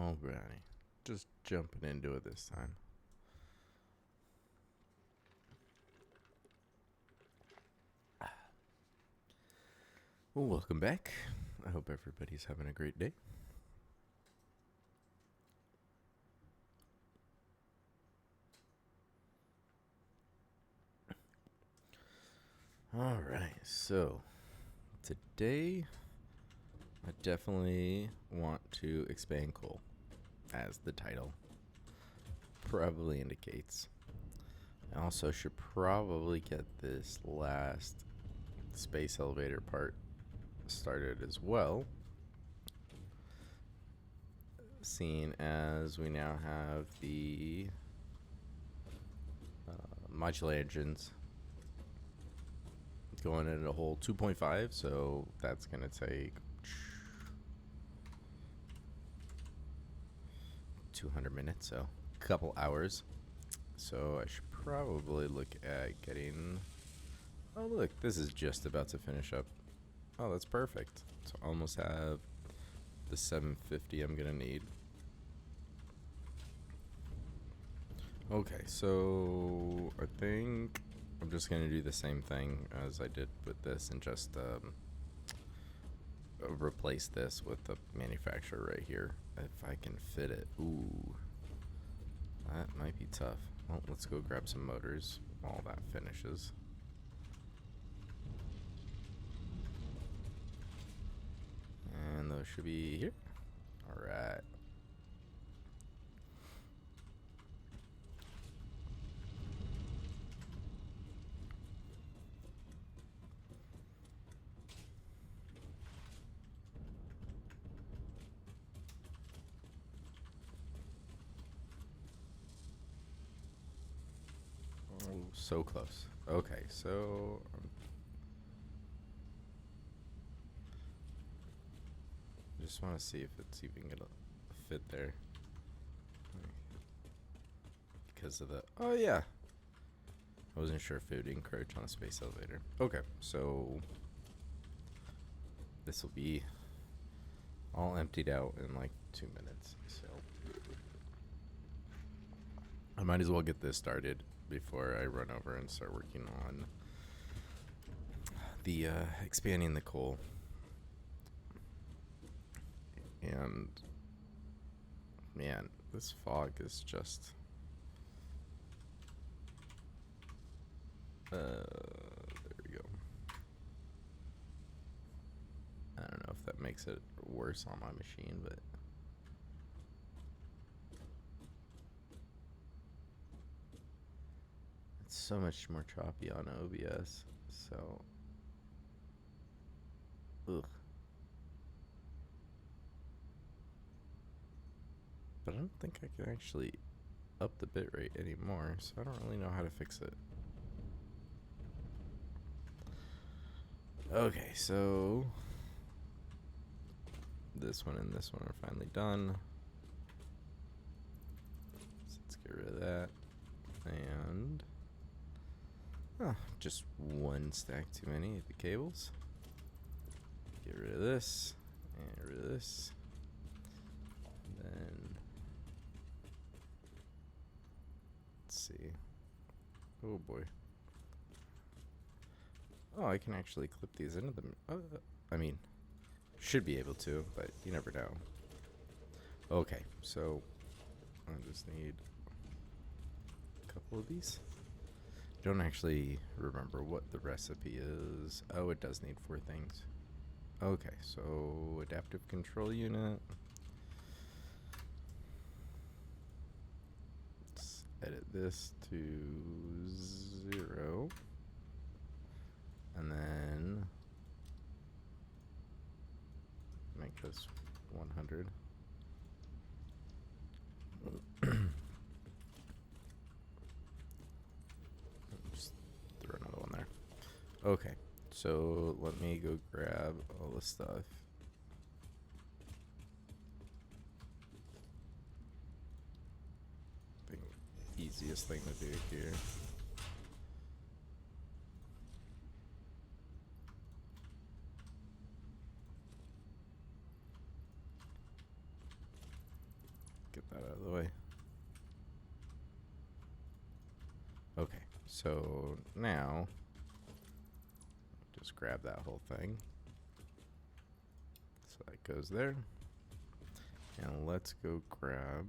Alrighty. Just jumping into it this time. Well, welcome back. I hope everybody's having a great day. Alright, so today I definitely want to expand coal, as the title probably indicates. I also should probably get this last space elevator part started as well, seeing as we now have the modular engines going at a whole 2.5, so that's gonna take 200 minutes, so a couple hours. So I should probably look at getting, oh look, this is just about to finish up. Oh, that's perfect. So I almost have the 750 I'm gonna need. Okay, so I think I'm just gonna do the same thing as I did with this and just replace this with the manufacturer right here if I can fit it. Ooh, that might be tough. Well, let's go grab some motors while that finishes. And those should be here. Alright. Oh, so close. Okay, so just want to see if it's even gonna fit there because of the, oh yeah, I wasn't sure if it would encroach on a space elevator. Okay, so this will be all emptied out in like 2 minutes, so I might as well get this started before I run over and start working on the expanding the coal. And man, this fog is just there we go. I don't know if that makes it worse on my machine, but it's so much more choppy on OBS, so ugh. But I don't think I can actually up the bitrate anymore, so I don't really know how to fix it. Okay, so this one and this one are finally done. So let's get rid of that. And just one stack too many of the cables. Get rid of this and rid of this. And then let's see. Oh boy. Oh, I can actually clip these into them. I mean, should be able to, but you never know. Okay, so I just need a couple of these. Don't actually remember what the recipe is. Oh, it does need 4 things. Okay, so adaptive control unit. Let's edit this to 0. And then make this 100. Just throw another one there. Okay, so let me go grab all the stuff. The easiest thing to do here. out of the way. Okay, so now just grab that whole thing. So that goes there. And let's go grab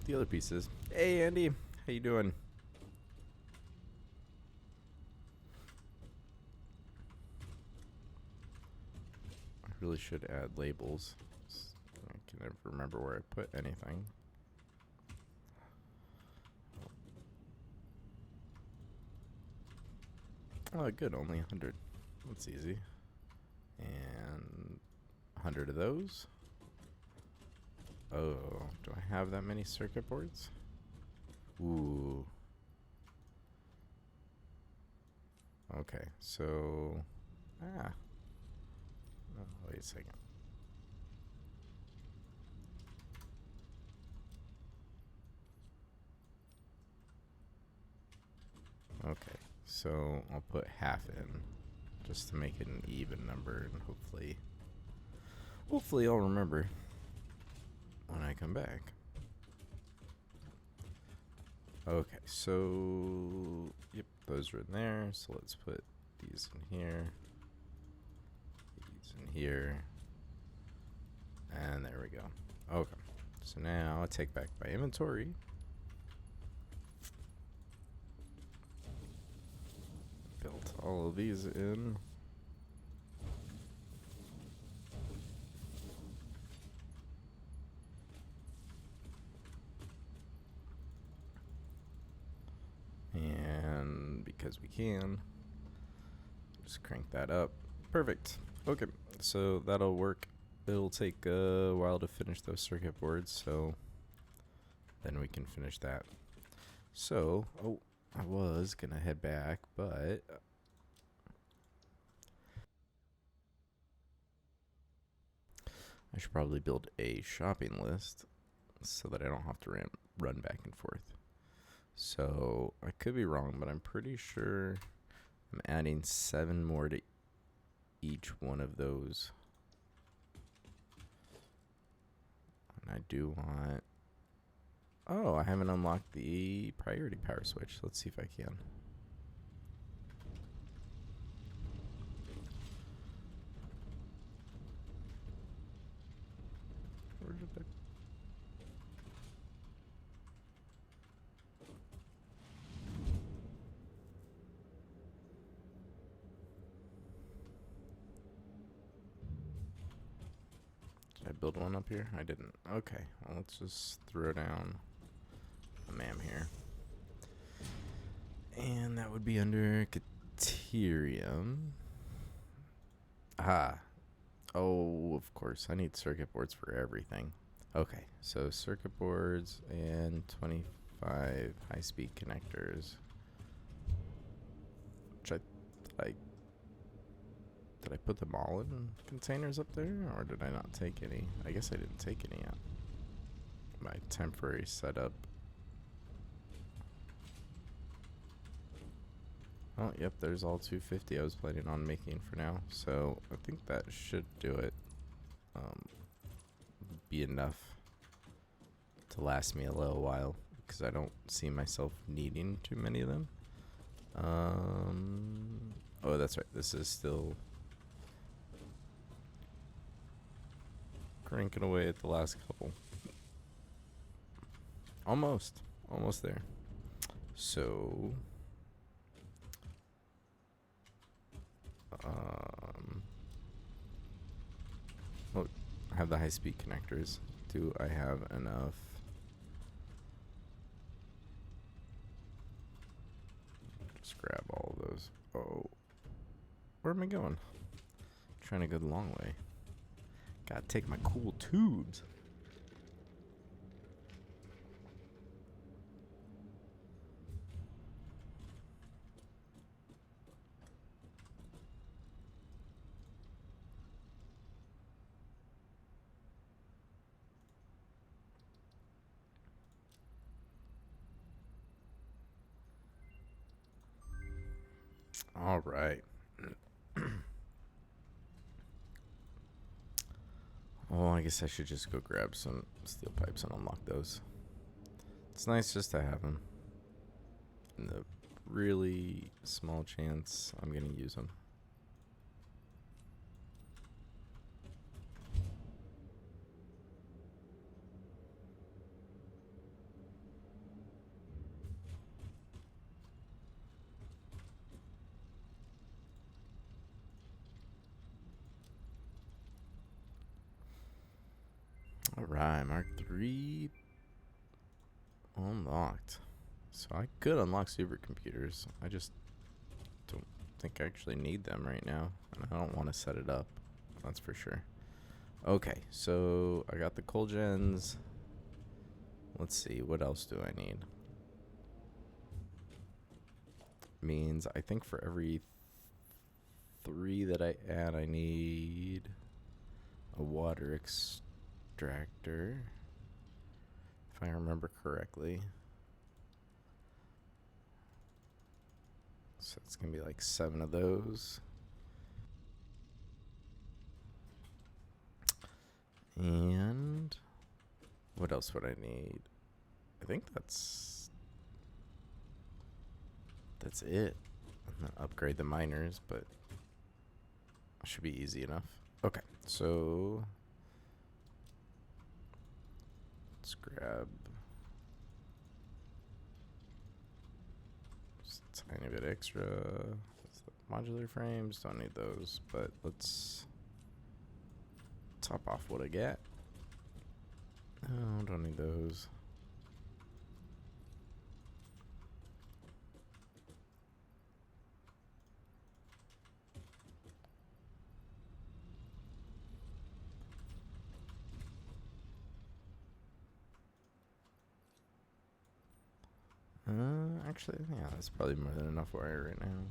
the other pieces. Hey Andy, how you doing? I really should add labels. I can never remember where I put anything. Oh, good, only 100. That's easy. And 100 of those. Oh, do I have that many circuit boards? Ooh. Okay, so... Oh, wait a second. Okay, so I'll put half in just to make it an even number, and hopefully I'll remember when I come back. Okay, so yep, those are in there. So let's put these in here, these in here, and there we go. Okay, so now I take back my inventory. Built all of these in. And because we can, just crank that up. Perfect. Okay, so that'll work. It'll take a while to finish those circuit boards, so then we can finish that. So, oh, I was gonna head back, but I should probably build a shopping list so that I don't have to run back and forth. So I could be wrong, but I'm pretty sure I'm adding 7 more to each one of those. And I do want... Oh, I haven't unlocked the priority power switch. Let's see if I can. Where did I... Did I build one up here? I didn't. Okay, well, let's just throw down a MAM here. And that would be under Caterium. Ah. Oh, of course. I need circuit boards for everything. Okay, so circuit boards and 25 high-speed connectors. Which did I put them all in containers up there, or did I not take any? I guess I didn't take any yet. My temporary setup. Oh, yep, there's all 250 I was planning on making for now. So I think that should do it. Be enough to last me a little while, because I don't see myself needing too many of them. Oh, that's right. This is still cranking away at the last couple. Almost there. So, oh, I have the high-speed connectors. Do I have enough? Just grab all of those. Oh, where am I going? Trying to go the long way. Gotta take my cool tubes. All right. Oh, I guess I should just go grab some steel pipes and unlock those. It's nice just to have them. And the really small chance I'm going to use them. Alright, Mark 3 unlocked. So I could unlock supercomputers. I just don't think I actually need them right now. And I don't want to set it up. That's for sure. Okay, so I got the coal gens. Let's see, what else do I need? Means I think for every 3 that I add, I need a water extractor, if I remember correctly. So it's gonna be like 7 of those. And what else would I need? I think that's it. I'm gonna upgrade the miners, but it should be easy enough. Okay, so let's grab just a tiny bit extra. Modular frames, don't need those, but let's top off what I get. No, don't need those. Actually, yeah, that's probably more than enough wire right now.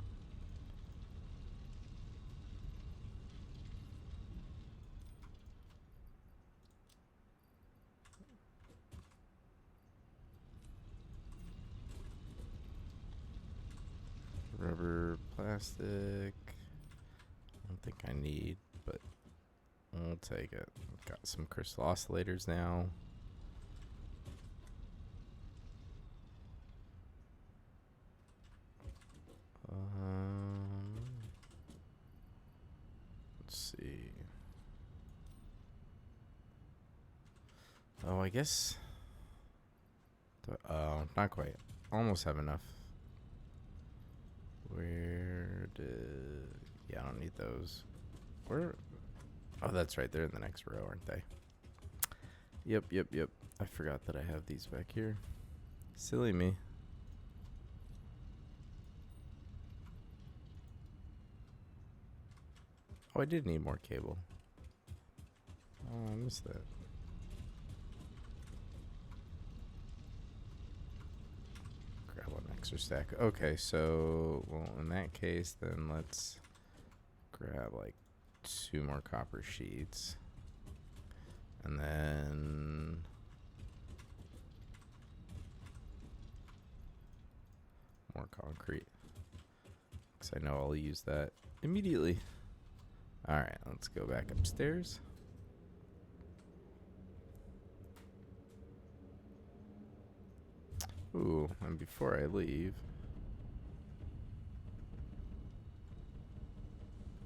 Rubber, plastic. I don't think I need, but I'll take it. Got some crystal oscillators now. Let's see. Oh, I guess. Not quite. Almost have enough. Where did... Yeah, I don't need those. Where... Oh, that's right. They're in the next row, aren't they? Yep. I forgot that I have these back here. Silly me. Oh, I did need more cable. Oh, I missed that. Grab one extra stack. Okay, so, well, in that case, then let's grab like 2 more copper sheets. And then more concrete. Because I know I'll use that immediately. Alright, let's go back upstairs. Ooh, and before I leave,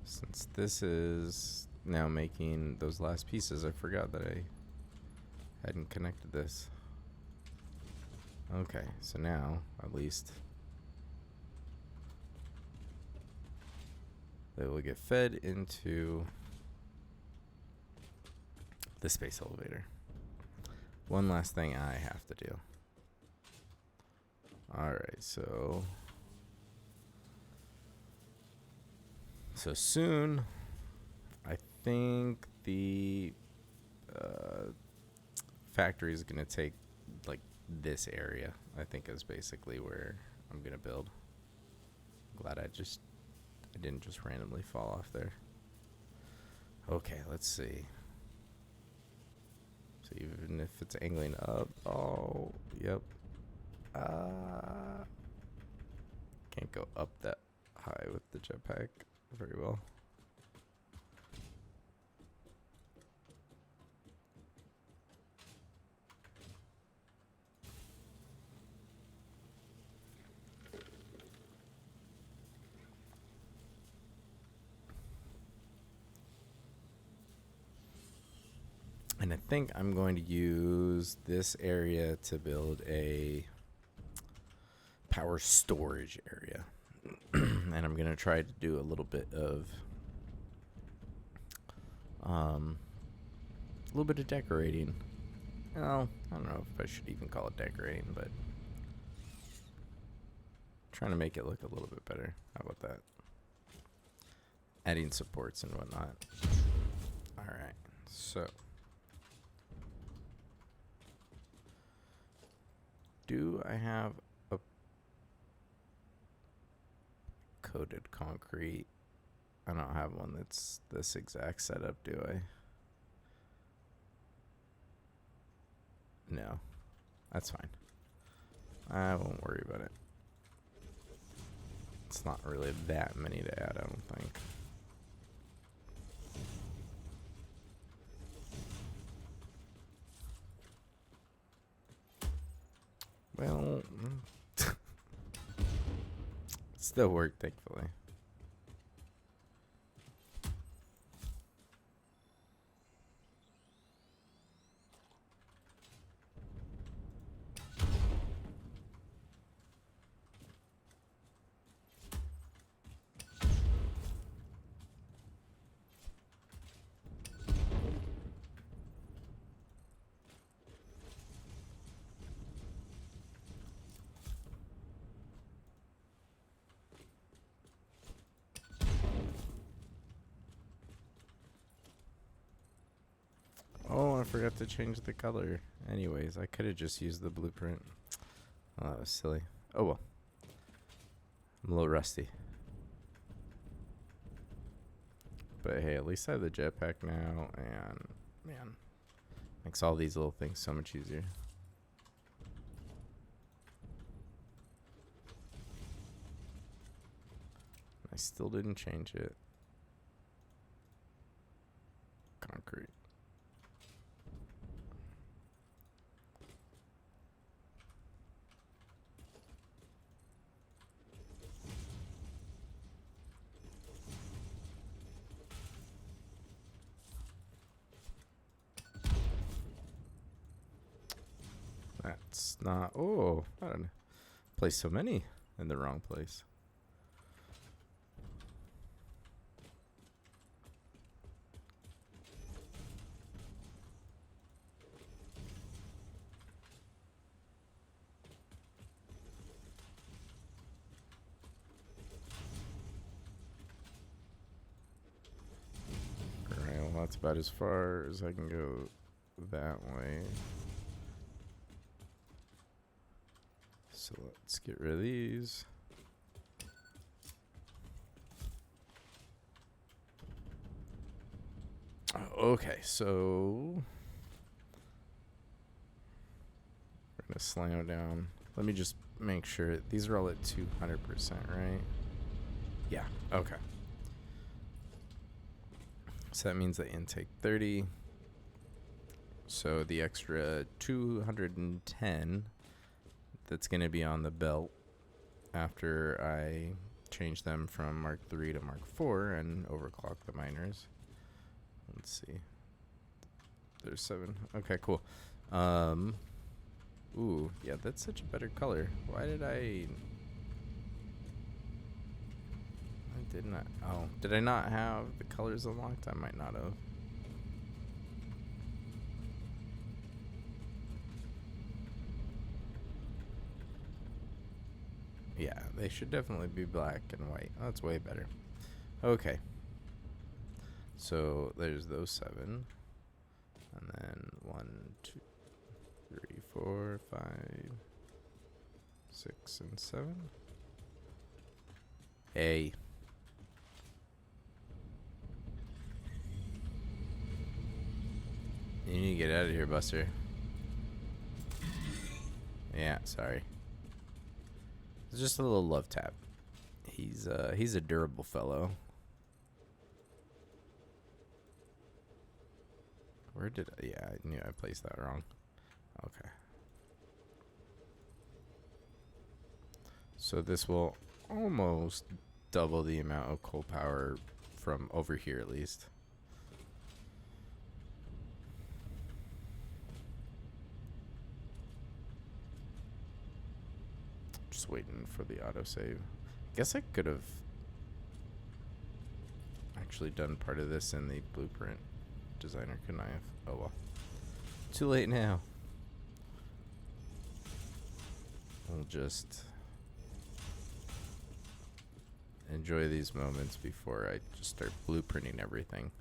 since this is now making those last pieces, I forgot that I hadn't connected this. Okay, so now, at least, they will get fed into the space elevator. One last thing I have to do. Alright, so soon, I think the factory is going to take, like, this area, I think, is basically where I'm going to build. Glad I didn't just randomly fall off there. Okay, let's see. So even if it's angling up, oh, yep. Can't go up that high with the jetpack very well. And I think I'm going to use this area to build a power storage area. And I'm going to try to do a little bit of decorating. Well, I don't know if I should even call it decorating, but trying to make it look a little bit better. How about that? Adding supports and whatnot. Alright, so do I have a coated concrete? I don't have one that's this exact setup, do I? No. That's fine. I won't worry about it. It's not really that many to add, I don't think. Well, still worked, thankfully. Oh, I forgot to change the color. Anyways, I could have just used the blueprint. Oh, that was silly. Oh well. I'm a little rusty. But hey, at least I have the jetpack now, and man, makes all these little things so much easier. I still didn't change it. Concrete. That's not. Oh, I don't place so many in the wrong place. Alright, well, that's about as far as I can go that way. So let's get rid of these. Okay, so we're gonna slam down. Let me just make sure these are all at 200%, right? Yeah, okay. So that means the intake 30. So the extra 210 that's going to be on the belt after I change them from Mark 3 to Mark 4 and overclock the miners. Let's see. There's 7. Okay, cool. Ooh, yeah, that's such a better color. Why did I did not. Oh, did I not have the colors unlocked? I might not have. Yeah, they should definitely be black and white. Oh, that's way better. Okay. So there's those 7. And then 1, 2, 3, 4, 5, 6, and 7. Hey. You need to get out of here, Buster. Yeah, sorry. It's just a little love tap. He's a durable fellow. Where did I? Yeah, I knew I placed that wrong. Okay. So this will almost double the amount of coal power from over here, at least. Just waiting for the autosave. Guess I could have actually done part of this in the blueprint designer, couldn't I have? Oh well. Too late now. We'll just enjoy these moments before I just start blueprinting everything.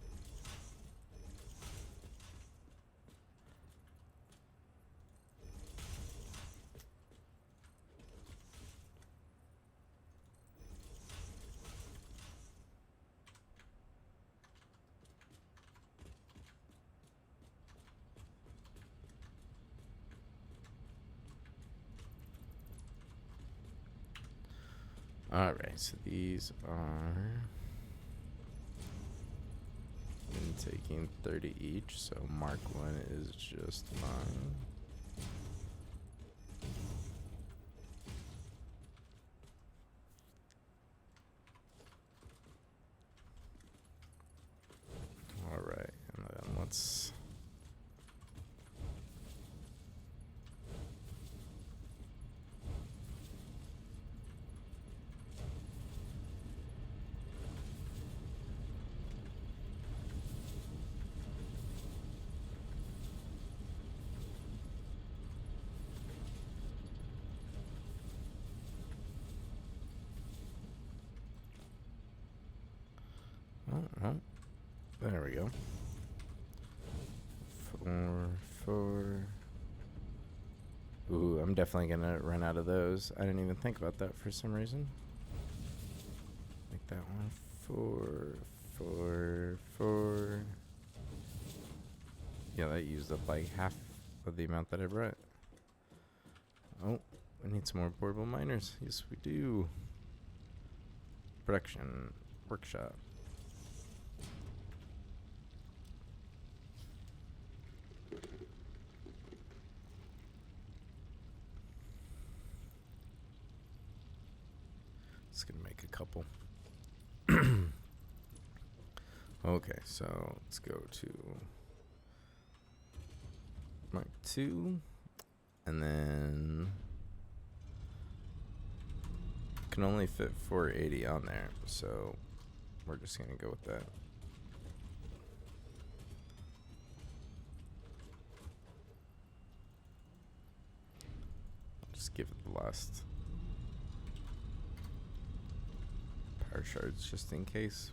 Alright, so these are taking 30 each, so Mark 1 is just fine. Alright, and then let's oh, there we go. 4. Ooh, I'm definitely gonna run out of those. I didn't even think about that for some reason. Make that one 4, 4. Yeah, that used up like half of the amount that I brought. Oh, we need some more portable miners. Yes, we do. Production workshop. Just gonna make a couple. Okay, so let's go to Mark 2, and then can only fit 480 on there, so we're just gonna go with that. Just give it the last power shards just in case.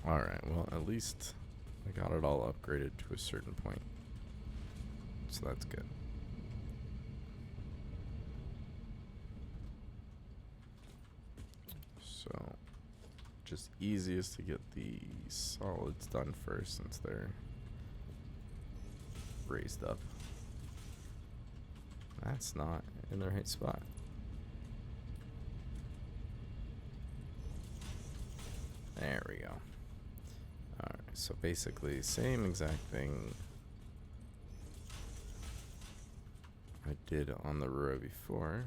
Alright, well, at least I got it all upgraded to a certain point. So that's good. So, just easiest to get the solids done first since they're raised up. That's not in the right spot. There we go. Alright, so basically same exact thing I did on the row before.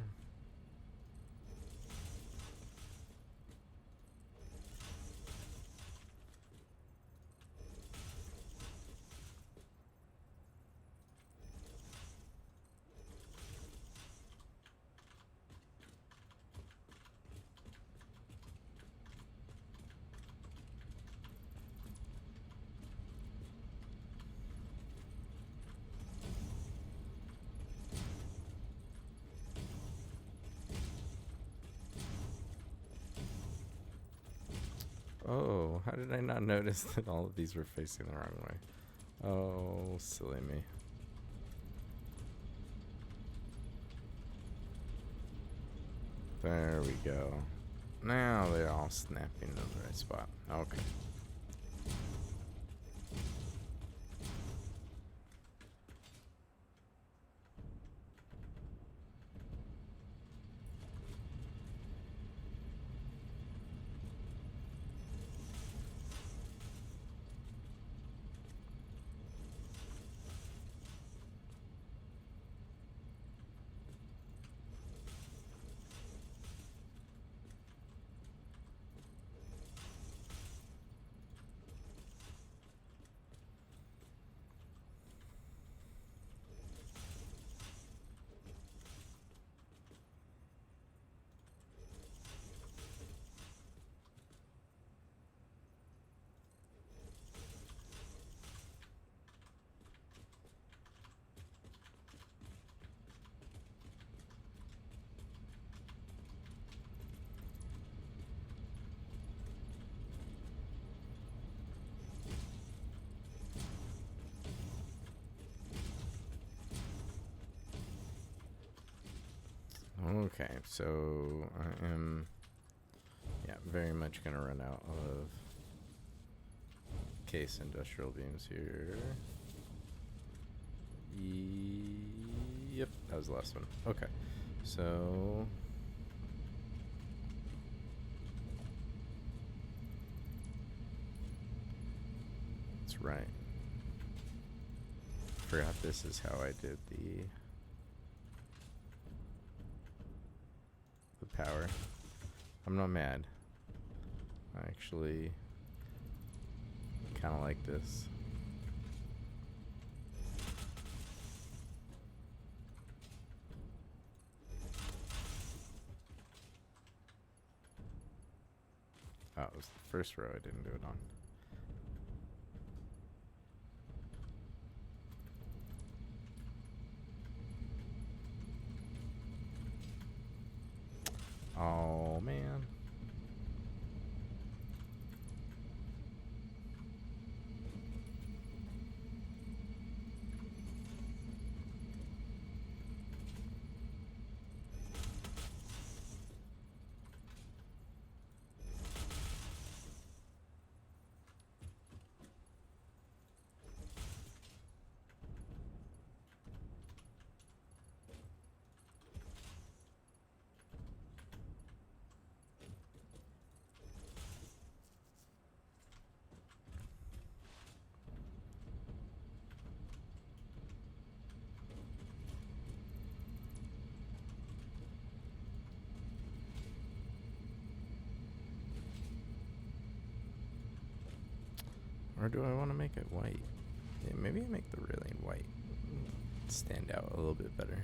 Oh, how did I not notice that all of these were facing the wrong way? Oh, silly me. There we go. Now they're all snapping in the right spot. Okay. Okay, so I am, very much gonna run out of case industrial beams here. Yep, that was the last one. Okay, so that's right. Forgot this is how I did the power. I'm not mad. I actually kind of like this. Oh, it was the first row I didn't do it on. Oh, man. Or do I want to make it white? Yeah, maybe I make the railing white. Stand out a little bit better.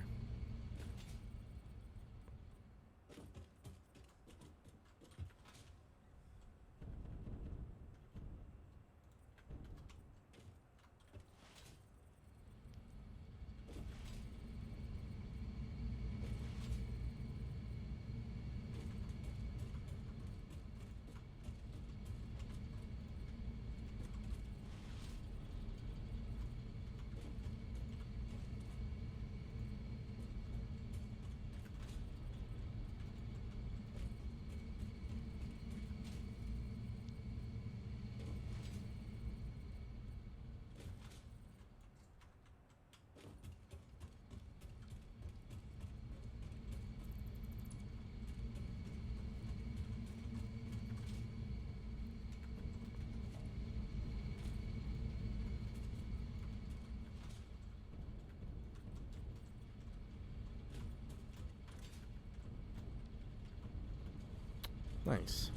Nice.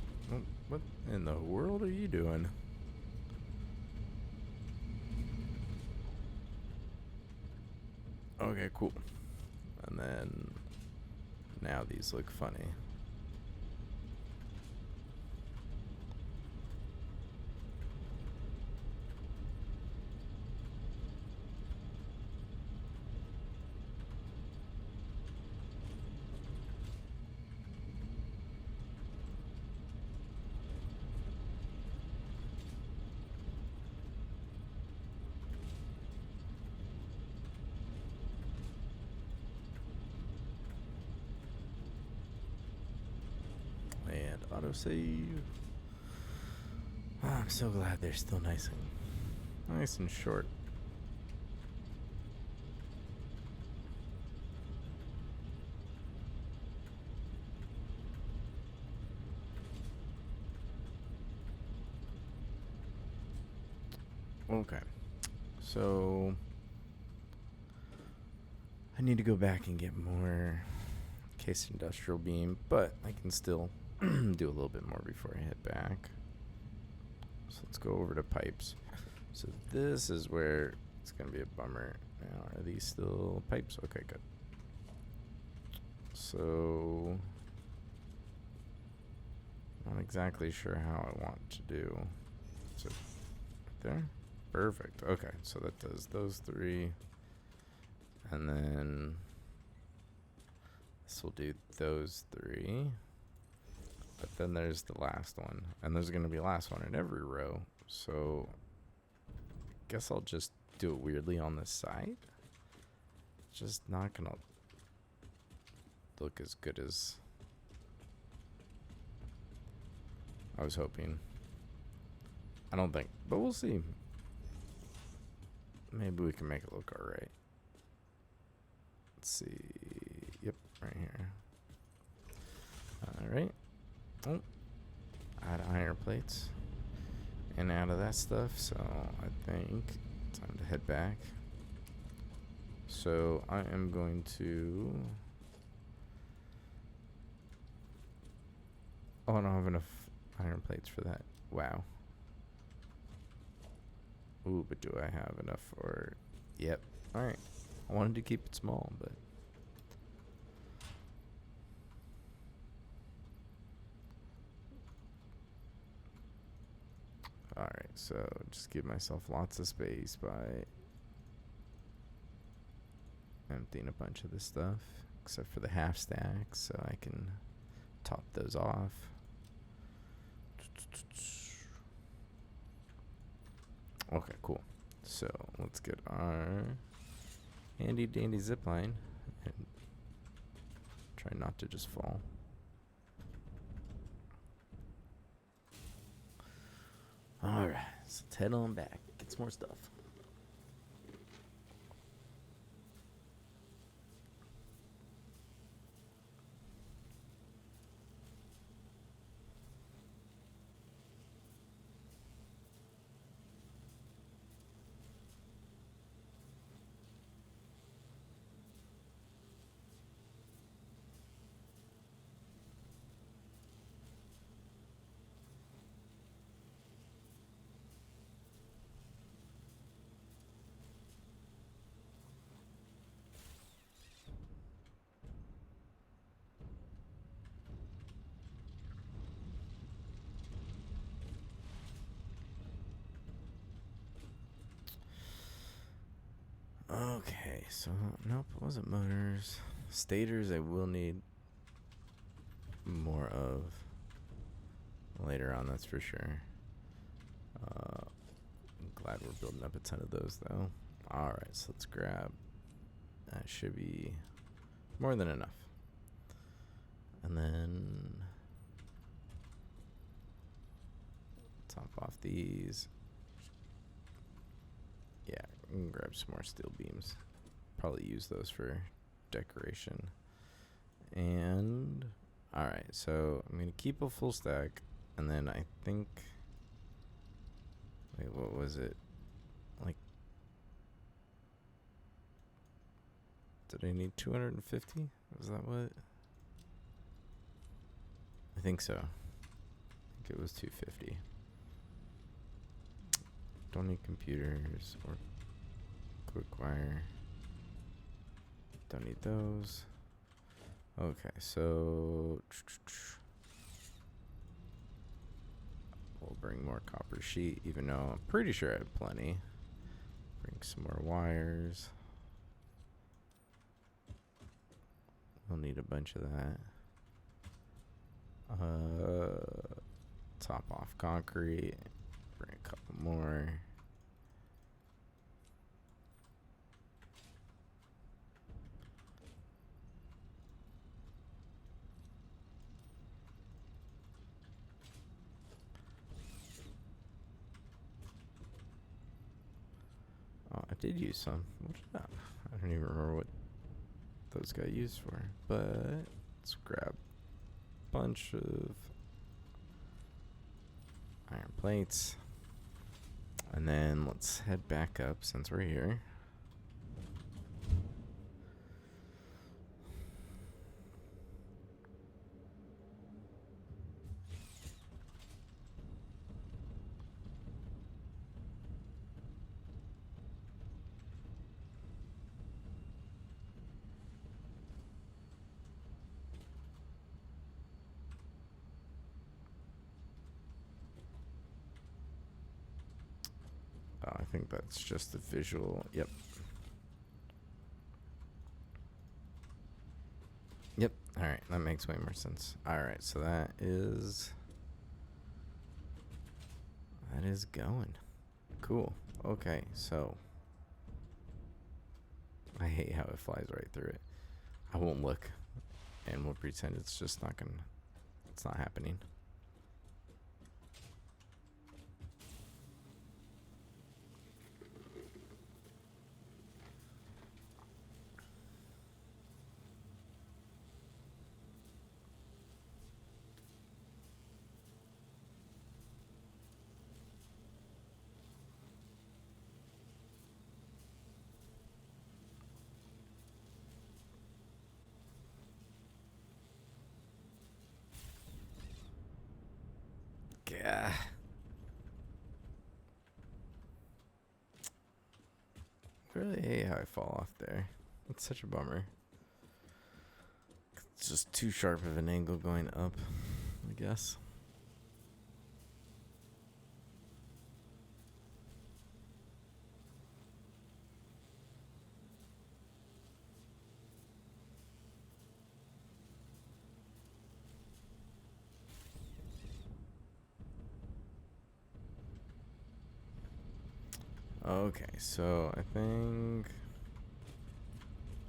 What in the world are you doing? Okay, cool. And then now these look funny. Autosave. Oh, I'm so glad they're still nice and short. Okay. So I need to go back and get more case industrial beam, but I can still do a little bit more before I head back. So let's go over to pipes. So this is where it's going to be a bummer. Now, are these still pipes? Okay, good. So not exactly sure how I want to do. So right there. Perfect. Okay, so that does those three. And then this will do those three. But then there's the last one. And there's going to be a last one in every row. So I guess I'll just do it weirdly on this side. It's just not going to look as good as I was hoping. I don't think, but we'll see. Maybe we can make it look alright. Let's see. Yep, right here. Alright. Oh. Add iron plates. And out of that stuff, so I think time to head back. So I am going to... Oh, I don't have enough iron plates for that. Wow. Ooh, but do I have enough for... Yep. Alright. I wanted to keep it small, but... Alright, so just give myself lots of space by emptying a bunch of this stuff, except for the half stacks, so I can top those off. Okay, cool. So let's get our handy dandy zipline and try not to just fall. Alright, so let's head on back, get some more stuff. Okay, so nope, it wasn't motors. Stators I will need more of later on, that's for sure. I'm glad we're building up a ton of those though. Alright, so let's grab, that should be more than enough. And then top off these. Yeah, we can grab some more steel beams. Probably use those for decoration. And alright, so I'm gonna keep a full stack, and then I think, wait, what was it? Like, did I need 250? Was that what? I think so. I think it was 250. Don't need computers or quick wire. Don't need those. Okay, so we'll bring more copper sheet, even though I'm pretty sure I have plenty. Bring some more wires. We'll need a bunch of that. Top off concrete. Bring a couple more. did use some. What did I don't even remember what those got used for. But let's grab a bunch of iron plates. And then let's head back up since we're here. Oh, I think that's just the visual. Yep. Yep. All right. That makes way more sense. All right. So that is going. Cool. Okay. So I hate how it flies right through it. I won't look and we'll pretend it's just not gonna, it's not happening. Yeah. I really hate how I fall off there. It's such a bummer. It's just too sharp of an angle going up, I guess. Okay, so I think,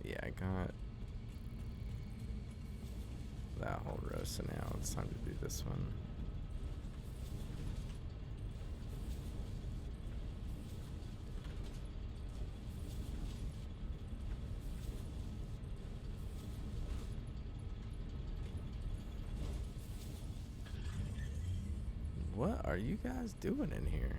yeah, I got that whole row, so now it's time to do this one. What are you guys doing in here?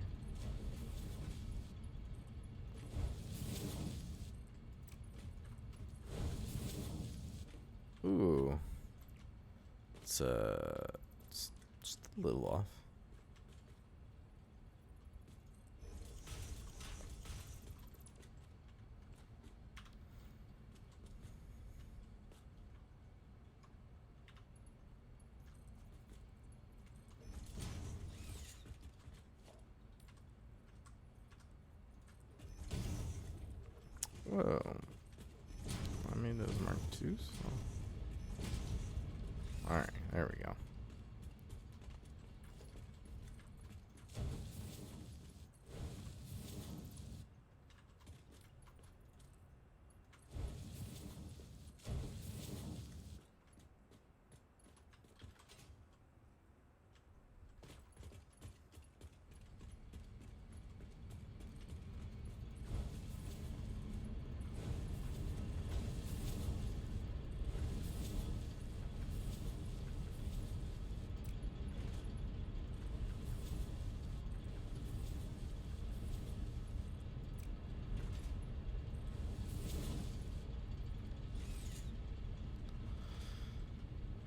Ooh. It's just a little off. Whoa. I made those Mark IIs. Oh. Alright, there we go.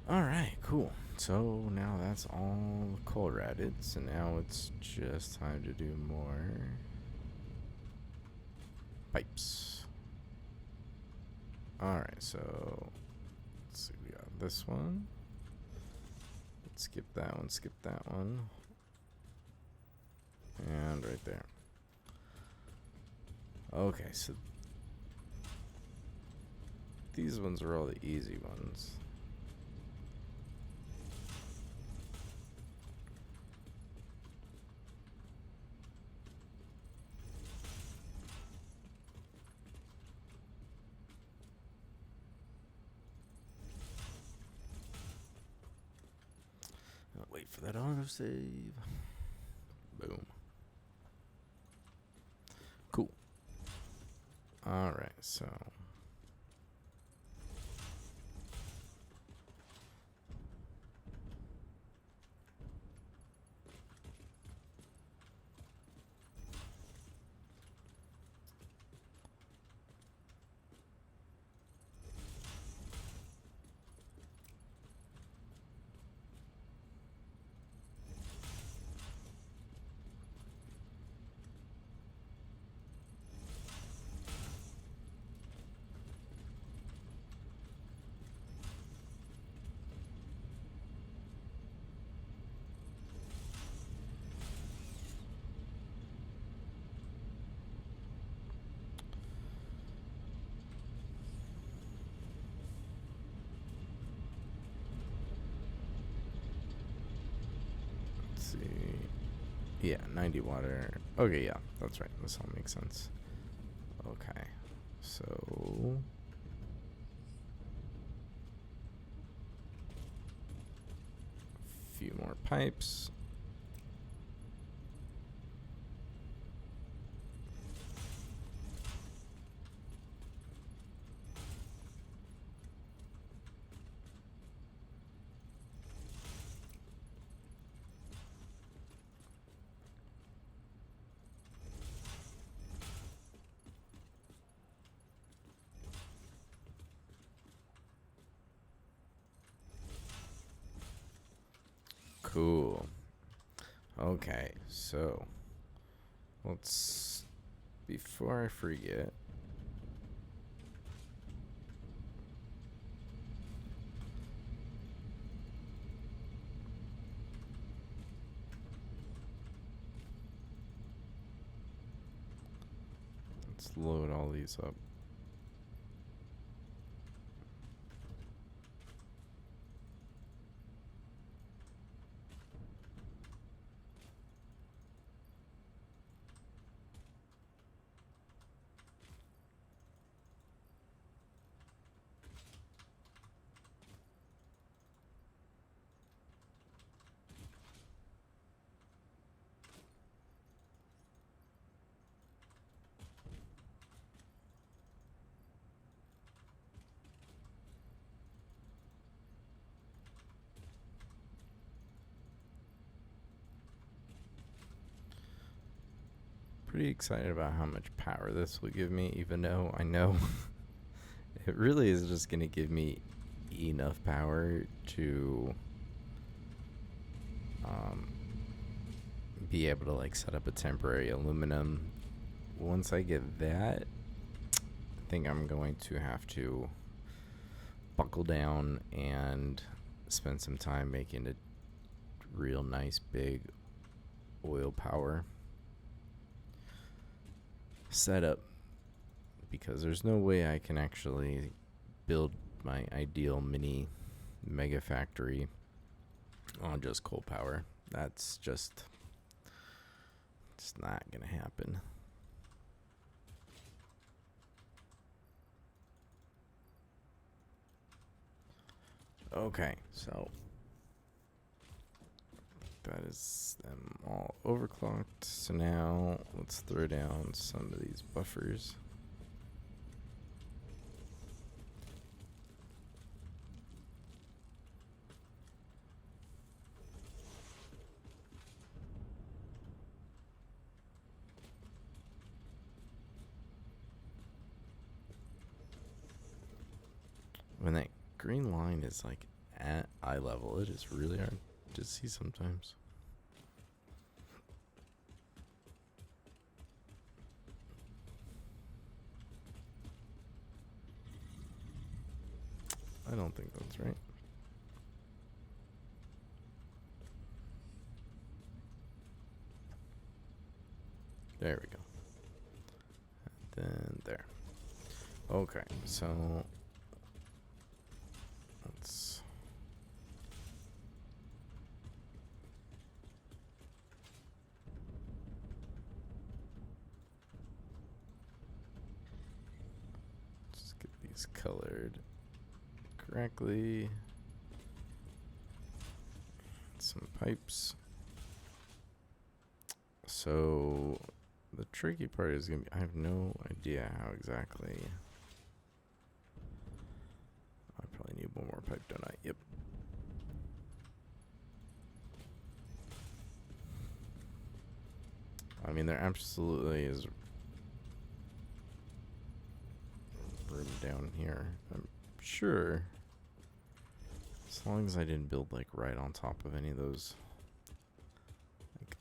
Alright, cool. So now that's all coal ratted. So now it's just time to do more pipes. Alright, so let's see, we got this one. Let's skip that one, skip that one. And right there. Okay, so these ones are all the easy ones. I'll wait for that autosave. Boom. Cool. All right, so let's see. Yeah, 90 water. Okay, yeah, that's right. This all makes sense. Okay, so a few more pipes. Cool. Okay, so let's, before I forget, let's load all these up. Pretty excited about how much power this will give me, even though I know it really is just going to give me enough power to be able to like set up a temporary aluminum. Once I get that, I think I'm going to have to buckle down and spend some time making a real nice big oil power setup, because there's no way I can actually build my ideal mini mega factory on just coal power. That's just, it's not gonna happen. Okay, so that is them all overclocked. So now let's throw down some of these buffers. When that green line is like at eye level, it is really hard to see sometimes. I don't think that's right. There we go. And then there. Okay, so let's just get these colored correctly. Some pipes. So the tricky part is gonna be, I have no idea how exactly. I probably need one more pipe, don't I? Yep. I mean, there absolutely is room down here, I'm sure. As long as I didn't build like right on top of any of those like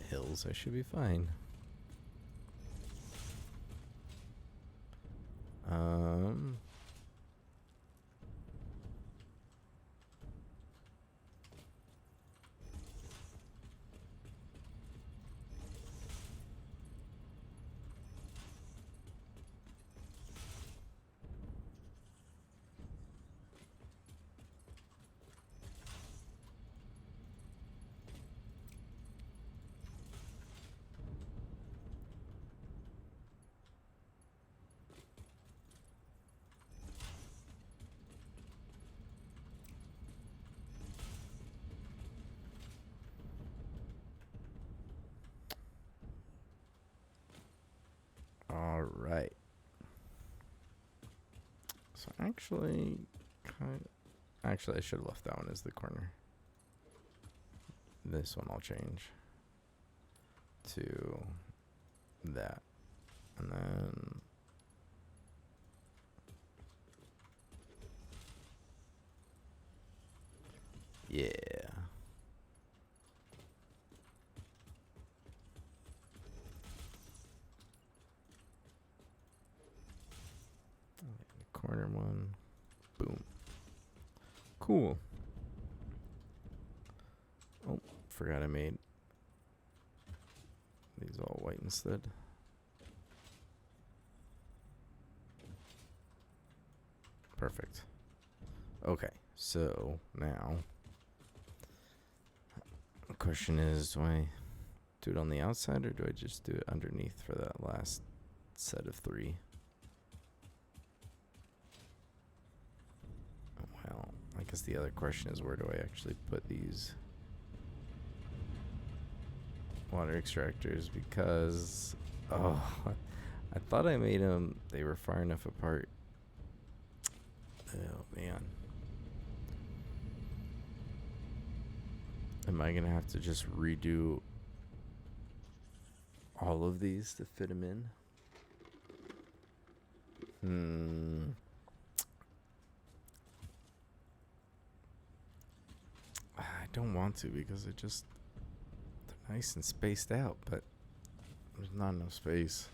hills, I should be fine. All right. So actually, I should have left that one as the corner. This one I'll change to that, and then yeah. Corner one, boom. Cool. Oh, forgot I made these all white instead. Perfect. Okay, so now the question is, do I do it on the outside or do I just do it underneath for that last set of 3? Well, I guess the other question is, where do I actually put these water extractors? Because, oh, I thought I made them, they were far enough apart. Oh, man. Am I going to have to just redo all of these to fit them in? I don't want to, because they're nice and spaced out, but there's not enough space.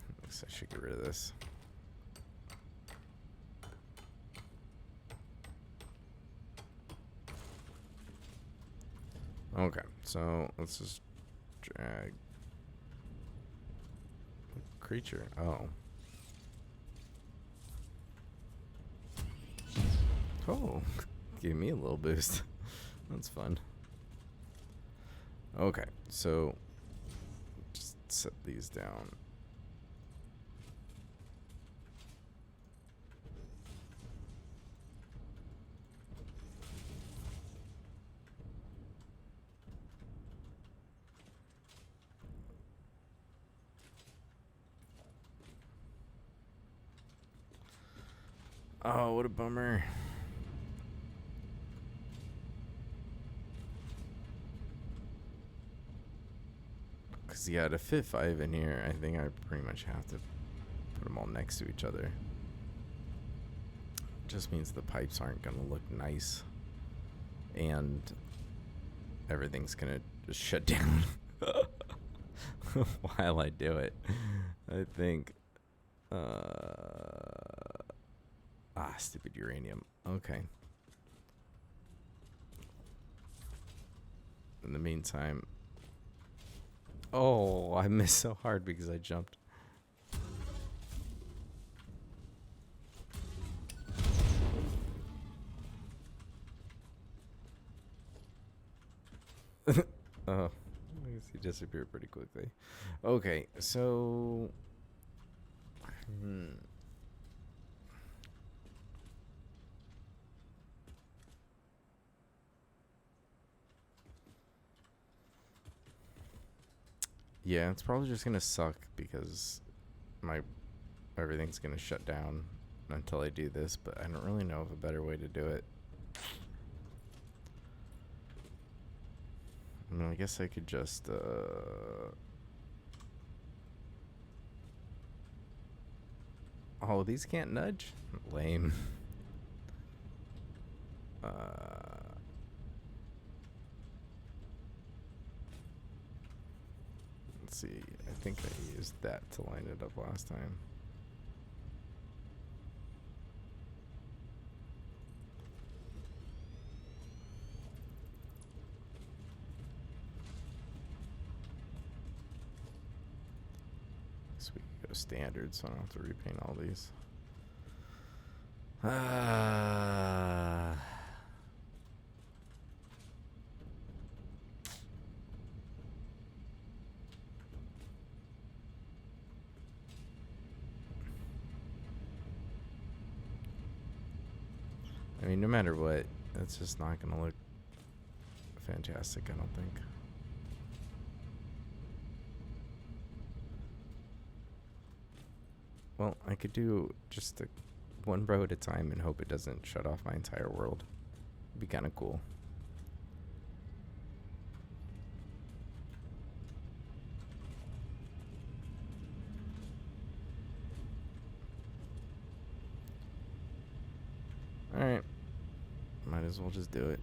I guess I should get rid of this. Okay, so let's just drag creature. Oh, gave me a little boost. That's fun. Okay, so just set these down. Oh, what a bummer. Because, yeah, to fit 5 in here, I think I pretty much have to put them all next to each other. Just means the pipes aren't going to look nice. And everything's going to just shut down while I do it. I think... stupid uranium. Okay. In the meantime... Oh, I missed so hard because I jumped. Oh, I guess he disappeared pretty quickly. Okay, so... Yeah, it's probably just gonna suck because my everything's gonna shut down until I do this, but I don't really know of a better way to do it. I mean, I guess I could just oh, these can't nudge? Lame. Let's see. I think I used that to line it up last time. So we can go standard, so I don't have to repaint all these. I mean, no matter what, it's just not going to look fantastic, I don't think. Well, I could do just one row at a time and hope it doesn't shut off my entire world. It'd be kind of cool. Alright. Might as well just do it.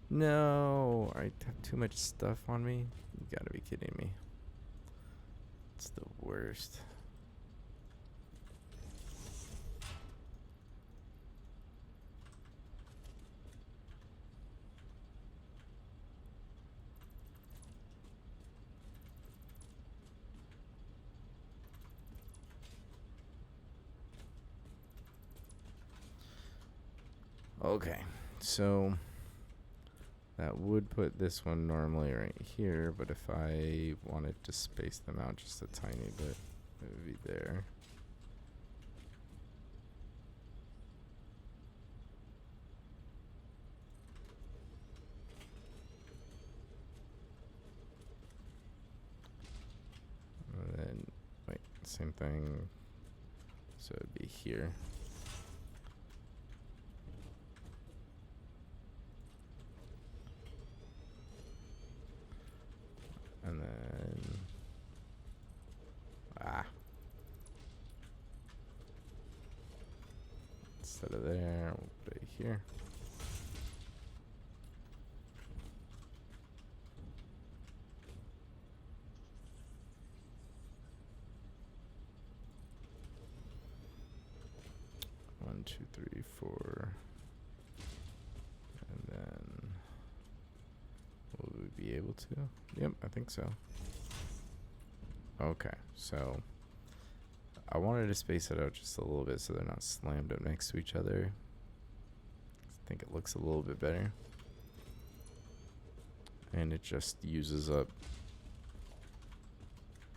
No, I have too much stuff on me. You gotta be kidding me. It's the worst. Okay, so that would put this one normally right here, but if I wanted to space them out just a tiny bit, it would be there. And then, wait, same thing. So it'd be here. And then, instead of there, we'll put it here. One, two, three, four. And then, will we be able to? Yep, I think so. Okay, so I wanted to space it out just a little bit so they're not slammed up next to each other. I think it looks a little bit better. And it just uses up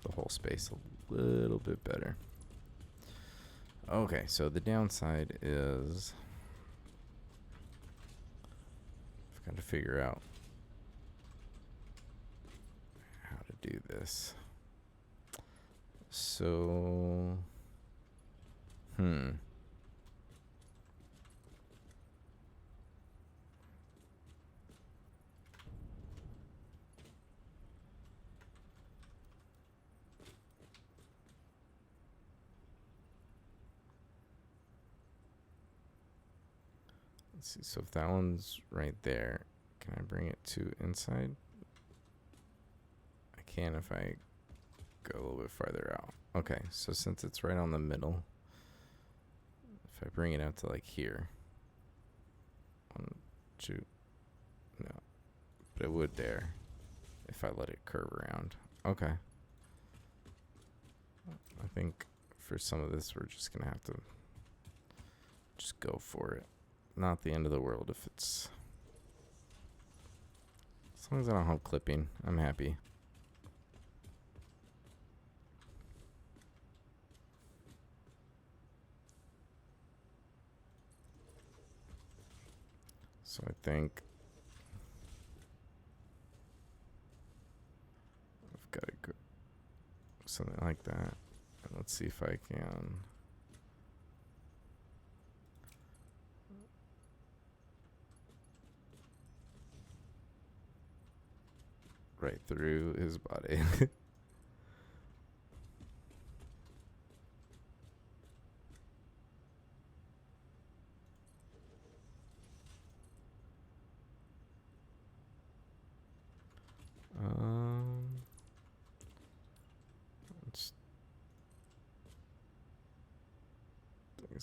the whole space a little bit better. Okay, so the downside is I've got to figure out how to do this. So, let's see. So if that one's right there, can I bring it to inside? I can if I go a little bit farther out. Okay, so since it's right on the middle, if I bring it out to like here, 1, 2, no, but it would there if I let it curve around. Okay. I think for some of this, we're just gonna have to just go for it. Not the end of the world if it's, as long as I don't have clipping, I'm happy. So I think something like that. And let's see if I can. Right through his body.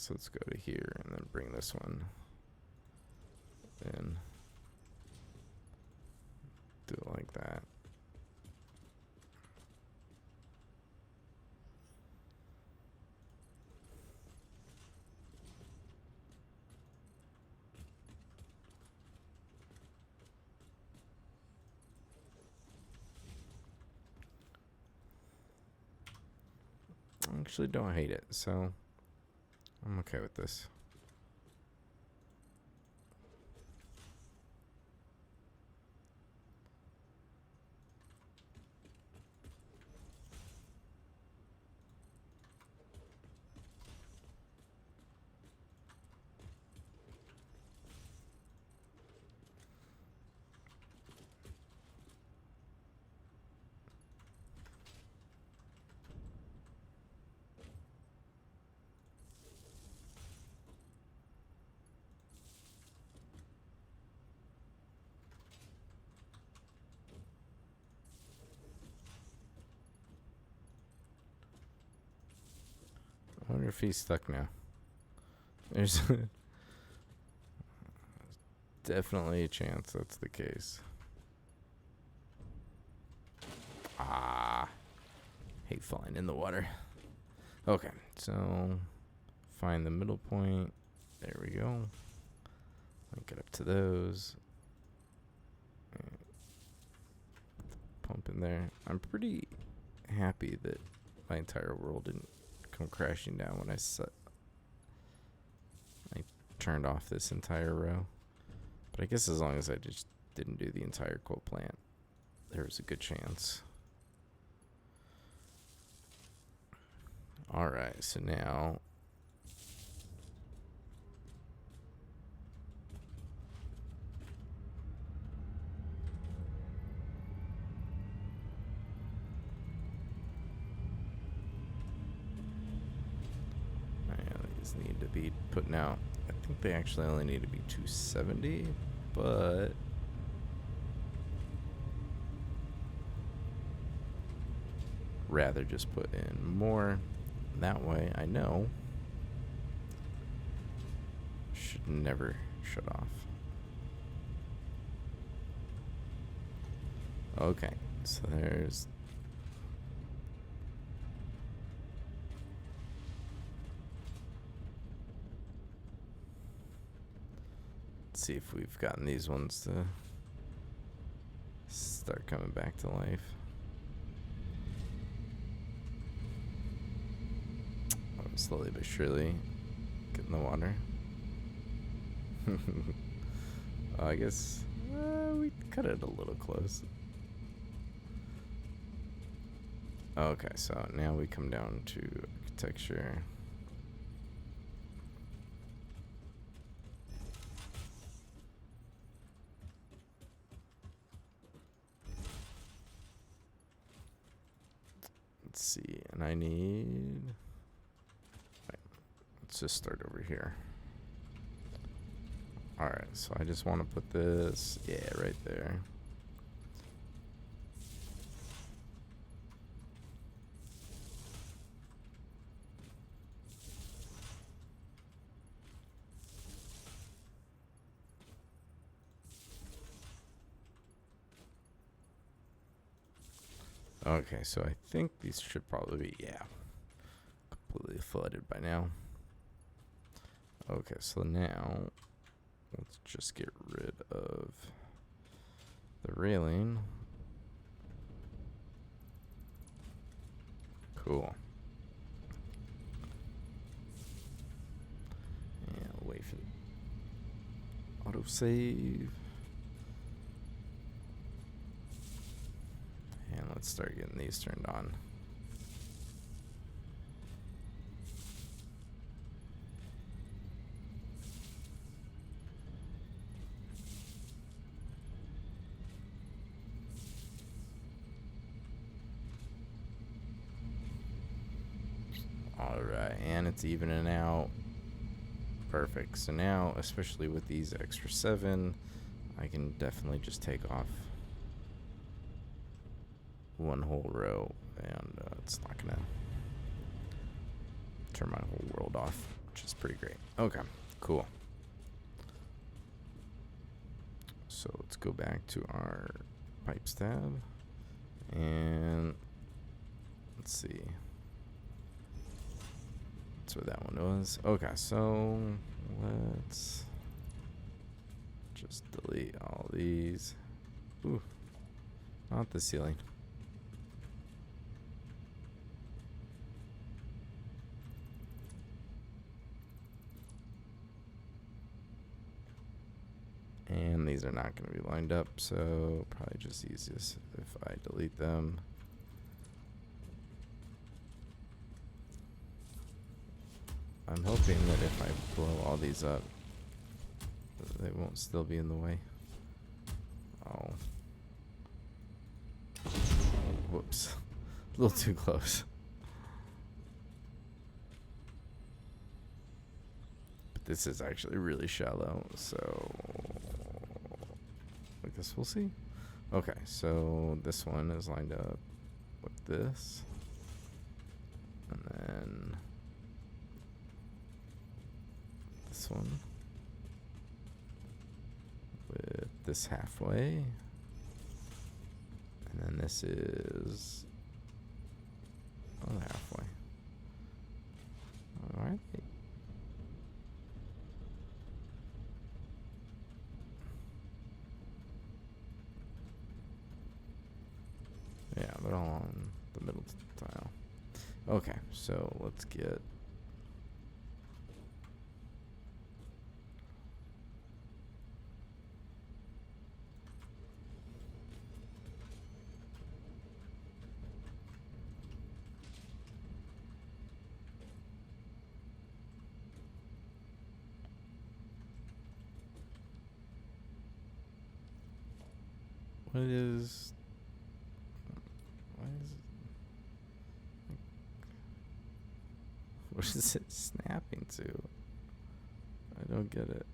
Let's go to here and then bring this one in. Do it like that. I actually don't hate it, so I'm okay with this. I wonder if he's stuck now. There's definitely a chance that's the case. Hate falling in the water. Okay, so find the middle point. There we go. Link it up to those. Pump in there. I'm pretty happy that my entire world didn't come crashing down when I turned off this entire row. But I guess as long as I just didn't do the entire coal plant, there was a good chance. Alright, so now these need to be putting out. I think they actually only need to be 270, but rather just put in more. That way I know should never shut off. Okay, so there's see if we've gotten these ones to start coming back to life. Slowly but surely get in the water. I guess we cut it a little close. Okay, so now we come down to architecture. Let's see, and I need... Let's just start over here. Alright, so I just want to put this, right there. Okay, so I think these should probably be, completely flooded by now. Okay, so now let's just get rid of the railing. Cool. And wait for the autosave. And let's start getting these turned on. Alright, and it's evening out. Perfect. So now, especially with these extra 7, I can definitely just take off one whole row, and it's not gonna turn my whole world off, which is pretty great. Okay, cool. So let's go back to our pipes tab, and let's see. That's what that one was. Okay, so let's just delete all these. Ooh, not the ceiling. And these are not going to be lined up, so probably just easiest if I delete them. I'm hoping that if I blow all these up, they won't still be in the way. Oh. Whoops. A little too close. But this is actually really shallow, so I guess we'll see. Okay, so this one is lined up with this. And then this one with this halfway, and then this is halfway. All right. Yeah, they're all on the middle tile. Okay, so let's get Why is it, what is it snapping to? I don't get it.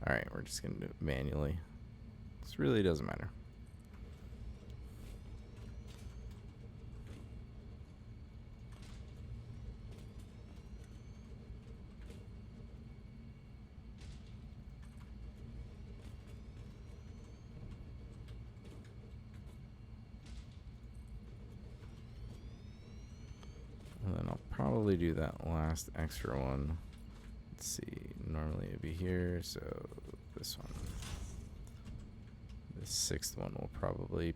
Alright, we're just gonna do it manually. This really doesn't matter. And then I'll probably do that last extra one. Let's see, normally it'd be here, so this one. The 6th one will probably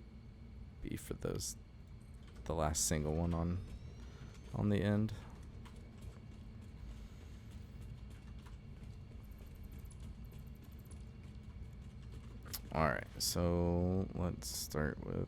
be for the last single one on the end. Alright, so let's start with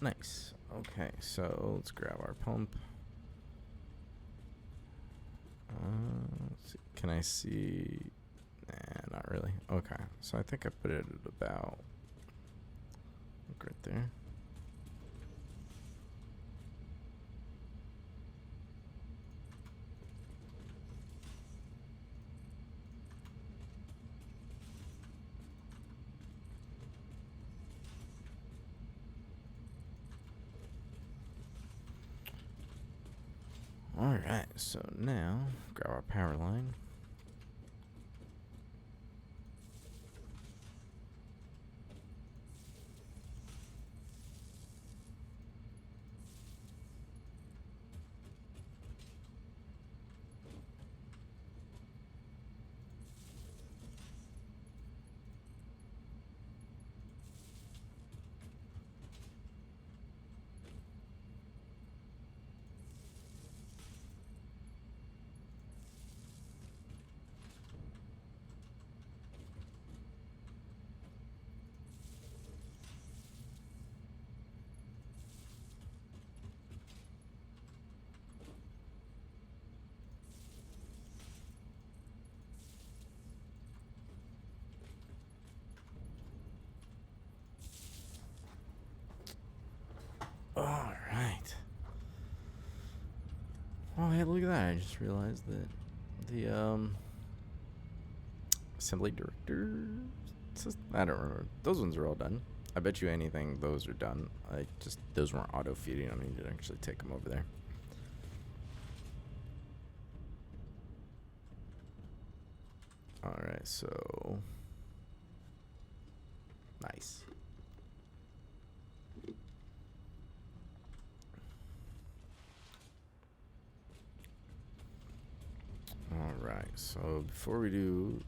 nice. Okay, so let's grab our pump. Let's see. Can I see? Nah, not really. Okay, so I think I put it at about right there. Alright, so now grab our power line. Alright. Oh, hey, look at that. I just realized that the, assembly director... I don't remember. Those ones are all done. I bet you anything those are done. Those weren't auto-feeding. I need to actually take them over there. Alright, so... Nice. Alright, so before we do...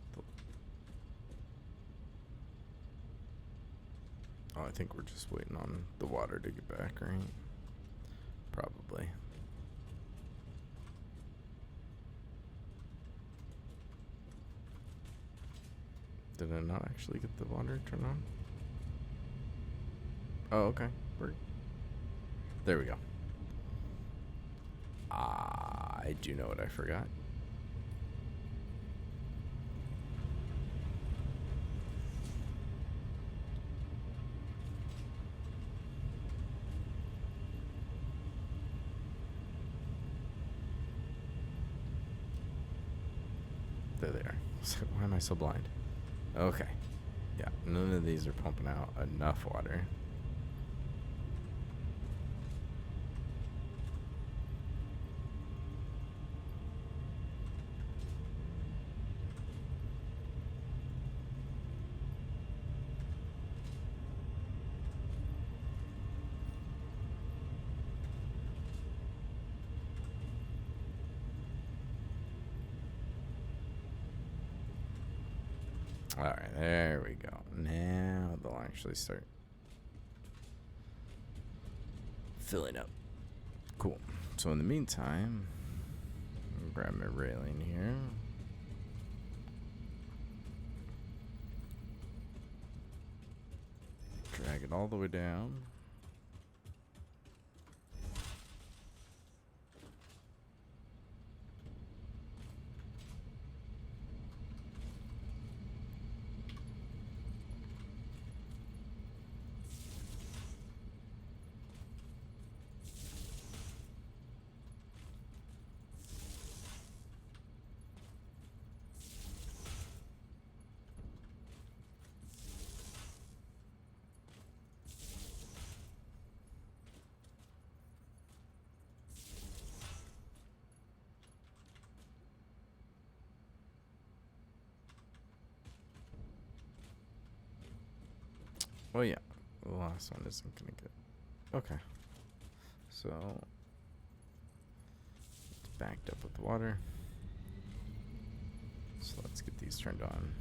Oh, I think we're just waiting on the water to get back, right? Probably. Did I not actually get the water turned on? Oh, okay. There we go. I do know what I forgot. There they are. So why am I so blind? Okay. Yeah, none of these are pumping out enough water. Alright, there we go. Now they'll actually start filling up. Cool. So in the meantime, I'll grab my railing here. Drag it all the way down. Oh yeah, the last one isn't gonna get... Okay. So, it's backed up with water. So let's get these turned on.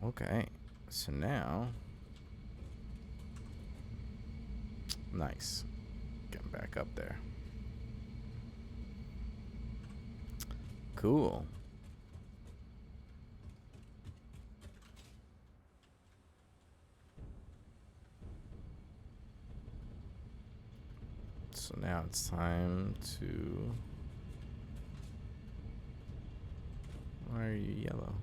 Okay, so now, nice, getting back up there. Cool. So now it's time to Why are you yellow?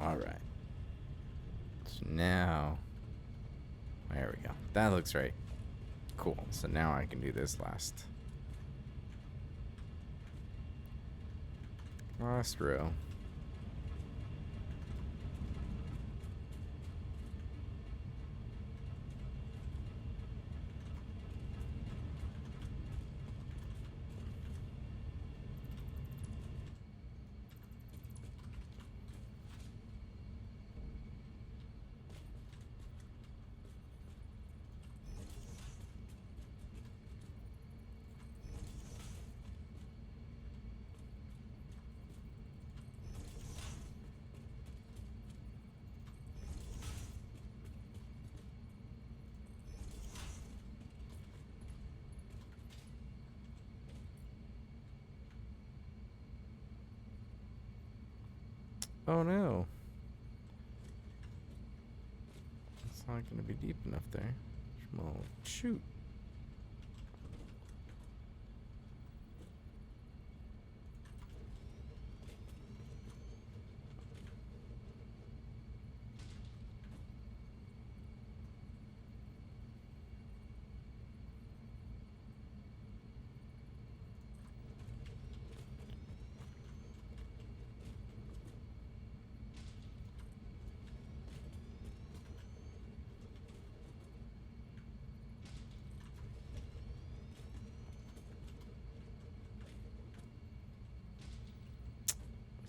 All right. So now, there we go. That looks right. Cool. So now I can do this last row. Oh no. It's not going to be deep enough there. Well, shoot.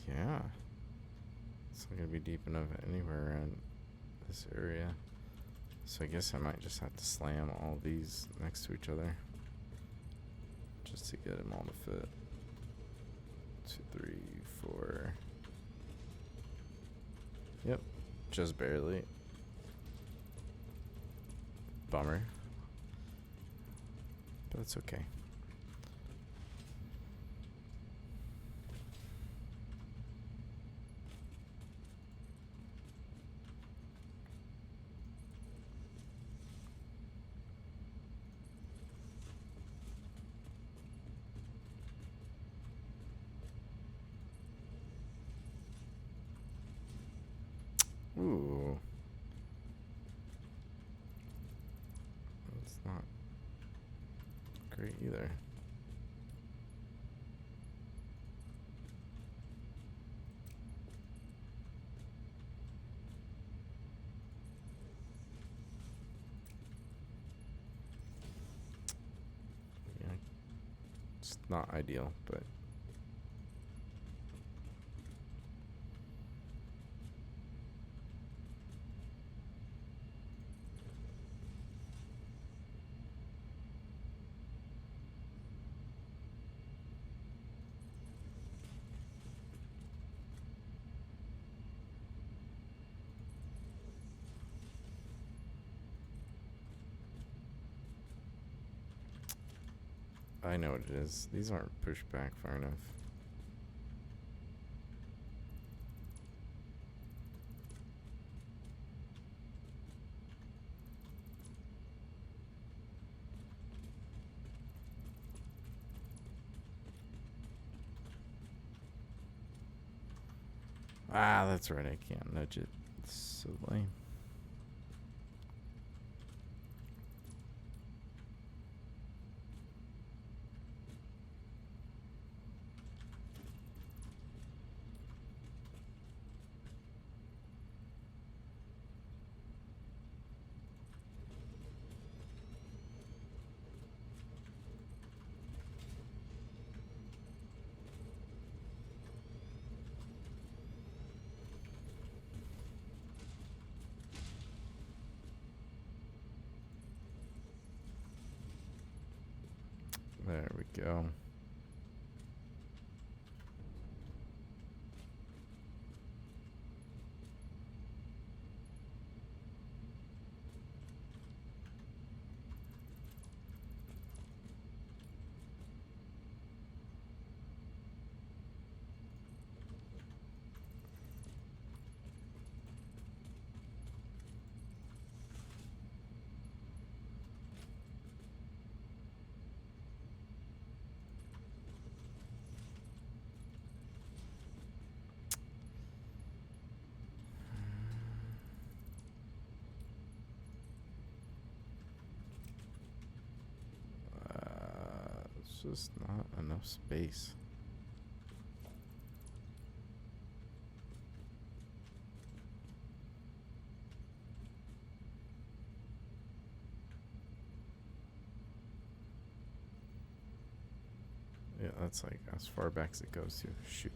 Yeah. It's not going to be deep enough anywhere around this area. So I guess I might just have to slam all these next to each other. Just to get them all to fit. 2, 3, 4. Yep. Just barely. Bummer. But that's okay. Ooh. That's not great either. Yeah. It's not ideal, but I know what it is. These aren't pushed back far enough. Ah, that's right. I can't nudge it. It's so lame. There we go. It's just not enough space. Yeah, that's like as far back as it goes to. Shoot.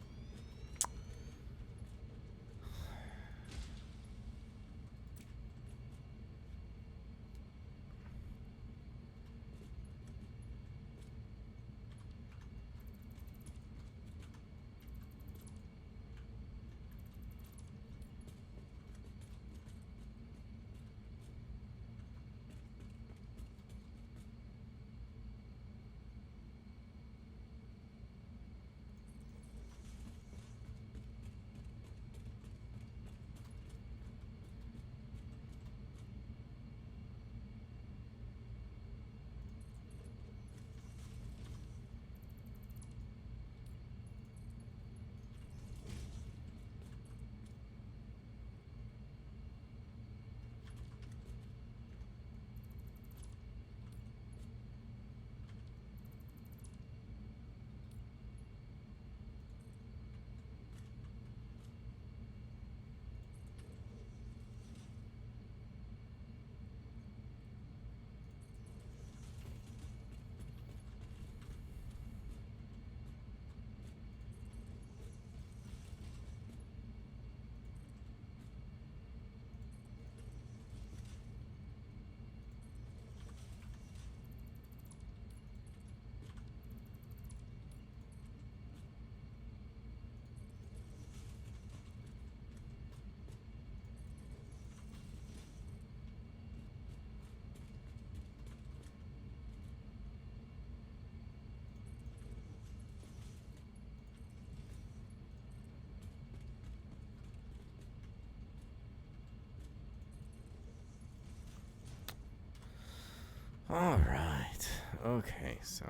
All right. Okay, so.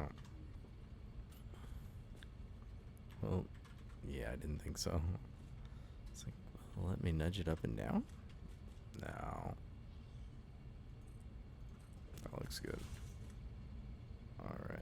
Well, yeah, I didn't think so. It's like, well, let me nudge it up and down? No. That looks good. All right.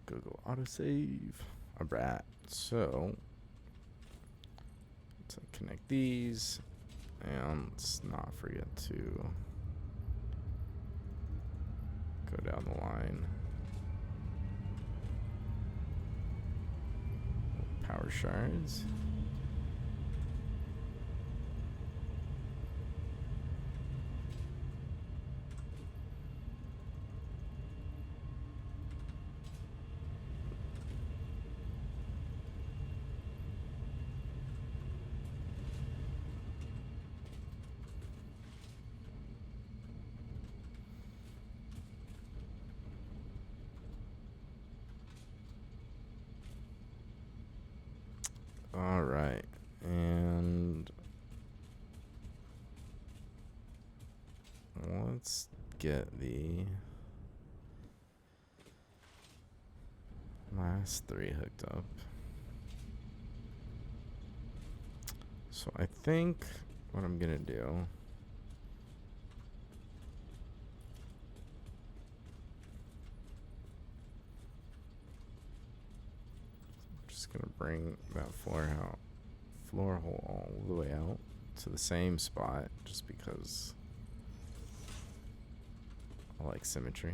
Go autosave. All right. So let's connect these, and let's not forget to go down the line. Power shards. All get the last 3 hooked up. So I think what I'm gonna do, I'm just gonna bring that floor hole all the way out to the same spot, just because I like symmetry.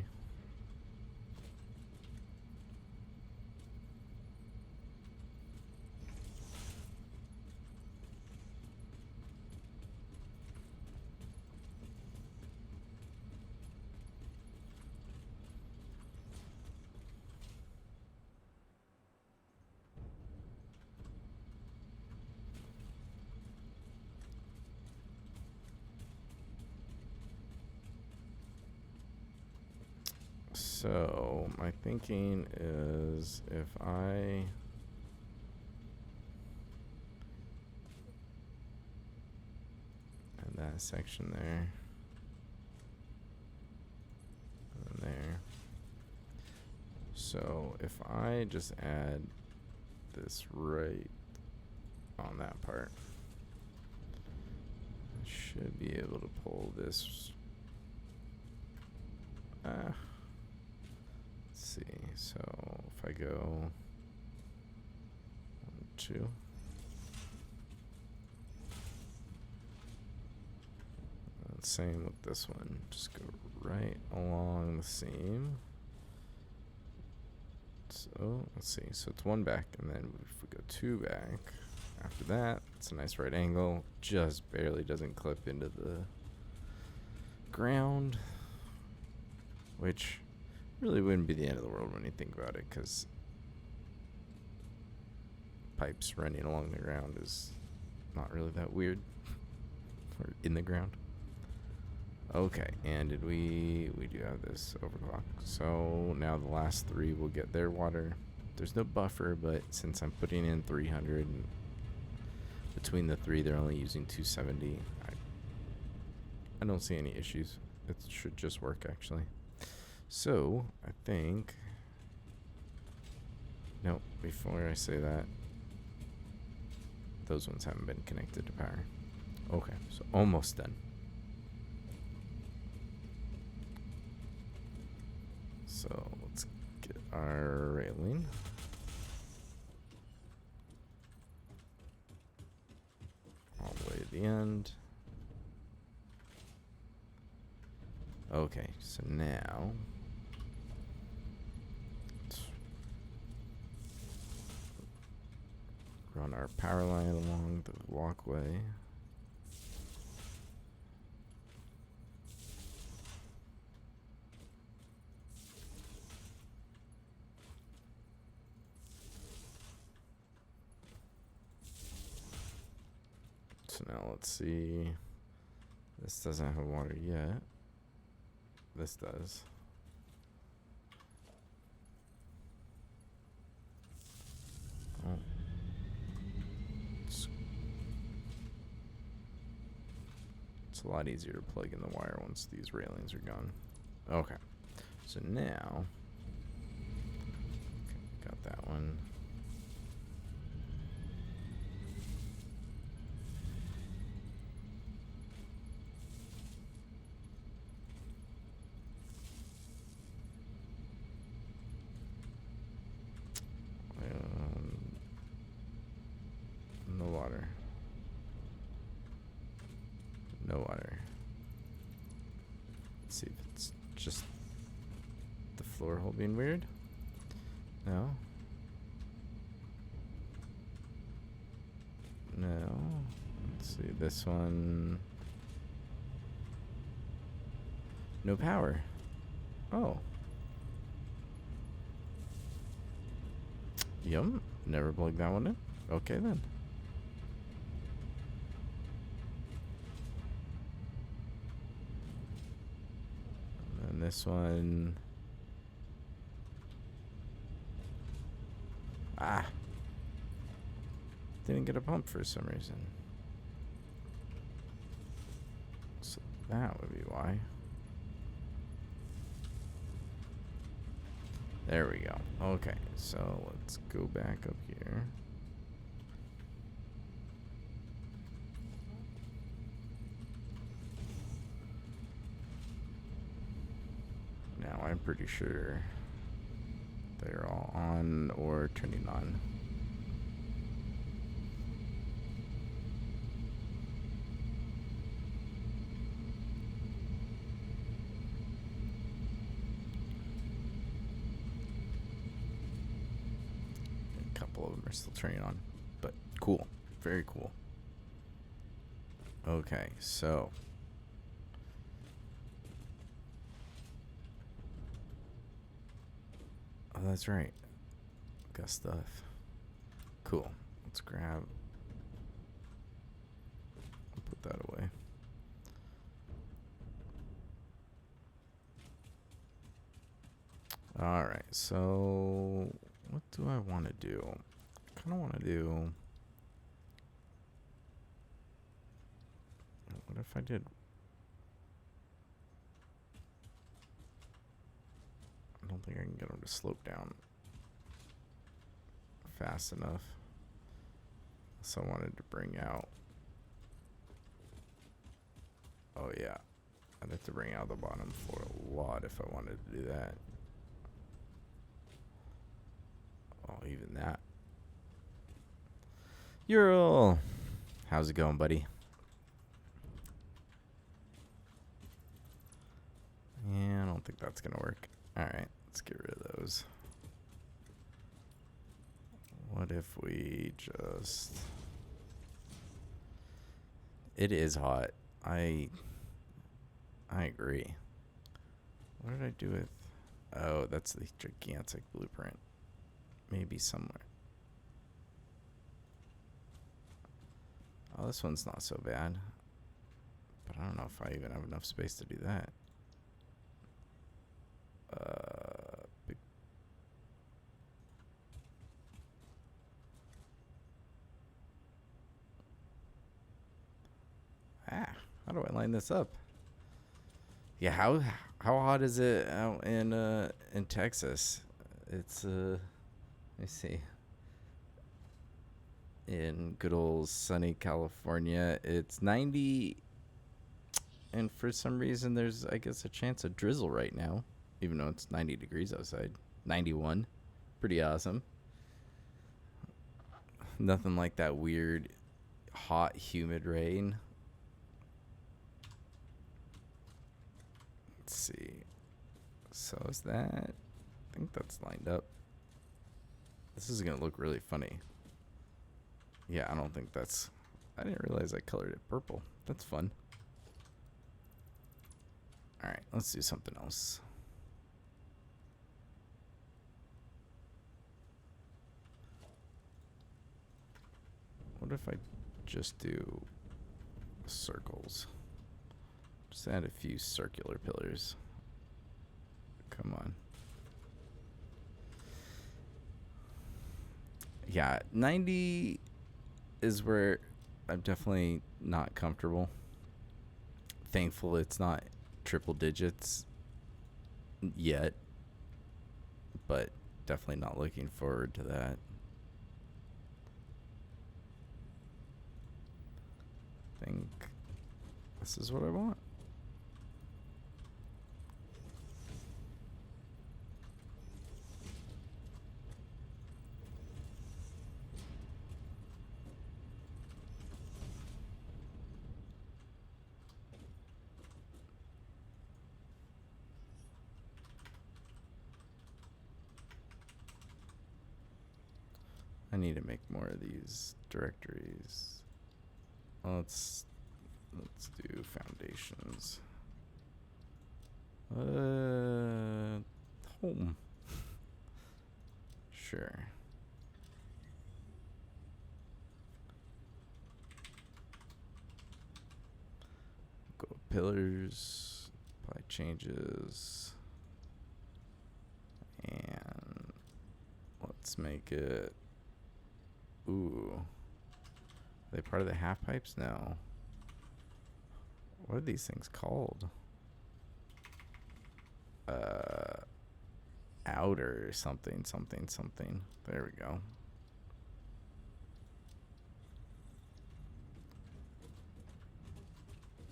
So my thinking is if I add that section there and there. So if I just add this right on that part, I should be able to pull this. Let's see. So if I go 1, 2. And same with this one. Just go right along the seam. So let's see. So it's 1 back, and then if we go 2 back, after that, it's a nice right angle. Just barely doesn't clip into the ground, which really wouldn't be the end of the world when you think about it, because pipes running along the ground is not really that weird. Or in the ground. Okay, and did we do have this overclock. So now the last 3 will get their water. There's no buffer, but since I'm putting in 300, and between the 3 they're only using 270, I don't see any issues. It should just work, actually. So I think, no, before I say that, those ones haven't been connected to power. Okay, so almost done. So let's get our railing. All the way to the end. Okay, so now let's run our power line along the walkway. So now let's see. This doesn't have water yet. This does. Oh. It's a lot easier to plug in the wire once these railings are gone. Okay. So now, got that one. No water. No water. Let's see if it's just the floor hole being weird. No. No. Let's see. This one. No power. Oh. Yum. Never plugged that one in. Okay then. And this one. Ah. Didn't get a pump for some reason. So that would be why. There we go. Okay, so let's go back up here. Now I'm pretty sure they're all on or turning on. A couple of them are still turning on, but cool. Very cool. Okay, so oh, that's right. Got stuff. Cool. Let's grab. I'll put that away. All right. So, what do I want to do? I kind of want to do. What if I did? I don't think I can get them to slope down fast enough. So I wanted to bring out. Oh yeah, I'd have to bring out the bottom floor a lot if I wanted to do that. Oh, even that. Ural, how's it going, buddy? Yeah, I don't think that's gonna work. All right, let's get rid of those. What if we just... It is hot. I agree. What did I do with... Oh, that's the gigantic blueprint. Maybe somewhere. Oh, this one's not so bad. But I don't know if I even have enough space to do that. Big... How do I line this up? Yeah, how hot is it out in Texas? It's let me see. In good old sunny California, it's 90, and for some reason there's, I guess, a chance of drizzle right now, even though it's 90 degrees outside. 91, pretty awesome. Nothing like that weird hot humid rain. Let's see. So is that... I think that's lined up. This is gonna look really funny. Yeah, I don't think that's... I didn't realize I colored it purple. That's fun. Alright, let's do something else. What if I just do circles? Just add a few circular pillars. Come on. Yeah, 90 is where I'm definitely not comfortable. Thankful it's not triple digits yet, but definitely not looking forward to that. I think this is what I want. I need to make more of these directories. Let's do foundations. Home. Sure. Go pillars, apply changes, and let's make it... Ooh. Are they part of the half pipes? No. What are these things called? outer something, something, something. There we go.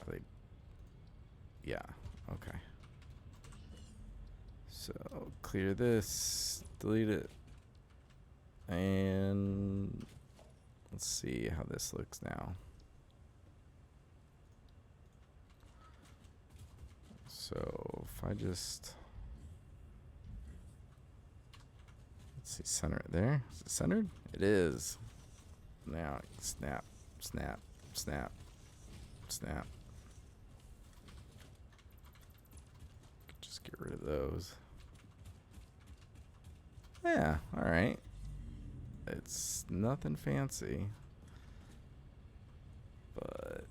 Are they? Yeah, okay. So clear this, delete it, and let's see how this looks now. So if I just, let's see, center it there. Is it centered? It is. Now snap, snap, snap, snap. Just get rid of those. Yeah, all right. It's nothing fancy, but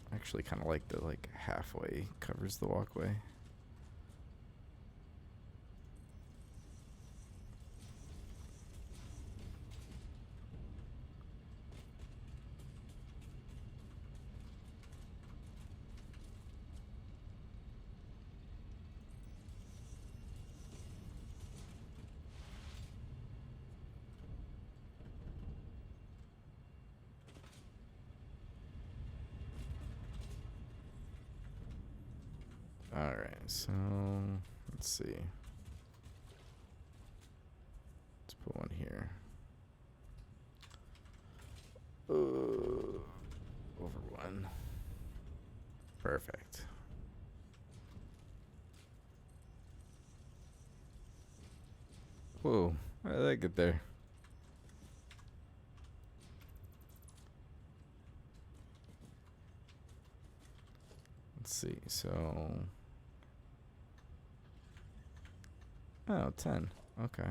I actually kind of like the halfway covers the walkway. Alright, so let's see. Let's put one here. Over one. Perfect. Whoa, how did that get there? Let's see, so... Oh, 10. Okay.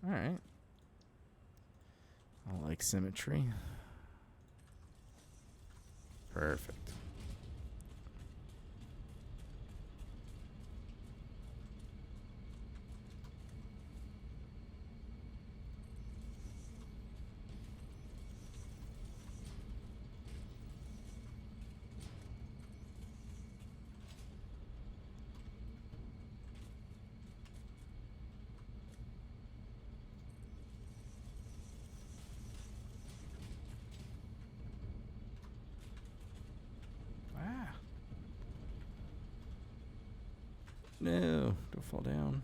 Alright. I like symmetry. Perfect. No, don't fall down.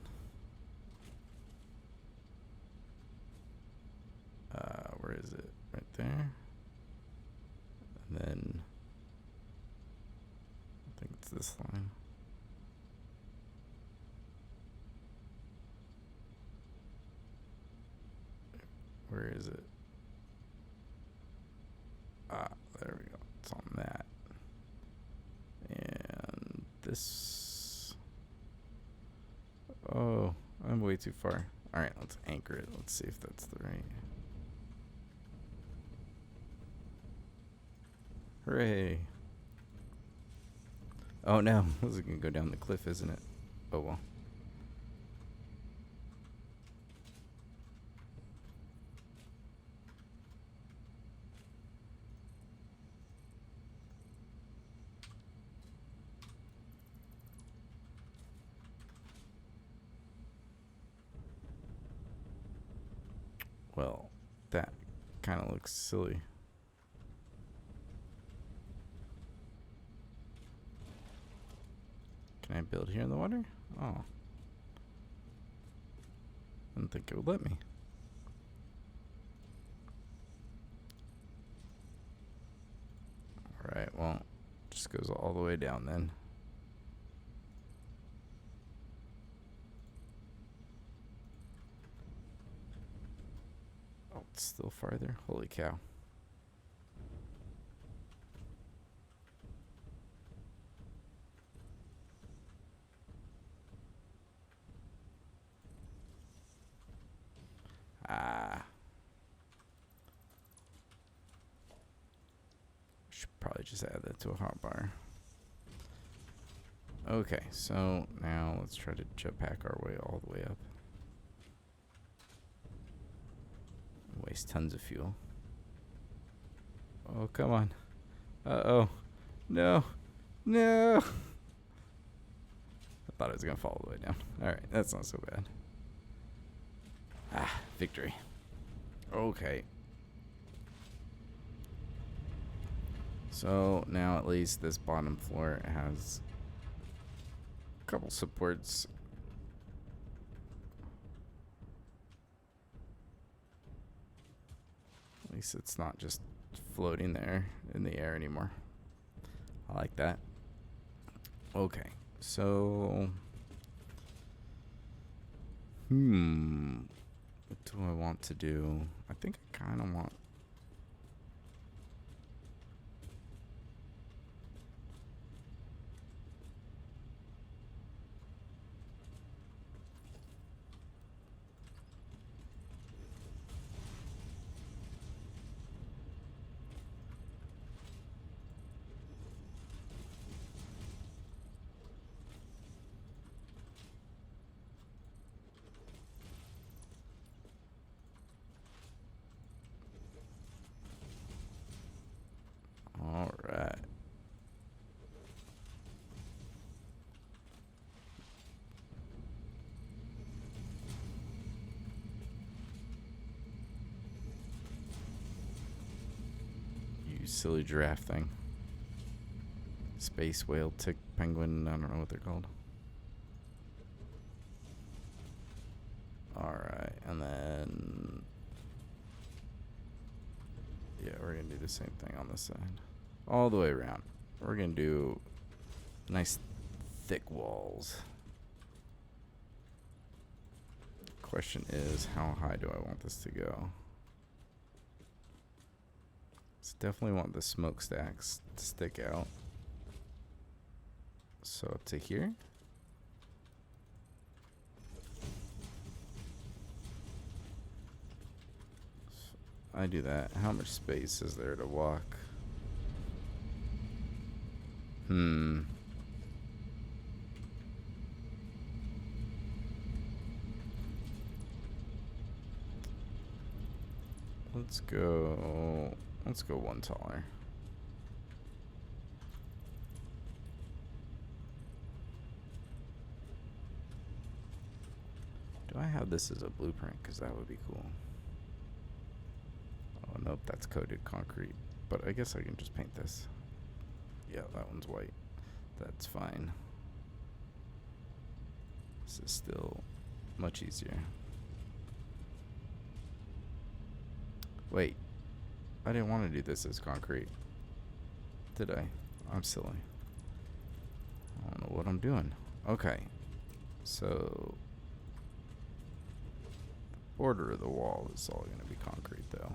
Where is it? Right there. And then I think it's this line. Where is it? Ah, there we go. It's on that. And this. Oh, I'm way too far. All right, let's anchor it. Let's see if that's the right. Hooray. Oh no, this is gonna go down the cliff, isn't it? Oh well. Well, that kind of looks silly. Can I build here in the water? Oh. I didn't think it would let me. Alright, well, just goes all the way down then. Oh, it's still farther. Holy cow. Should probably just add that to a hotbar. Okay, so now let's try to jetpack our way all the way up. Waste tons of fuel. Oh, come on. Uh-oh. No. No. I thought I was going to fall all the way down. Alright, that's not so bad. Ah, victory. Okay. So now at least this bottom floor has a couple supports. At least it's not just floating there in the air anymore. I like that. Okay, so what do I want to do? I think I kind of want all right. You silly giraffe thing. Space whale, tick, penguin, I don't know what they're called. Alright, and then yeah, we're gonna do the same thing on this side. All the way around. We're gonna do nice thick walls. Question is, how high do I want this to go? Definitely want the smokestacks to stick out. So up to here. So I do that. How much space is there to walk? Let's go one taller. Do I have this as a blueprint? Because that would be cool. Oh, nope, that's coated concrete. But I guess I can just paint this. Yeah, that one's white. That's fine. This is still much easier. Wait. I didn't want to do this as concrete. Did I? I'm silly. I don't know what I'm doing. Okay. So the border of the wall is all going to be concrete though.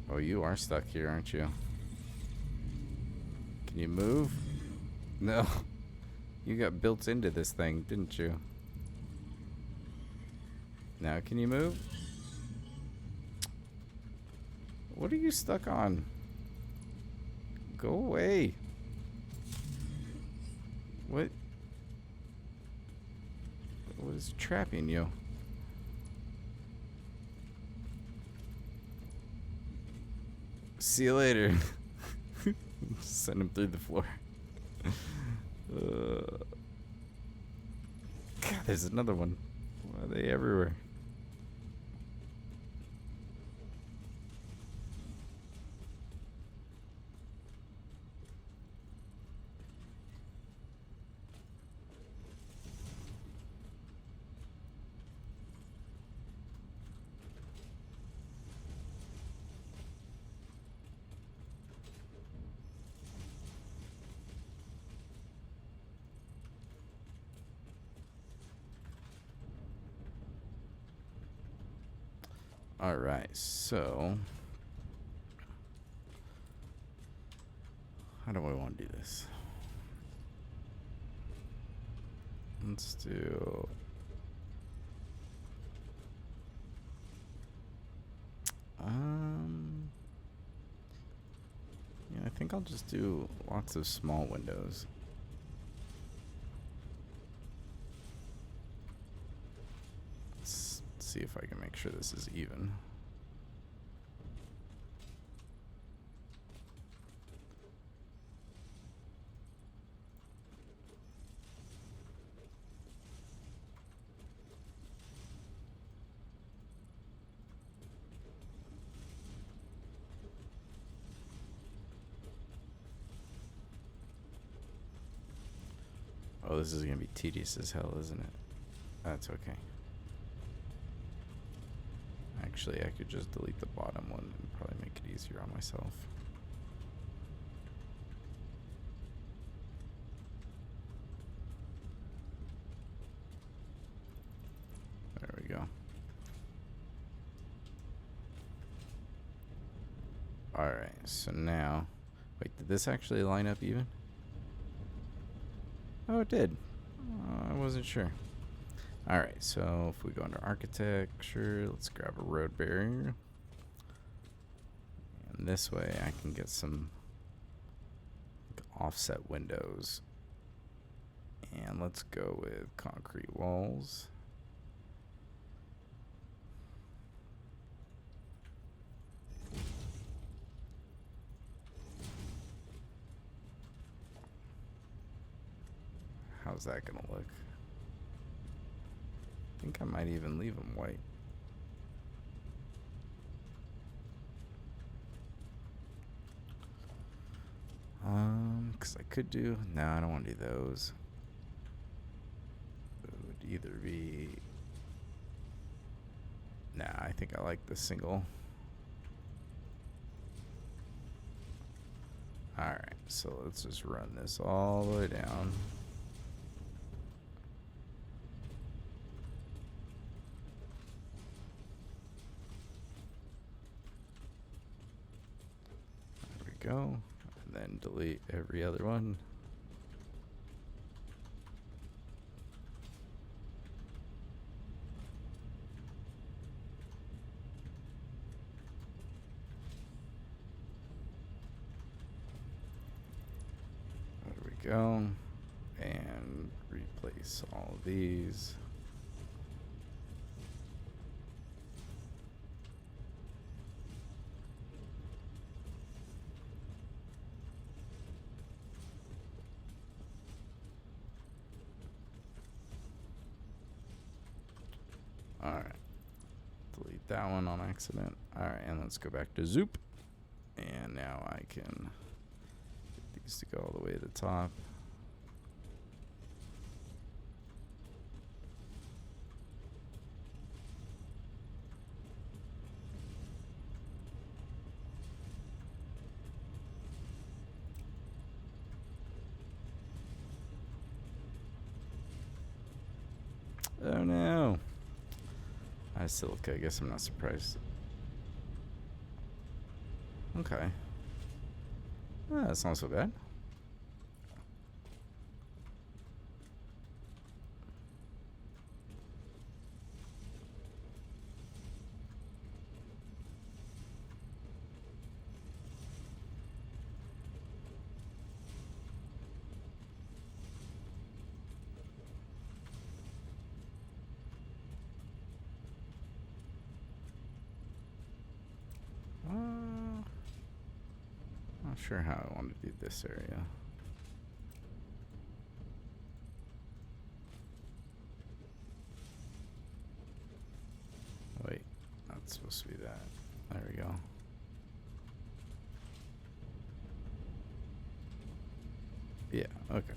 Oh, you are stuck here, aren't you? Can you move? No. You got built into this thing, didn't you? Now can you move? What are you stuck on? Go away. What? What is trapping you? See you later. Send him through the floor. God, there's another one. Why are they everywhere? Alright, so how do I want to do this? Let's do yeah, I think I'll just do lots of small windows. Let's see if I can make sure this is even. Oh, this is going to be tedious as hell, isn't it? That's okay. Actually, I could just delete the bottom one and probably make it easier on myself. There we go. Alright, so now... Wait, did this actually line up even? Oh, it did. I wasn't sure. Alright, so if we go under architecture, let's grab a road barrier. And this way I can get some offset windows. And let's go with concrete walls. How's that gonna look? I think I might even leave them white. Cause I could do, no, I don't want to do those. It would either be, nah, I think I like the single. Alright, so let's just run this all the way down. Go, and then delete every other one. There we go, and replace all of these. Alright, delete that one on accident. Alright, and let's go back to Zoop. And now I can get these to go all the way to the top. Oh no. I still, okay, I guess I'm not surprised. Okay. That's not so bad. Not sure how I want to do this area. Wait, that's supposed to be that. There we go. Yeah, okay.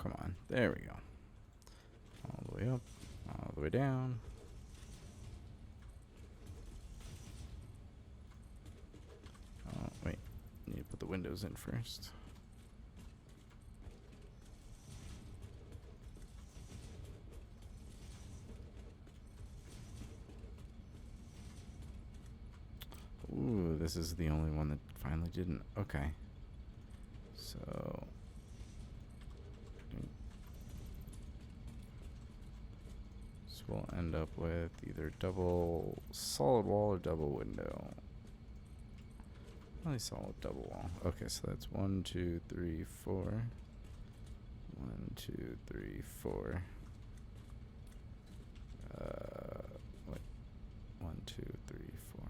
Come on. There we go. All the way up. All the way down. Oh, wait. Need to put the windows in first. Ooh, this is the only one that finally didn't. Okay. So... so we'll end up with either double solid wall or double window. Probably solid double wall. Okay, so that's 1, 2, 3, 4. 1, 2, 3, 4. Wait. 1, 2, 3, 4.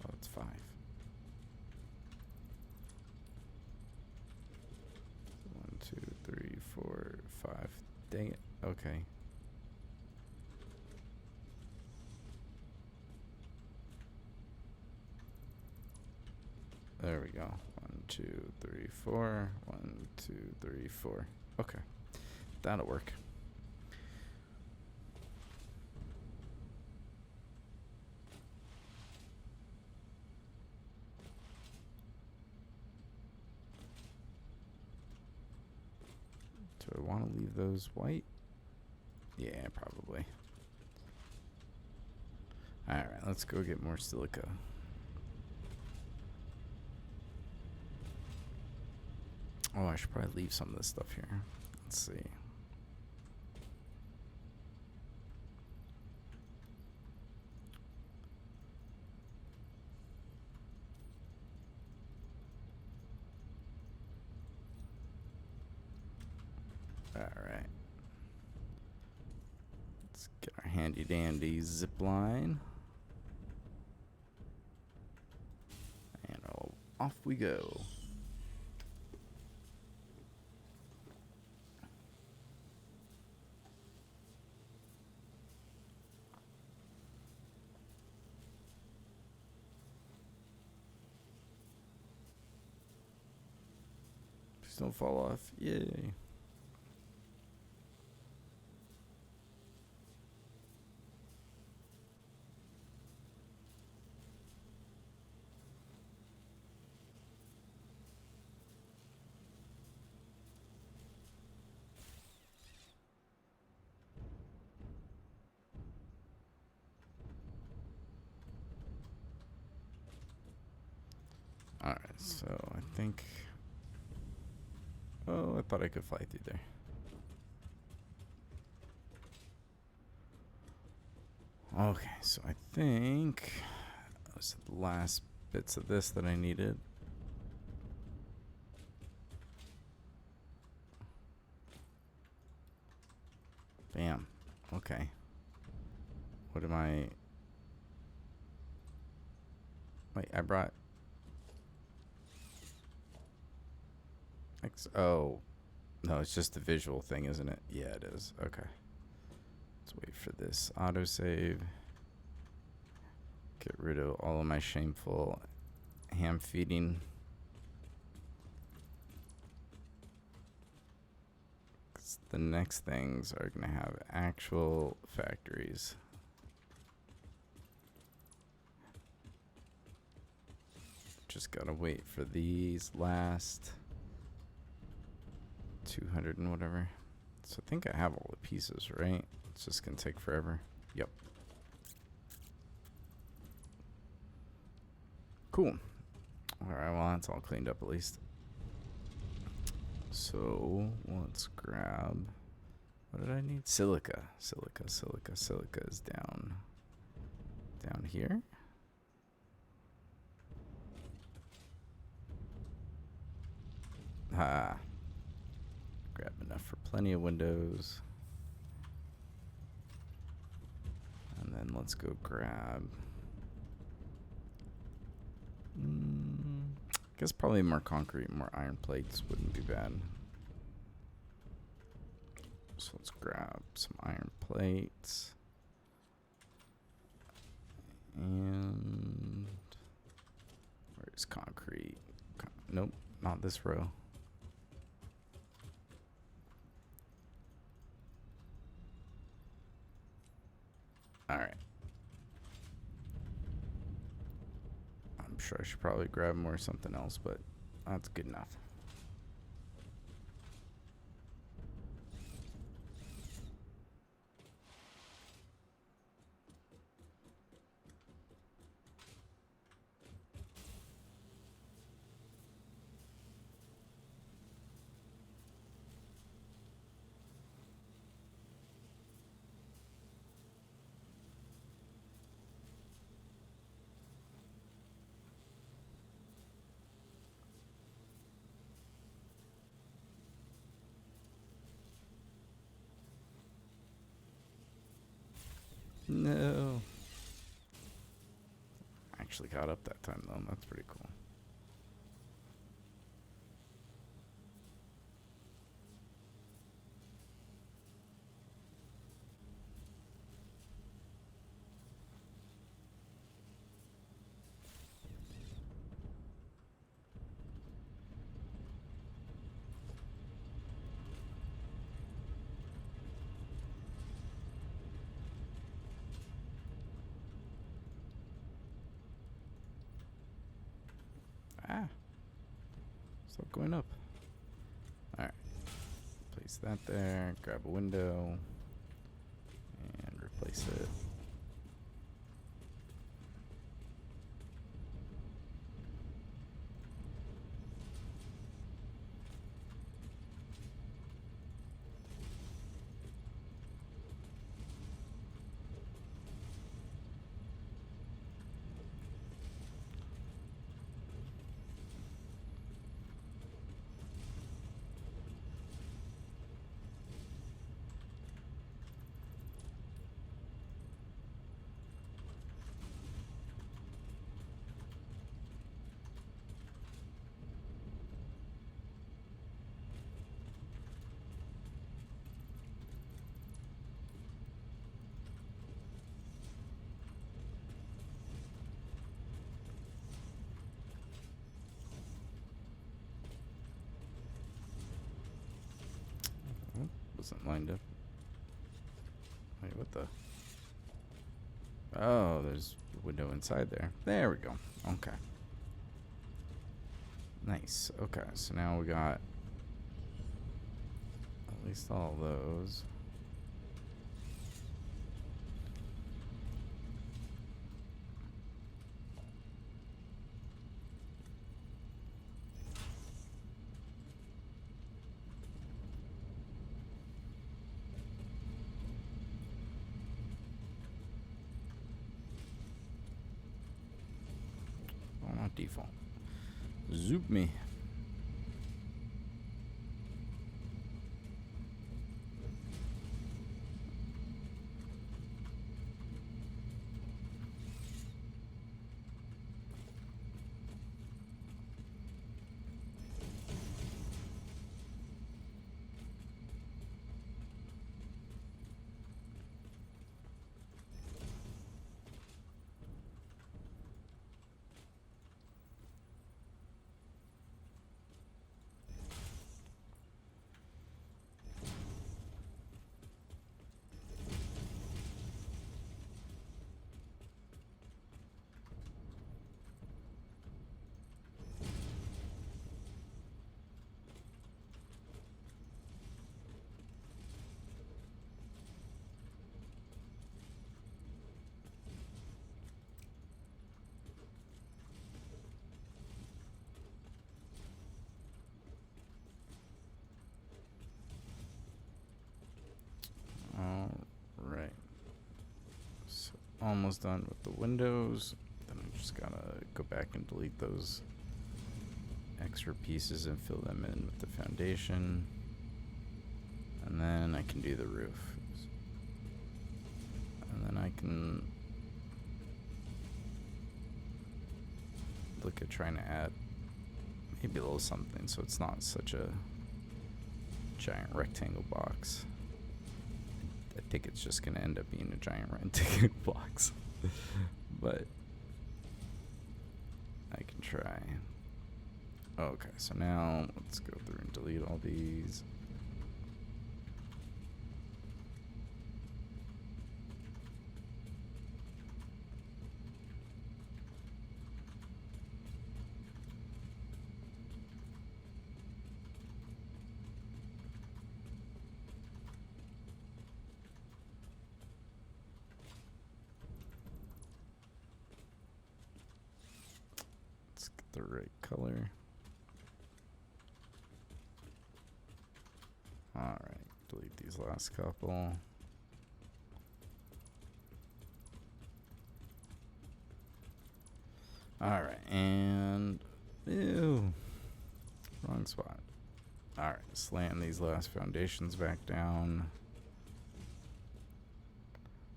Oh, it's 5. 1, 2, 3, 4, 5. Dang it. Okay. There we go. 1, 2, 3, 4. 1, 2, 3, 4. Okay. That'll work. Do I want to leave those white? Yeah, probably. Alright, let's go get more silica. Oh, I should probably leave some of this stuff here. Let's see. Alright. Let's get our handy dandy zip line. And off we go. Please don't fall off. Yay. Alright, so I think... oh, I thought I could fly through there. Okay, so I think... those are the last bits of this that I needed. Bam. Okay. What am I... wait, I brought... oh. No, it's just the visual thing, isn't it? Yeah, it is. Okay. Let's wait for this autosave. Get rid of all of my shameful ham feeding. 'Cause the next things are going to have actual factories. Just gotta wait for these last 200 and whatever. So I think I have all the pieces, right? It's just gonna take forever. Yep. Cool. Alright, well, that's all cleaned up at least. So let's grab... what did I need? Silica. Silica is down here. Ah. Grab enough for plenty of windows. And then let's go grab... I guess probably more concrete, more iron plates wouldn't be bad. So let's grab some iron plates. And... where's concrete? Nope, not this row. Alright. I'm sure I should probably grab more something else, but that's good enough. No. Actually got up that time though. That's pretty cool. Ah. Stop going up. Alright. Place that there. Grab a window. And replace it. Wasn't lined up. Wait, what the? Oh, there's a window inside there. There we go. Okay. Nice. Okay, so now we got at least all those. Oh, not default. Zoop me. Alright. So almost done with the windows. Then I just gotta go back and delete those extra pieces and fill them in with the foundation. And then I can do the roof. And then I can look at trying to add maybe a little something so it's not such a giant rectangle box. I think it's just gonna end up being a giant rectangle box. But I can try. Okay, so now let's go through and delete all these. the right color. Alright, delete these last couple. Alright, and ew, wrong spot. Alright, slam these last foundations back down.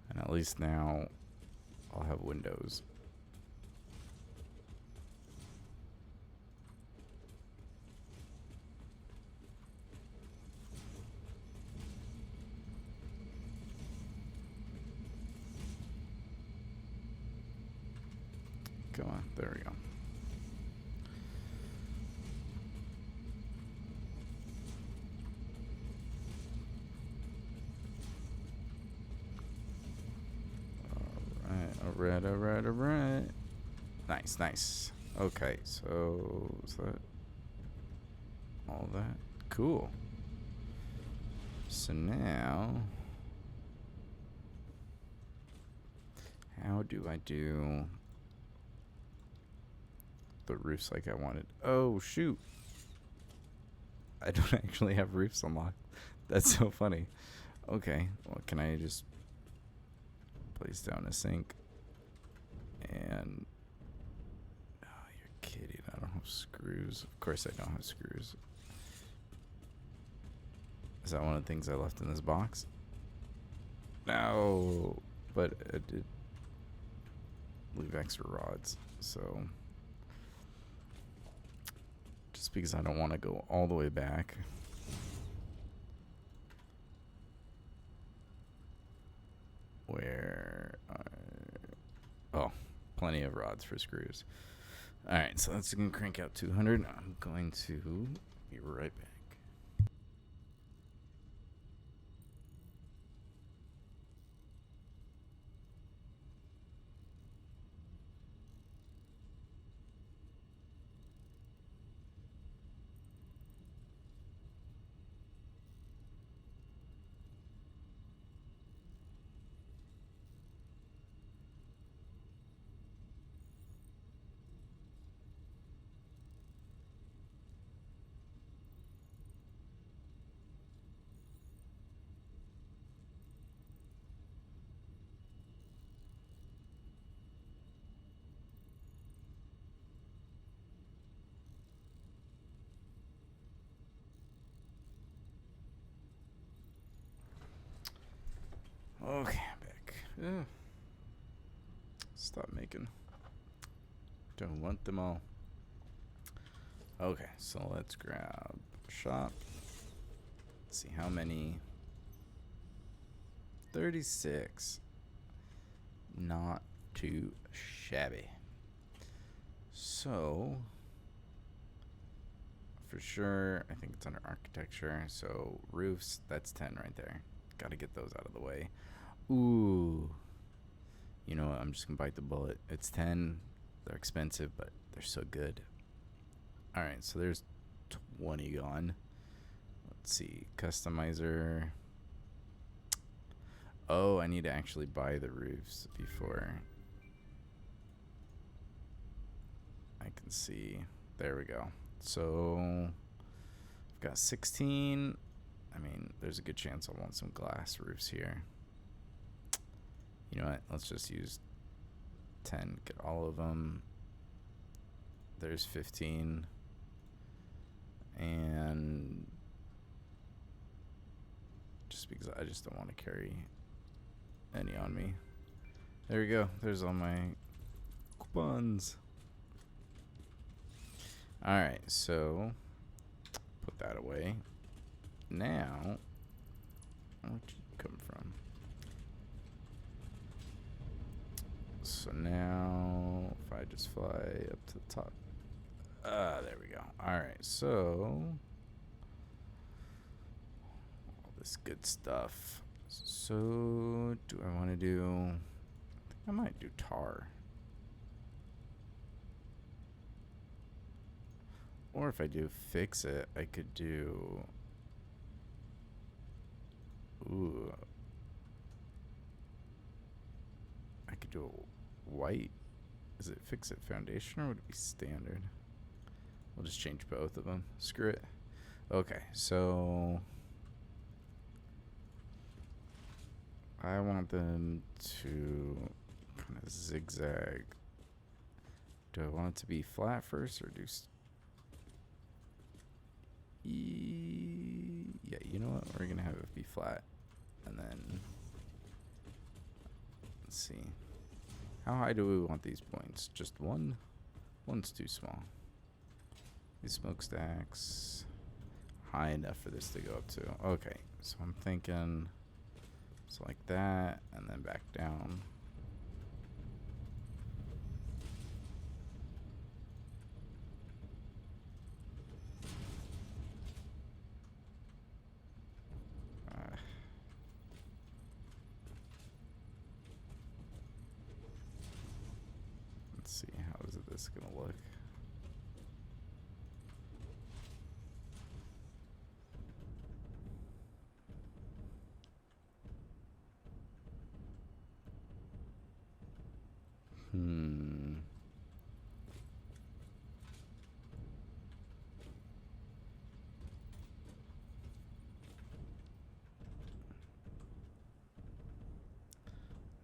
And at least now I'll have windows. Come on, there we go. Alright. Nice, nice. Okay, so is that all that? Cool. So now, how do I do the roofs like I wanted? Oh, shoot. I don't actually have roofs unlocked. That's so funny. Okay, well, can I just place down a sink? And oh, you're kidding. I don't have screws. Of course I don't have screws. Is that one of the things I left in this box? No, but I did leave extra rods, so just because I don't want to go all the way back. Where oh, plenty of rods for screws. Alright, so that's going to crank out 200. I'm going to be right back. Okay, I'm back. Stop making. Don't want them all. Okay, so let's grab shop. Let's see how many. 36. Not too shabby. So, for sure, I think it's under architecture. So, roofs, that's 10 right there. Got to get those out of the way. Ooh. You know what? I'm just going to bite the bullet. It's 10. They're expensive, but they're so good. All right, so there's 20 gone. Let's see. Customizer. Oh, I need to actually buy the roofs before I can see. There we go. So I've got 16. I mean, there's a good chance I'll want some glass roofs here. You know what? Let's just use 10. Get all of them. There's 15. And just because I just don't want to carry any on me. There we go. There's all my coupons. Alright, so put that away. Now, where'd you come from? So now, if I just fly up to the top. There we go. Alright, so all this good stuff. So, do I want to do... I think I might do tar. Or if I do fix it, I could do... Ooh. I could do a white. Is it fix it foundation or would it be standard? We'll just change both of them. Screw it. Okay, so I want them to kind of zigzag. Do I want it to be flat first or do... Yeah, you know what? We're going to have it be flat. And then... Let's see. How high do we want these points? Just one? One's too small. These smokestacks... High enough for this to go up to. Okay, so I'm thinking... It's like that, and then back down. Let's see, how is this gonna look?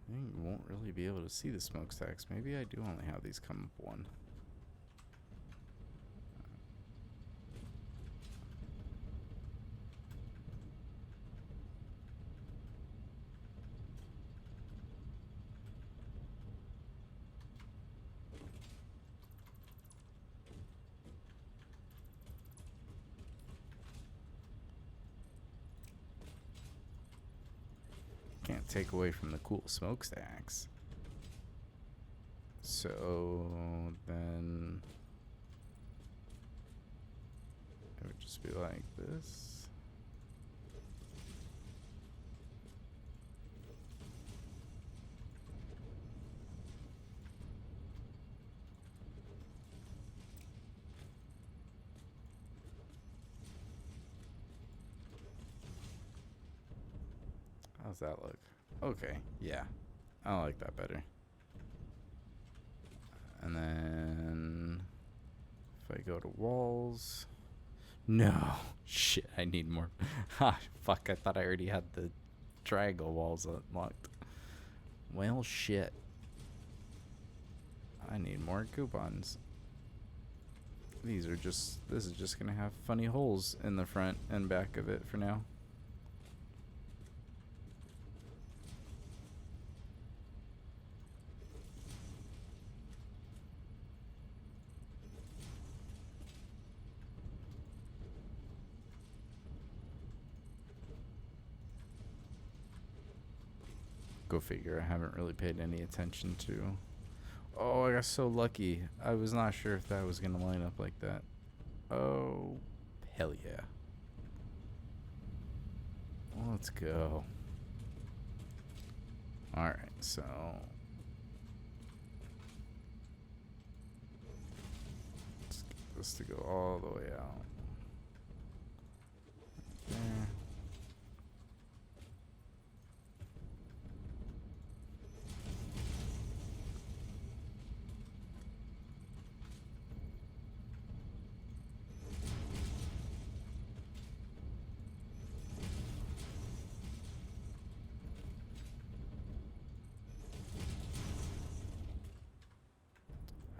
You won't really be able to see the smokestacks. Maybe I do only have these come up one. Can't take away from the cool smokestacks. So then it would just be like this. How's that look? Okay, yeah. I like that better. And then if I go to walls, no, shit, I need more. Ha, fuck, I thought I already had the triangle walls unlocked. Well, shit. I need more coupons. This is just gonna have funny holes in the front and back of it for now. Go figure. I haven't really paid any attention to. Oh, I got so lucky. I was not sure if that was gonna line up like that. Oh, hell yeah. Well, let's go. Alright, so let's get this to go all the way out. There.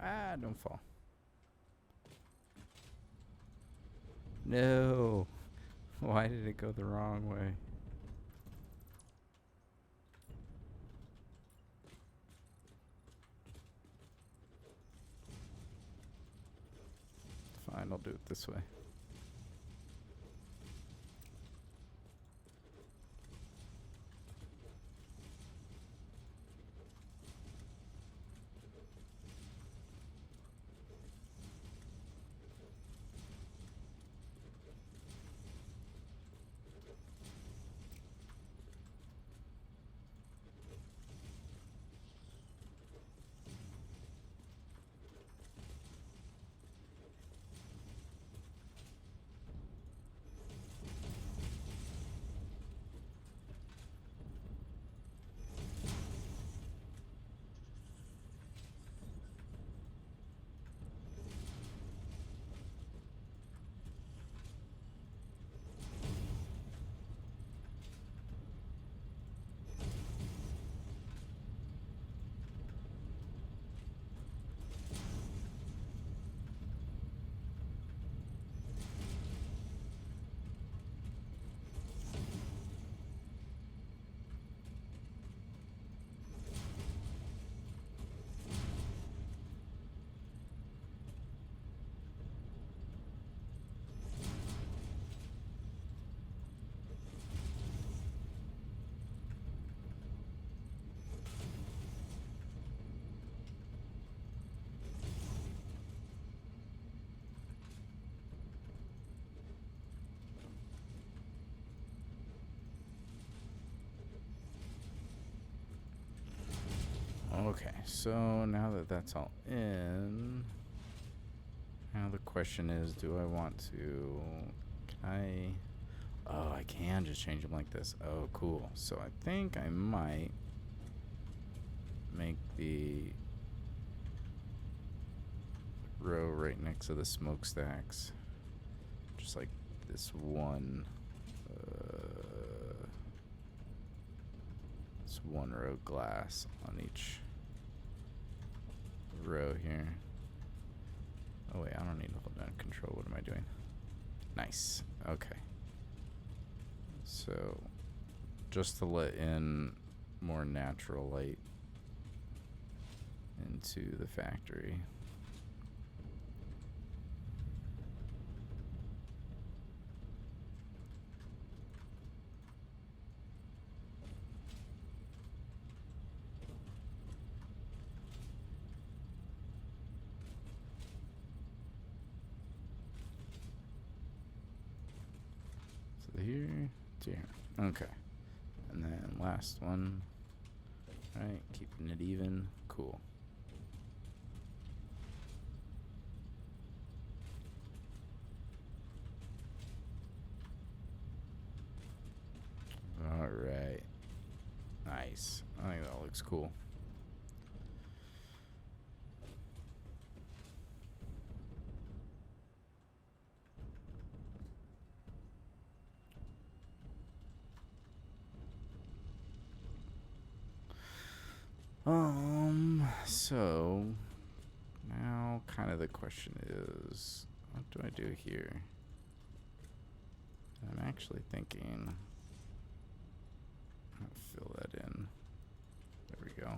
Ah, don't fall. No. Why did it go the wrong way? Fine, I'll do it this way. Okay, so now that that's all in, now the question is, do I want to, can I, oh, I can just change them like this. Oh, cool. So I think I might make the row right next to the smokestacks just like this one row glass on each row here. Oh wait, I don't need to hold down control. What am I doing? Nice. Okay. So just to let in more natural light into the factory. So here to here. Okay. And then last one. Alright, keeping it even. Cool. Alright. Nice. I think that looks cool. So now kind of the question is, what do I do here? I'm actually thinking, I'll fill that in. There we go.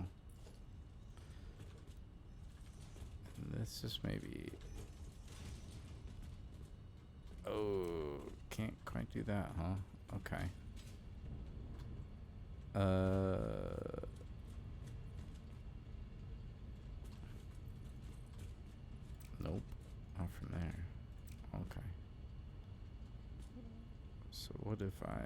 And this is maybe, oh, can't quite do that, huh? Okay. Nope, not from there. Okay. So what if I...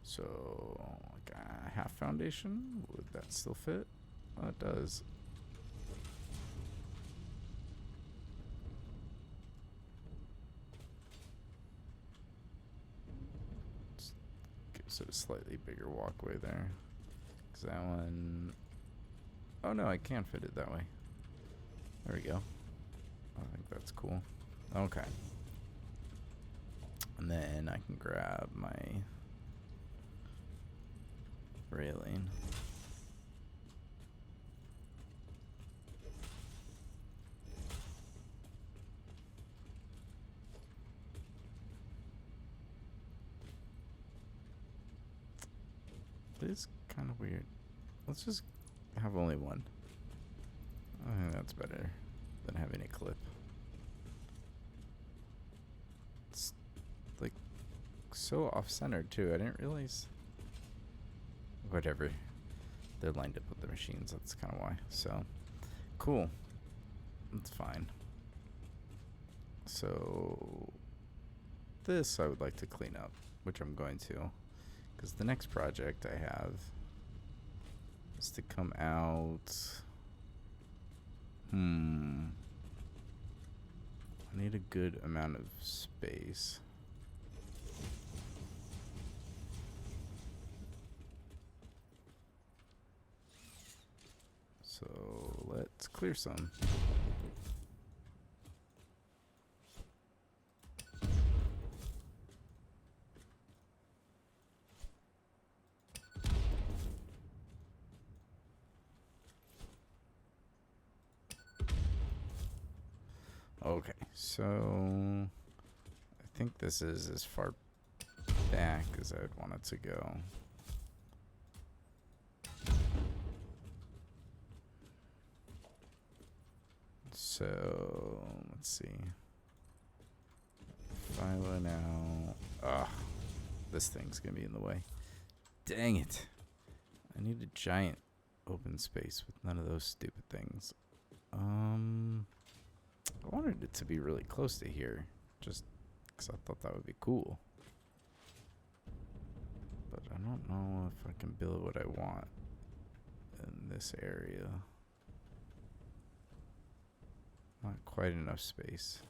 So, like a half foundation? Would that still fit? Well, it does. Gives it a slightly bigger walkway there. Because that one... Oh no, I can fit it that way. There we go. I think that's cool. Okay. And then I can grab my railing. It is kind of weird. Let's just have only one. I think that's better than having a clip. It's like so off-centered too. I didn't realize. Whatever. They're lined up with the machines. That's kind of why. So, cool. That's fine. So, this I would like to clean up, which I'm going to. Because the next project I have is to come out. I need a good amount of space. So let's clear some. Okay, so I think this is as far back as I would want it to go. So let's see. Philo now. Ugh, this thing's gonna be in the way. Dang it! I need a giant open space with none of those stupid things. I wanted it to be really close to here, just because I thought that would be cool. But I don't know if I can build what I want in this area. Not quite enough space.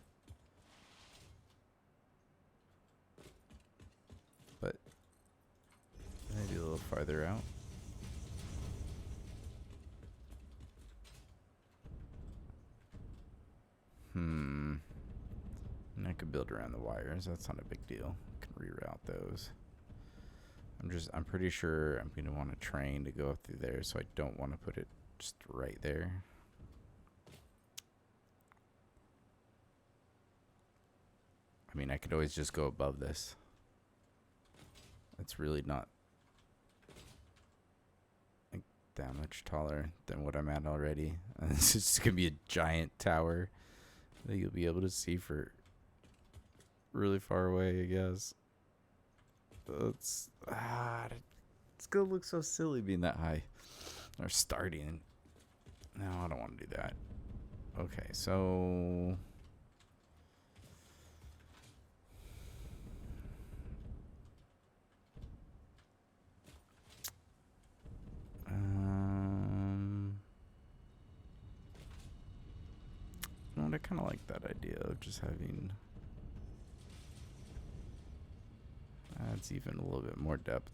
But maybe a little farther out. And I could build around the wires. That's not a big deal. I can reroute those. I'm pretty sure I'm going to want a train to go through there, so I don't want to put it just right there. I mean, I could always just go above this. It's really not like that much taller than what I'm at already. And it's just going to be a giant tower that you'll be able to see for really far away, I guess. It's going to look so silly being that high. Or starting. No, I don't want to do that. Okay, so... I kind of like that idea of just having... adds even a little bit more depth.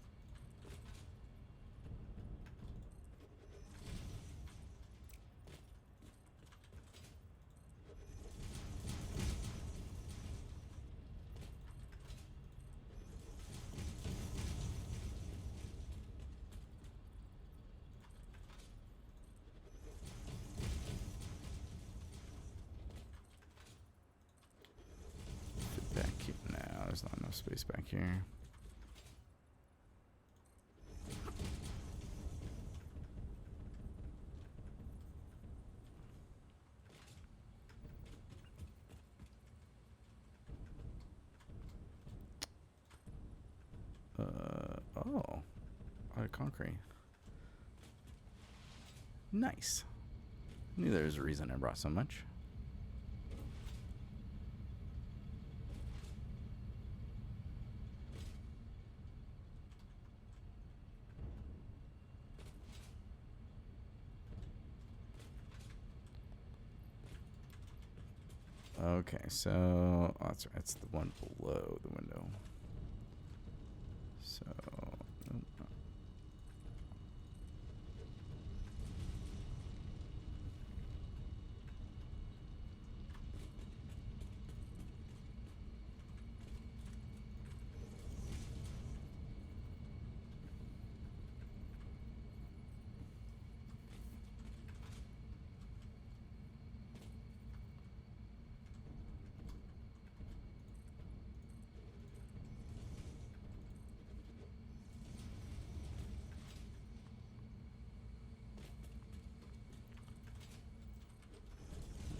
Fit back here. No, there's not enough space back here. Oh. Concrete. Nice. Knew there was a reason I brought so much. Okay, so oh, that's right. It's the one below the window. So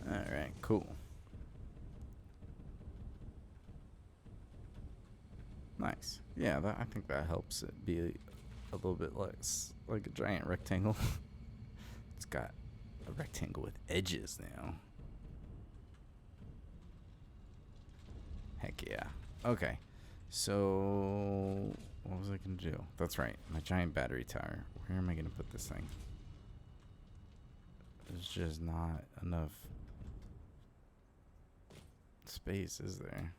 all right, cool. Nice. Yeah, I think that helps it be a little bit less like a giant rectangle. It's got a rectangle with edges now. Heck yeah. Okay. So what was I going to do? That's right. My giant battery tower. Where am I going to put this thing? There's just not enough space, is there?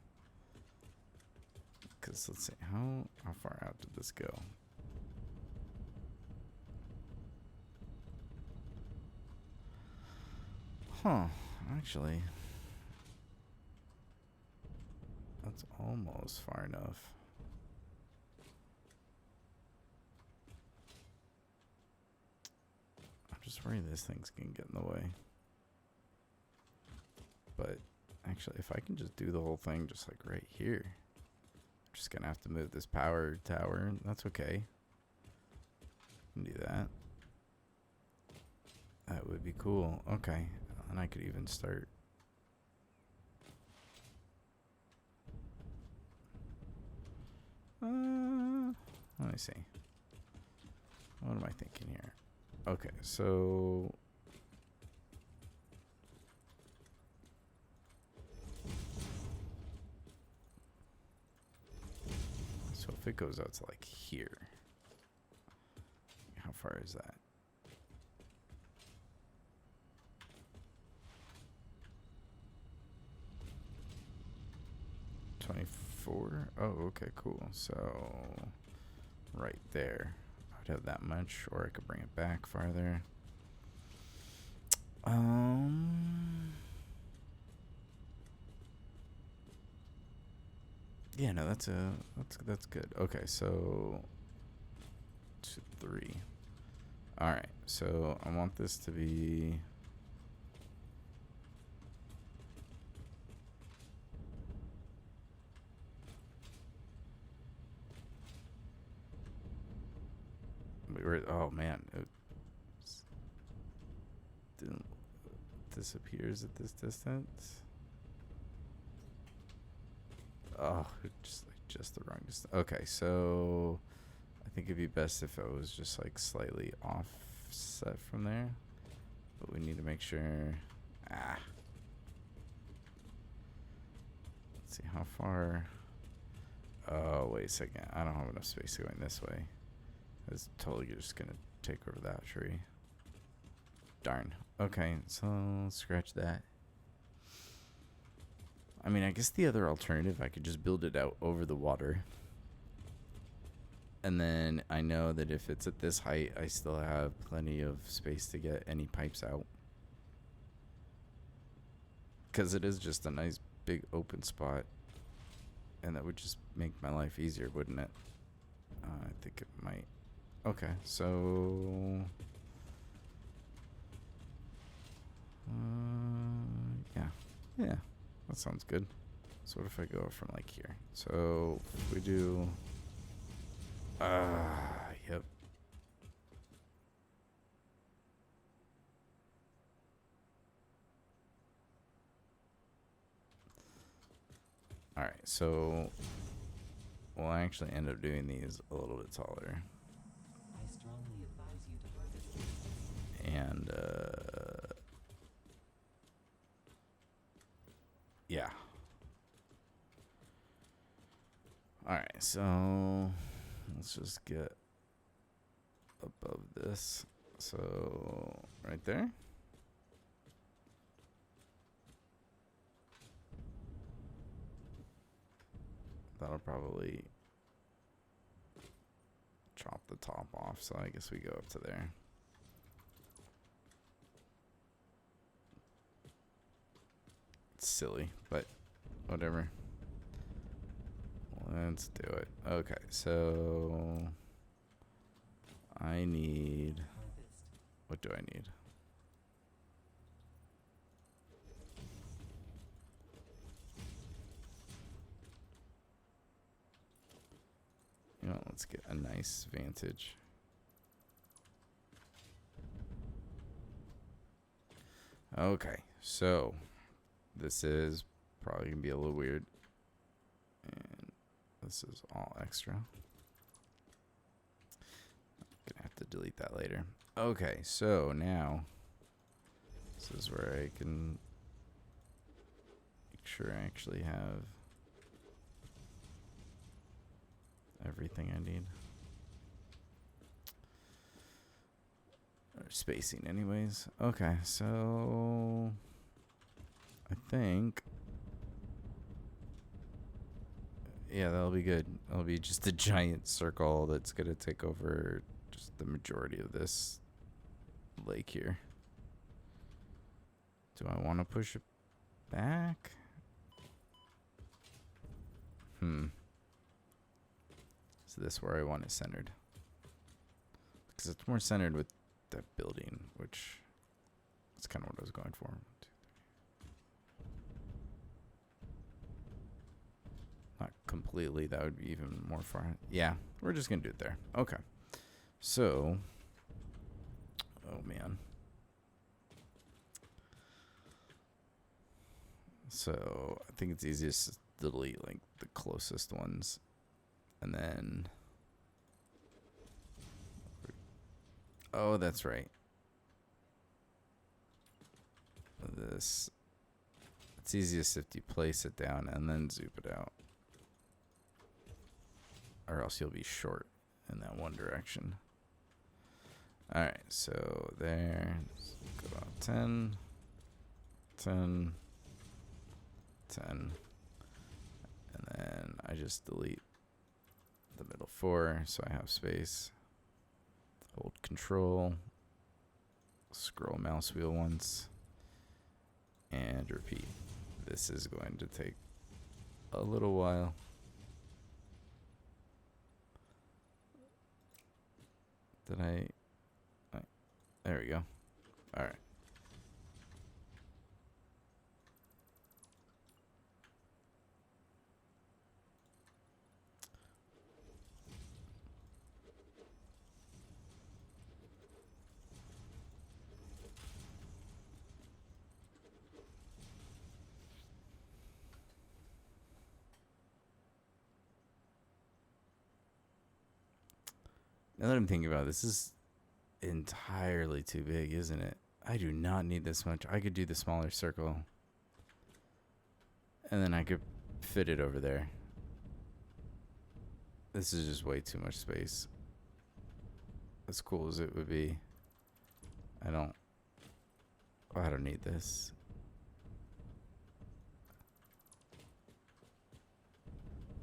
Because let's see, how far out did this go? Huh, actually, that's almost far enough. I'm just worried this thing's gonna get in the way. But actually, if I can just do the whole thing just like right here. Just gonna have to move this power tower. That's okay. Can do that. That would be cool. Okay, and I could even start. Let me see. What am I thinking here? Okay, so So if it goes out to like here, how far is that? $24. Oh, okay, cool. So right there, I'd have that much, or I could bring it back farther. Yeah, no, that's good. Okay, so 2, 3. All right, so I want this to be. Oh man, it disappears at this distance. Oh, just the wrong distance. Okay, so I think it'd be best if it was just like slightly offset from there. But we need to make sure. Let's see how far. Oh, wait a second. I don't have enough space going this way. It's totally just gonna take over that tree. Darn. Okay, so scratch that. I mean, I guess the other alternative, I could just build it out over the water. And then I know that if it's at this height, I still have plenty of space to get any pipes out. Because it is just a nice big open spot. And that would just make my life easier, wouldn't it? I think it might. Okay, so... Yeah, that sounds good. So what if I go from like here? So if we do... yep. Alright, so we'll actually end up doing these a little bit taller. I strongly advise you to buy this. And, yeah. Alright, so let's just get above this. So, right there. That'll probably chop the top off, so I guess we go up to there. It's silly, but whatever. Let's do it. Okay, so I need... What do I need? You know, let's get a nice vantage. Okay, so this is probably gonna be a little weird. And this is all extra. Gonna have to delete that later. Okay, so now this is where I can make sure I actually have everything I need. Or spacing anyways. Okay, so I think, yeah, that'll be good. It'll be just a giant circle that's gonna take over just the majority of this lake here. Do I want to push it back? Is this where I want it centered? Because it's more centered with that building, which is kind of what I was going for. 1, 2, 3. Not completely. That would be even more far. Yeah, we're just going to do it there. Okay. So, oh man. So, I think it's easiest to delete like the closest ones. And then, oh, that's right. This, it's easiest if you place it down and then zoom it out. or else you'll be short in that one direction. Alright, so there. Let's go out 10, 10, 10. And then I just delete the middle 4 so I have space. Hold control. Scroll mouse wheel once. And repeat. This is going to take a little while. Did I there we go. Alright. Now that I'm thinking about it, this is entirely too big, isn't it? I do not need this much. I could do the smaller circle. And then I could fit it over there. This is just way too much space. As cool as it would be. I don't need this.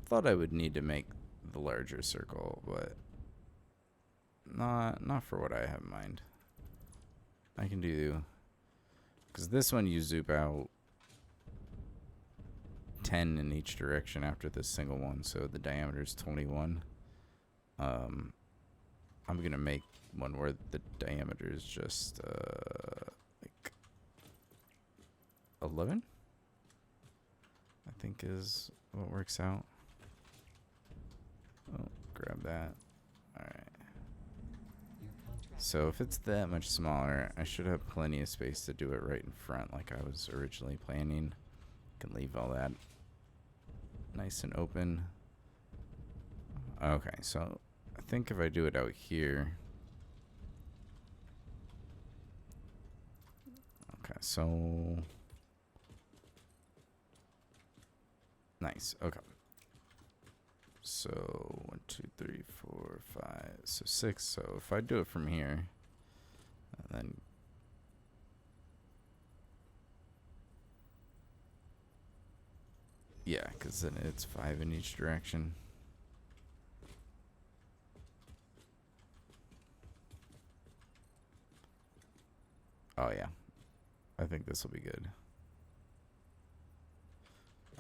Thought I would need to make the larger circle, but not for what I have in mind. I can do, because this one you zoom out 10 in each direction after this single one, so the diameter is 21. I'm gonna make one where the diameter is just like 11, I think is what works out. Oh, grab that. All right. So if it's that much smaller, I should have plenty of space to do it right in front like I was originally planning. Can leave all that nice and open. Okay, so I think if I do it out here. Okay, so nice. Okay. So 1, 2, 3, 4, 5, so 6. So if I do it from here, and then yeah, because then it's 5 in each direction. Oh yeah, I think this will be good.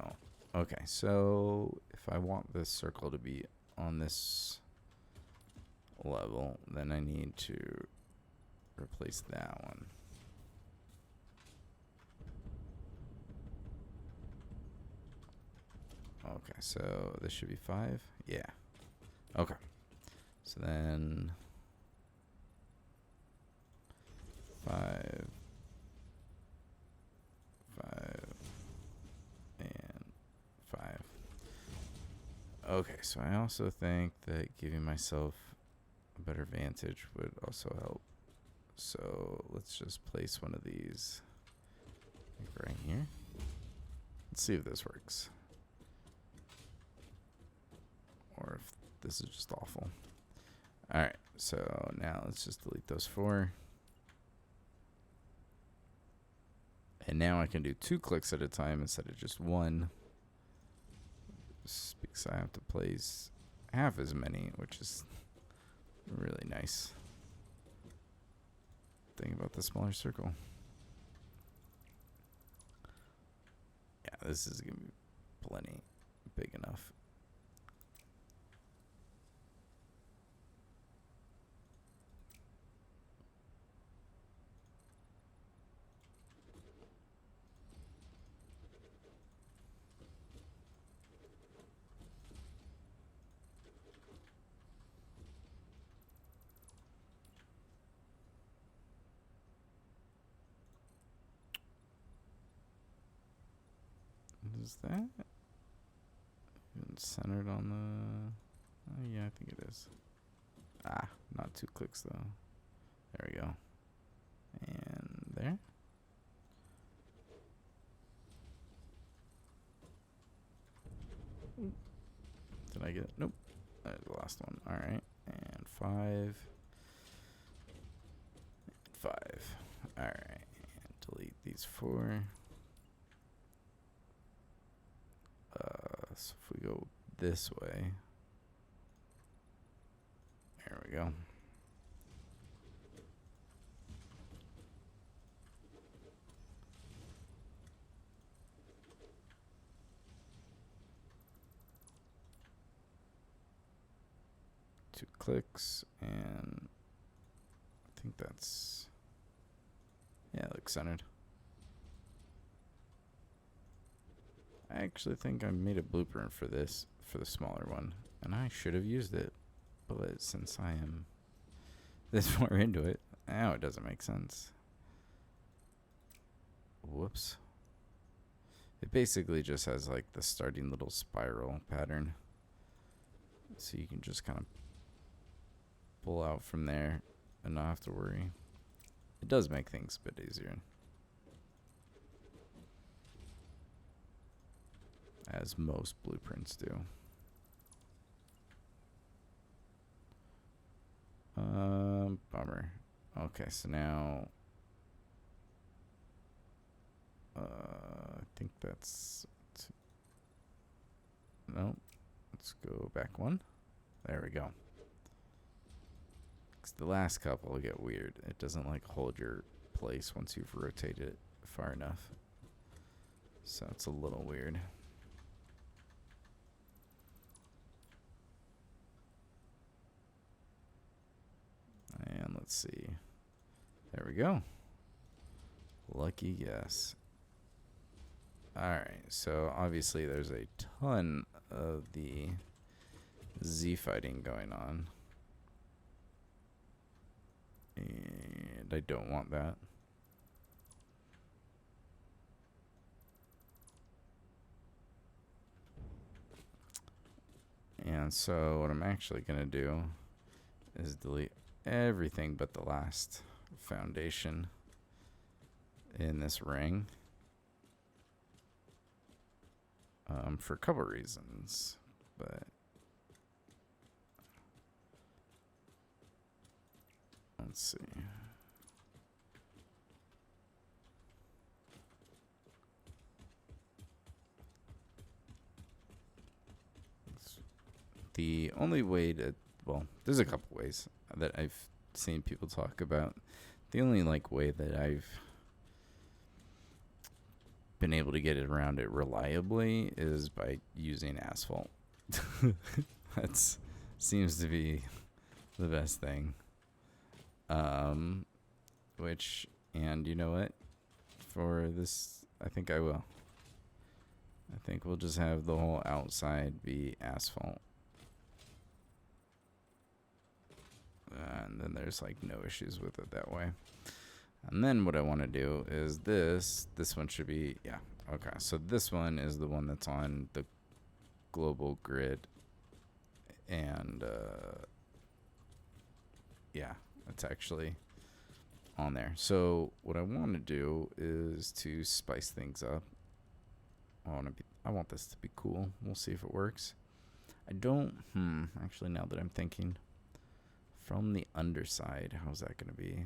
Oh, okay. So if I want this circle to be on this level, then I need to replace that one. Okay, so this should be 5. Yeah. Okay. So then 5, 5, and 5. Okay, so I also think that giving myself a better vantage would also help. So let's just place one of these like right here. Let's see if this works. Or if this is just awful. Alright, so now let's just delete those 4. And now I can do 2 clicks at a time instead of just 1. Just because I have to place half as many, which is really nice. Think about the smaller circle. Yeah, this is going to be plenty big enough. Is that even centered on the? Oh, yeah, I think it is. Ah, not 2 clicks though. There we go. And there. Did I get it? Nope. I last one. All right, and 5, 5. All right, and delete these 4. So if we go this way, there we go. Two clicks, and I think that's, yeah, it looks centered. I actually think I made a blueprint for this, for the smaller one, and I should have used it, but since I am this far into it, now it doesn't make sense. Whoops. It basically just has like the starting little spiral pattern, so you can just kind of pull out from there and not have to worry. It does make things a bit easier, as most blueprints do. Bummer. Okay, so now I think that's no. Let's go back one. There we go. 'Cause the last couple will get weird. It doesn't like hold your place once you've rotated it far enough. So it's a little weird. And let's see. There we go. Lucky guess. Alright, so obviously there's a ton of the Z fighting going on. And I don't want that. And so what I'm actually going to do is delete everything but the last foundation in this ring. For a couple reasons, but let's see. The only way to, well, there's a couple ways that I've seen people talk about. The only like way that I've been able to get it around it reliably is by using asphalt. That's seems to be the best thing. Which, and you know what? For this, I think I will. I think we'll just have the whole outside be asphalt. And then there's like no issues with it that way. And then what I want to do is this one should be, yeah, okay. So this one is the one that's on the global grid. And, yeah, it's actually on there. So what I want to do is to spice things up. I want this to be cool. We'll see if it works. I don't, actually now that I'm thinking, from the underside, how's that going to be?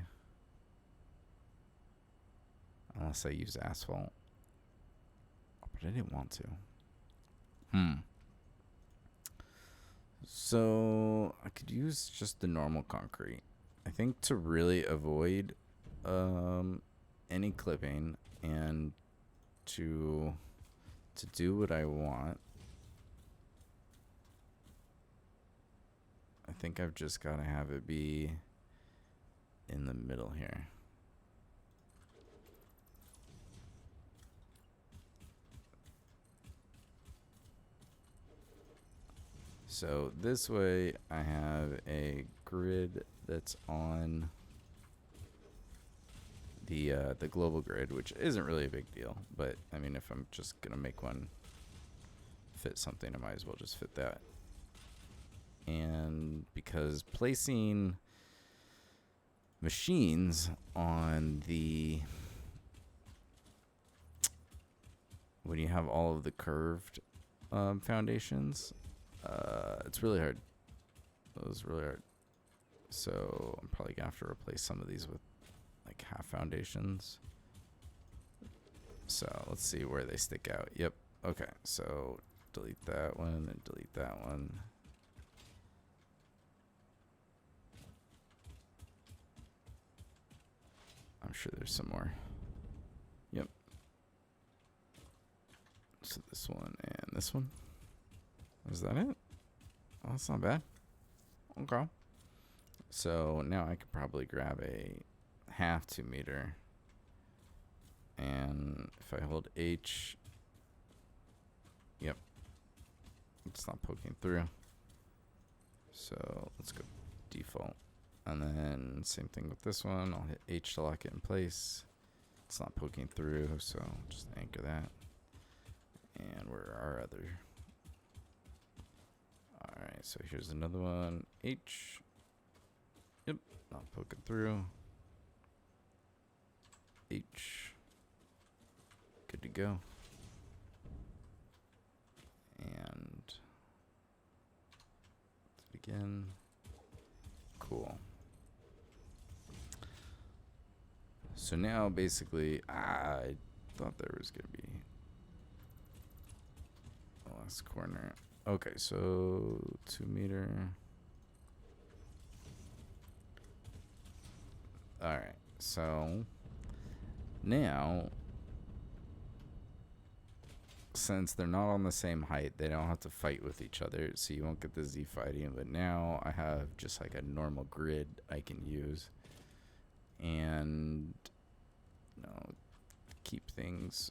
Unless I use asphalt. But I didn't want to. So I could use just the normal concrete. I think to really avoid any clipping and to do what I want, I think I've just got to have it be in the middle here. So this way I have a grid that's on the global grid, which isn't really a big deal, but I mean, if I'm just gonna make one fit something, I might as well just fit that. And because placing machines on the, when you have all of the curved foundations, it's really hard Those really are. So I'm probably gonna have to replace some of these with like half foundations. So let's see where they stick out. Yep. Okay. So delete that one and delete that one. I'm sure there's some more. Yep. So this one and this one. Is that it? Oh, that's not bad. Okay. So now I could probably grab a half 2 meter. And if I hold H, yep, it's not poking through. So let's go default. And then same thing with this one. I'll hit H to lock it in place. It's not poking through, so just anchor that. And where are our other? Alright, so here's another one. H. Yep, not poking through. H. Good to go. And let's begin. Cool. So now basically, I thought there was gonna be the last corner. Okay, so 2 meter. All right, so now since they're not on the same height, they don't have to fight with each other, so you won't get the Z fighting. But now I have just like a normal grid I can use, and keep things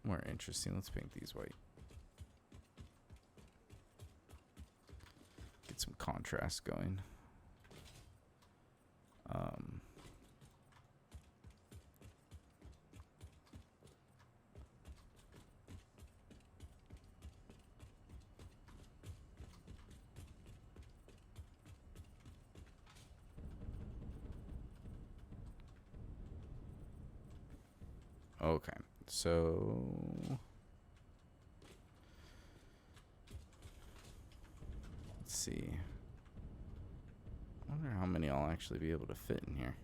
more interesting. Let's paint these white. Get some contrast going. Okay, so let's see. I wonder how many I'll actually be able to fit in here.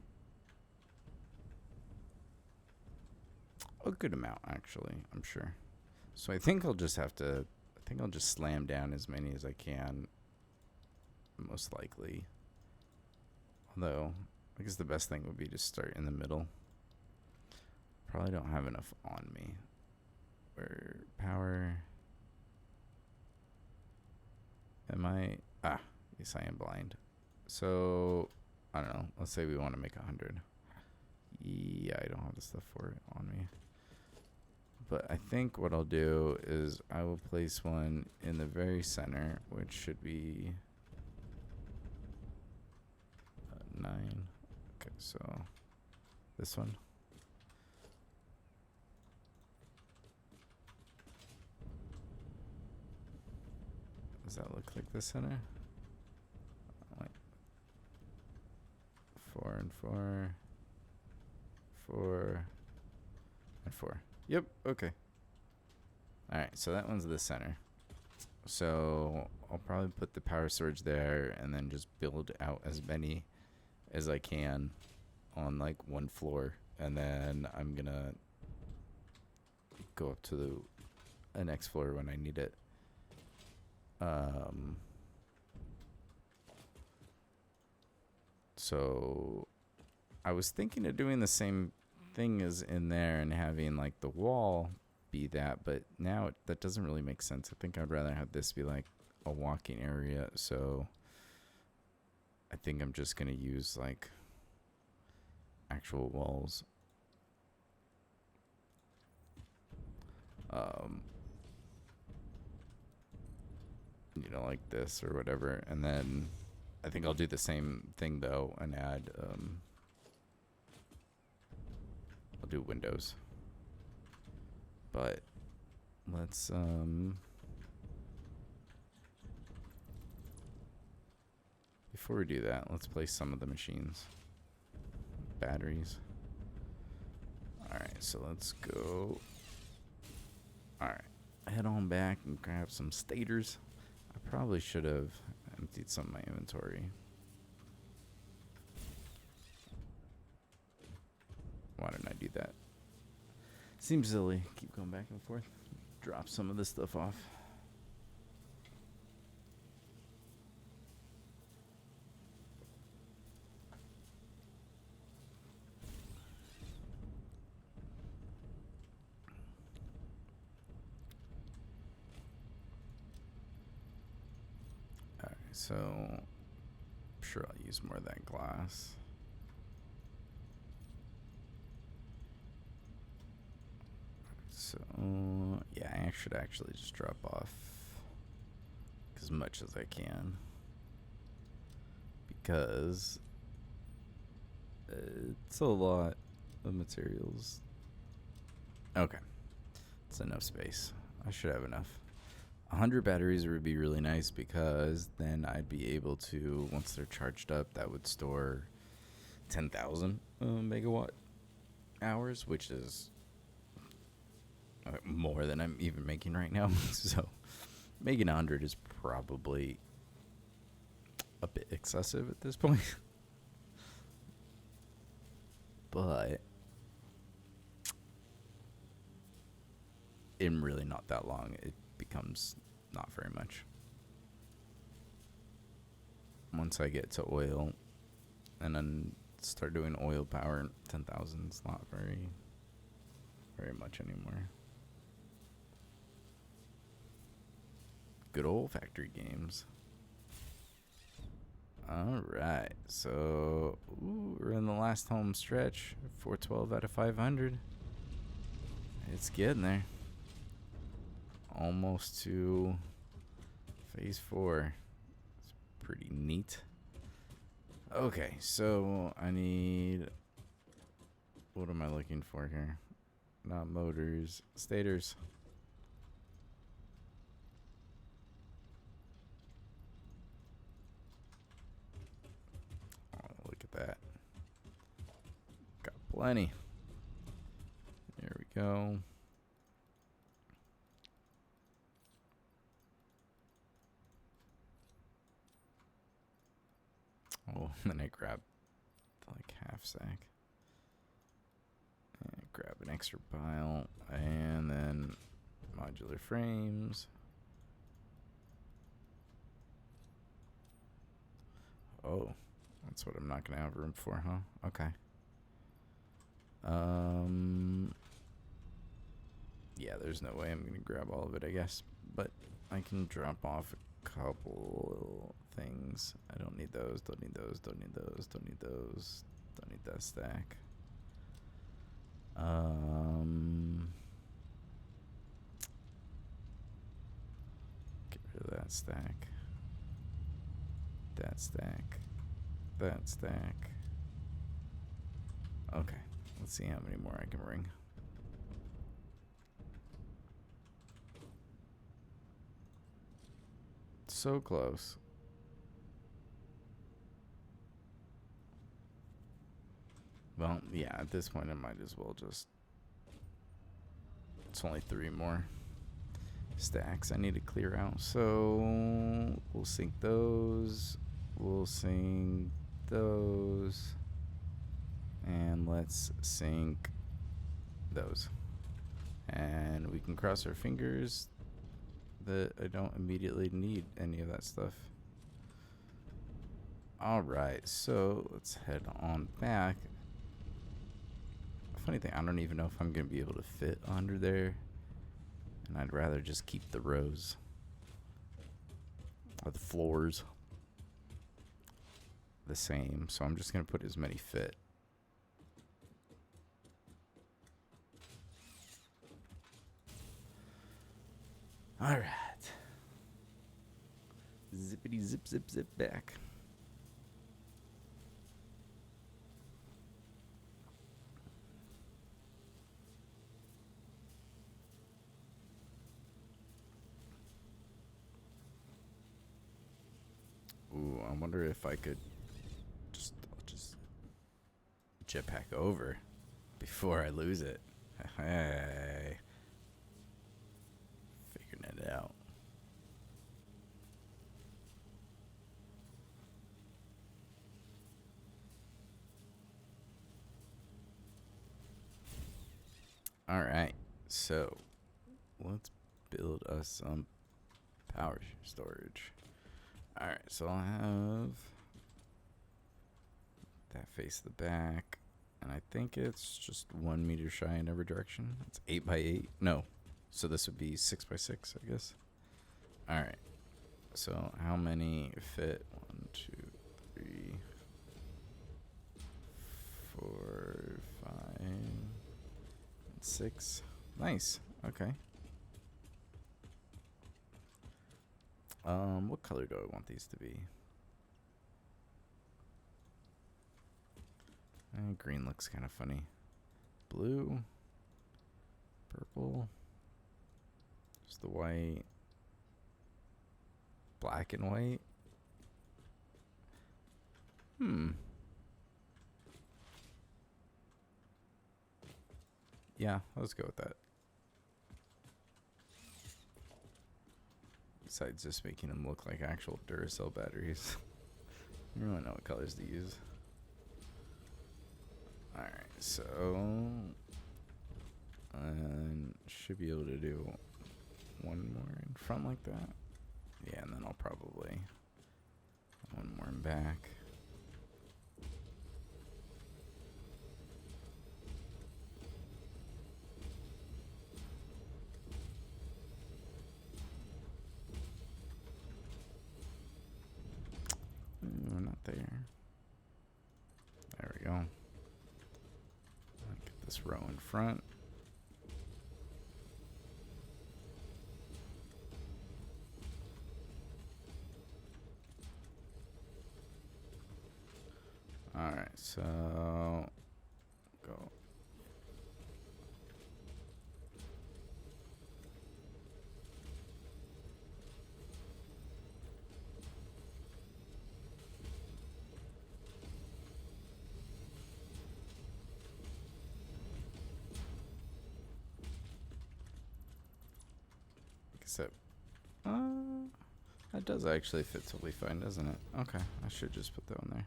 A good amount, actually, I'm sure. So I think I'll just slam down as many as I can, most likely. Although, I guess the best thing would be to start in the middle. Probably don't have enough on me. Where power? Am I? Yes, I am blind. So, I don't know. Let's say we want to make 100. Yeah, I don't have the stuff for it on me. But I think what I'll do is I will place one in the very center, which should be 9. Okay, so this one. Does that look like the center? Like 4 and 4. 4 and 4. Yep, okay. Alright, so that one's the center. So I'll probably put the power storage there and then just build out as many as I can on like one floor. And then I'm gonna go up to the next floor when I need it. So I was thinking of doing the same thing as in there and having like the wall be that, but now that doesn't really make sense. I think I'd rather have this be like a walking area. So I think I'm just gonna use like actual walls. Like this or whatever, and then I think I'll do the same thing though and add I'll do windows. But let's before we do that, let's place some of the machines. Batteries. Alright, so let's go. Alright, head on back and grab some stators. I probably should have, emptied some of my inventory. Why didn't I do that? Seems silly. Keep going back and forth. Drop some of this stuff off. Alright, so I'm sure I'll use more of that glass. So yeah, I should actually just drop off as much as I can, because it's a lot of materials. Okay, it's enough space. I should have enough. 100 batteries would be really nice, because then I'd be able to, once they're charged up, that would store 10,000 megawatt hours, which is more than I'm even making right now. So making 100 is probably a bit excessive at this point. But in really not that long, it becomes not very much. Once I get to oil and then start doing oil power, 10,000 is not very much anymore. Good old factory games. Alright, so we're in the last home stretch. 412 out of 500. It's getting there. Almost to phase 4. It's pretty neat. Okay, so I need... What am I looking for here? Not motors. Stators. Look at that. Got plenty. There we go. Oh, and then I grab like half sack. And grab an extra pile. And then modular frames. Oh, that's what I'm not going to have room for, huh? Okay. Yeah, there's no way I'm going to grab all of it, I guess. But I can drop off a couple things. I don't need those, don't need those, don't need those, don't need those, don't need that stack. Get rid of that stack. That stack. That stack. Okay, let's see how many more I can bring. So close. Well, yeah, at this point I might as well just... It's only 3 more stacks I need to clear out. So we'll sync those. We'll sync those. And let's sync those. And we can cross our fingers that I don't immediately need any of that stuff. Alright, so let's head on back. Funny thing, I don't even know if I'm going to be able to fit under there. And I'd rather just keep the rows. Or the floors the same. So I'm just going to put as many fit. Alright. Zippity zip zip zip back. Ooh, I wonder if I could just jetpack over before I lose it. Hey. Figuring it out. All right, so let's build us some power storage. All right, so I'll have that face the back, and I think it's just 1 meter shy in every direction. It's 8 by 8. No, so this would be 6 by 6, I guess. All right. So how many fit? 1, 2, 3, 4, 5, and 6. Nice. Okay. What color do I want these to be? Green looks kind of funny. Blue, purple, just the white, black and white. Yeah, let's go with that. Besides just making them look like actual Duracell batteries. I don't really know what colors to use. Alright, so should be able to do one more in front like that. Yeah, and then I'll probably one more in back. We're not there. There we go. Get this row in front. Alright, so go. Except, that does actually fit totally fine, doesn't it? Okay, I should just put that one there.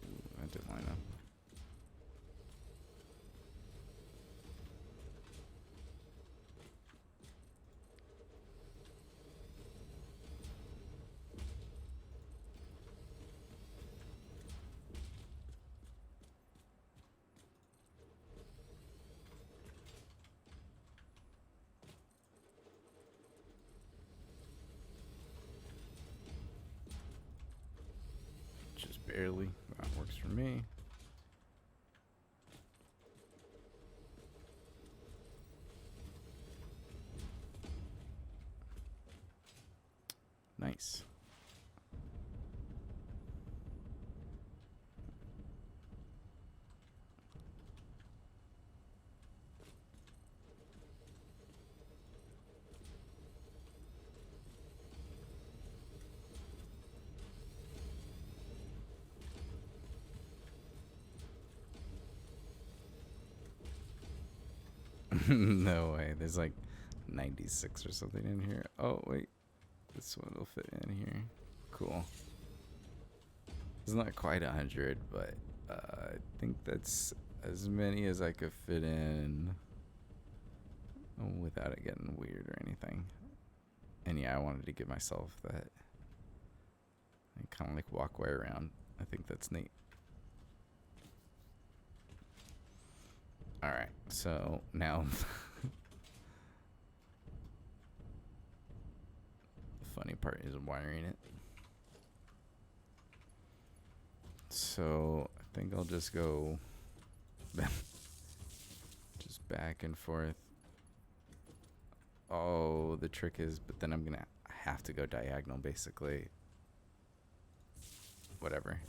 Ooh, I didn't line up. Just barely. That works for me. Nice. No way. There's like 96 or something in here. Oh, wait. This one will fit in here. Cool. It's not quite 100, but I think that's as many as I could fit in without it getting weird or anything. And yeah, I wanted to give myself that kind of like walkway around. I think that's neat. Alright, so now the funny part is wiring it. So I think I'll just go just back and forth. Oh, the trick is, but then I'm gonna have to go diagonal basically. Whatever.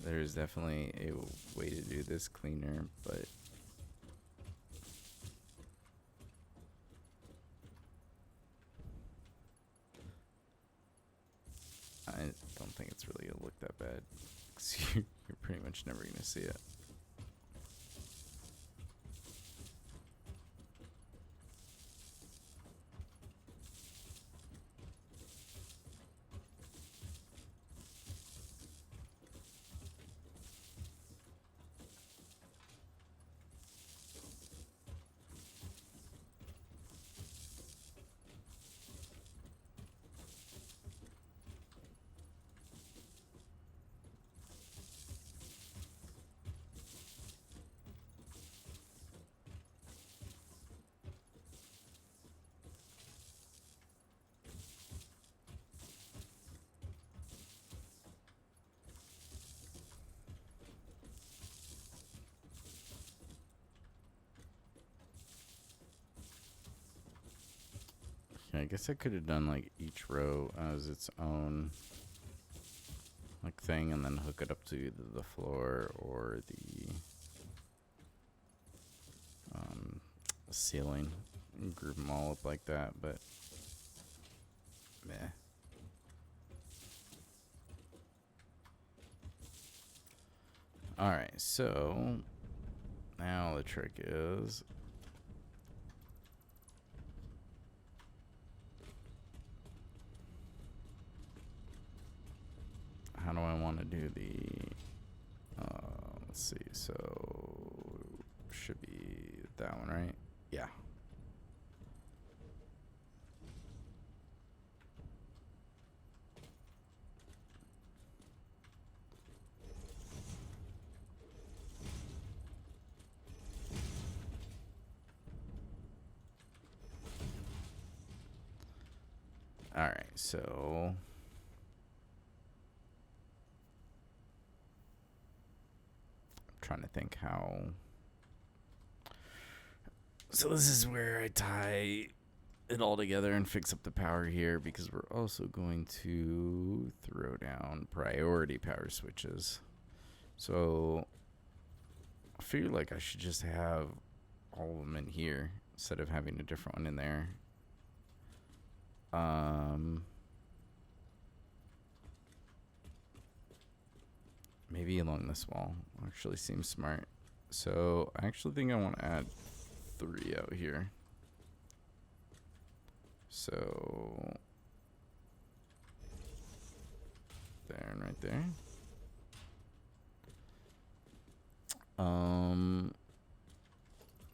There's definitely a way to do this cleaner, but I I don't think it's really gonna look that bad. 'Cause you're pretty much never gonna see it. Yeah, I guess I could have done like each row as its own like thing and then hook it up to either the floor or the ceiling and group them all up like that, but meh. Alright, so now the trick is how do I want to do the let's see, so should be that one, right? Yeah. Alright, so trying to think how. So this is where I tie it all together and fix up the power here, because we're also going to throw down priority power switches. So I feel like I should just have all of them in here instead of having a different one in there. Maybe along this wall actually seems smart. So I actually think I want to add 3 out here. So there and right there.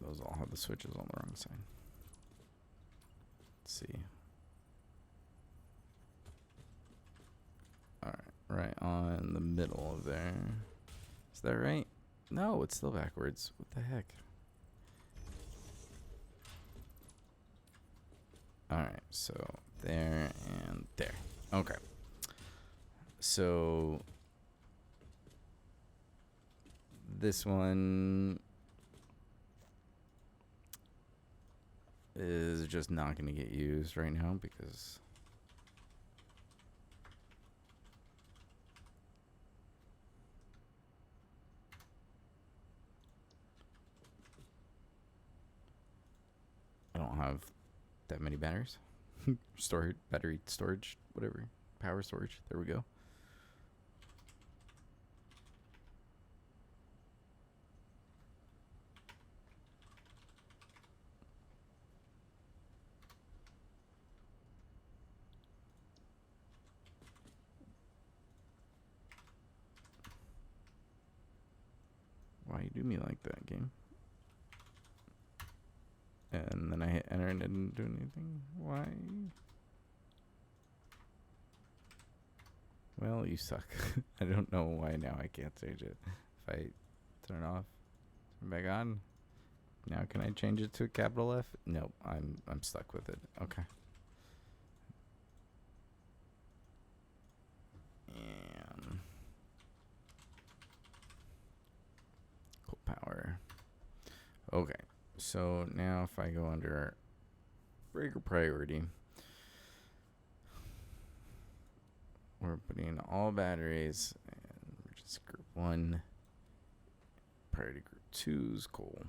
Those all have the switches on the wrong side. Let's see. Alright, right on the middle of there. Is that right? No, it's still backwards. What the heck? Alright, so there and there. Okay. So this one is just not going to get used right now because I don't have that many batteries. Battery storage, whatever. Power storage. There we go. Why you do me like that, game? And then I hit enter and it didn't do anything. Why? Well, you suck. I don't know why now I can't change it. If I turn it off, turn it back on. Now can I change it to a capital F? Nope, I'm stuck with it. Okay. And cool power. Okay. So now if I go under breaker priority, we're putting all batteries and we're just group 1. Priority group 2 is cool.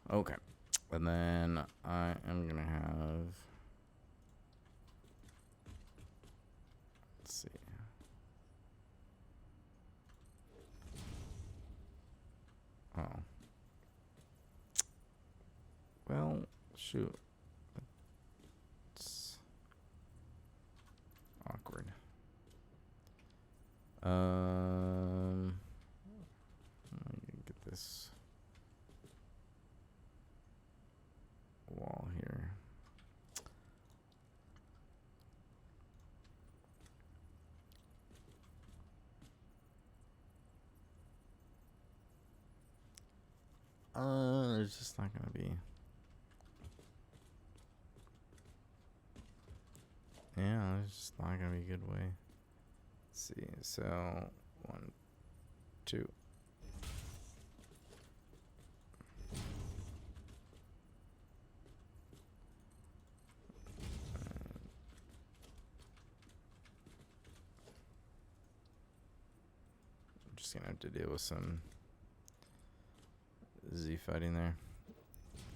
Okay. And then I am gonna have, let's see. Oh. Well, shoot. It's awkward. Let me get this wall here. There's just not gonna be. Yeah, there's just not gonna be a good way. Let's see, so 1, 2. I'm just gonna have to deal with some Z fighting there.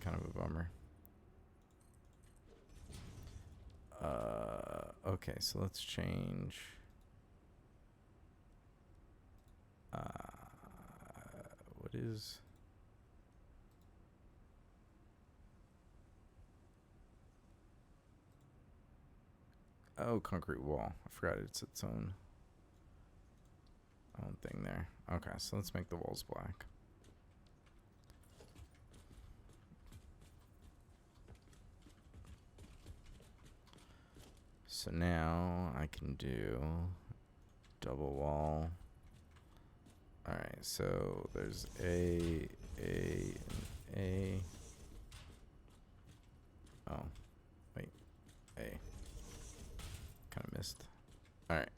Kind of a bummer. Okay, so let's change. What is? Oh, concrete wall. I forgot it's its own thing there. Okay, so let's make the walls black. So now I can do double wall. Alright, so there's A, and A. Oh, wait, A. Kind of missed. Alright.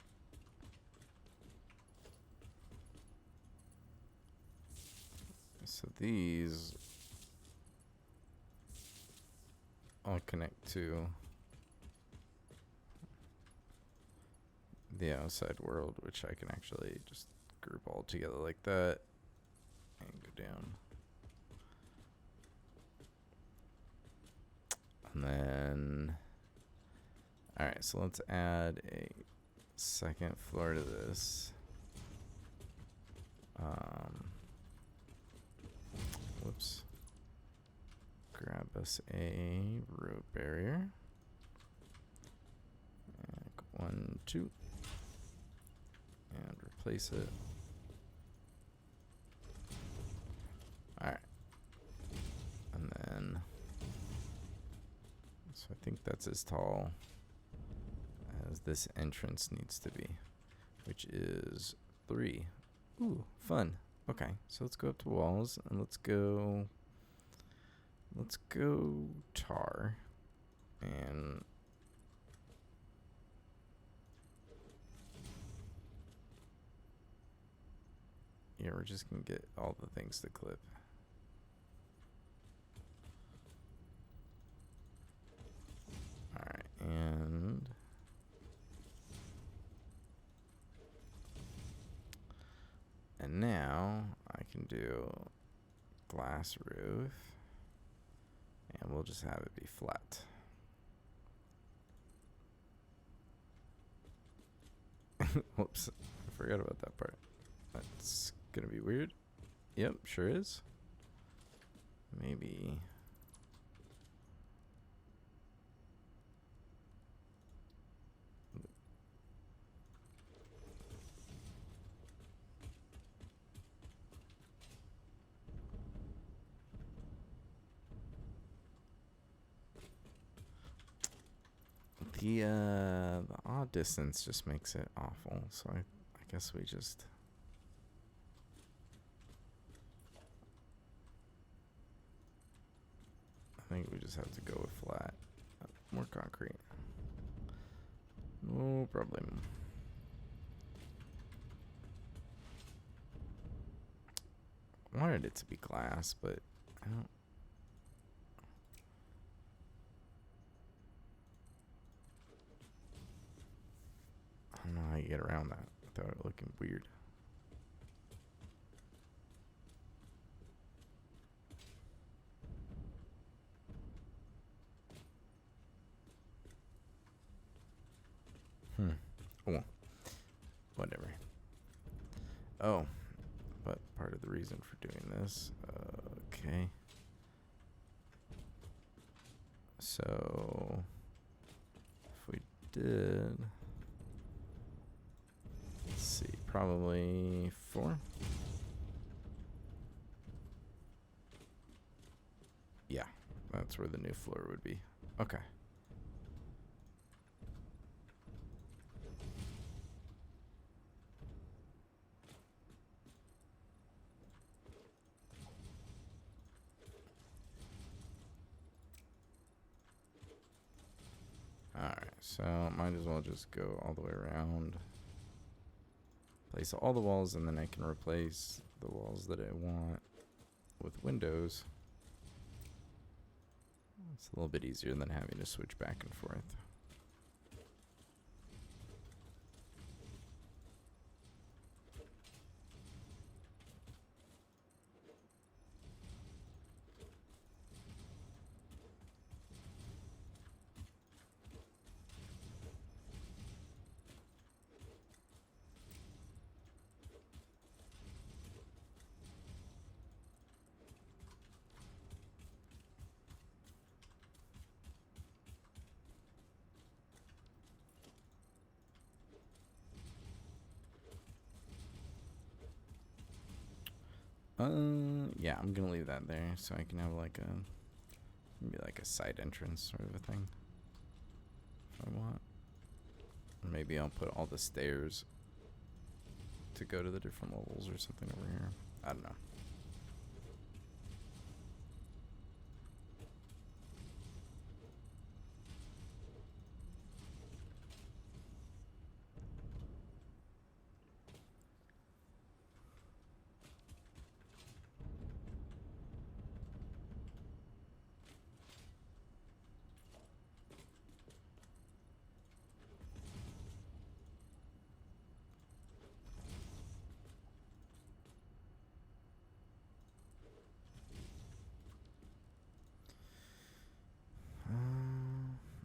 So these all connect to the outside world, which I can actually just group all together like that and go down. And then, all right, so let's add a second floor to this. Whoops. Grab us a road barrier. 1, 2. And replace it. Alright. And then, so I think that's as tall as this entrance needs to be, which is 3. Ooh, fun. Okay, so let's go up to walls and let's go tar. And yeah, we're just gonna get all the things to clip. Alright, and now I can do glass roof, and we'll just have it be flat. Whoops, I forgot about that part. That's gonna be weird. Yep, sure is. Maybe. The odd distance just makes it awful, so I guess we just I think we just have to go with flat. More concrete. No problem. I wanted it to be glass, but I don't know how you get around that without it looking weird. Oh, but part of the reason for doing this. Okay. So, if we did, let's see, probably 4. Yeah, that's where the new floor would be. Okay. Alright, so might as well just go all the way around. Place all the walls, and then I can replace the walls that I want with windows. It's a little bit easier than having to switch back and forth. Yeah, I'm gonna leave that there so I can have like a maybe like a side entrance sort of a thing if I want. Or maybe I'll put all the stairs to go to the different levels or something over here. I don't know.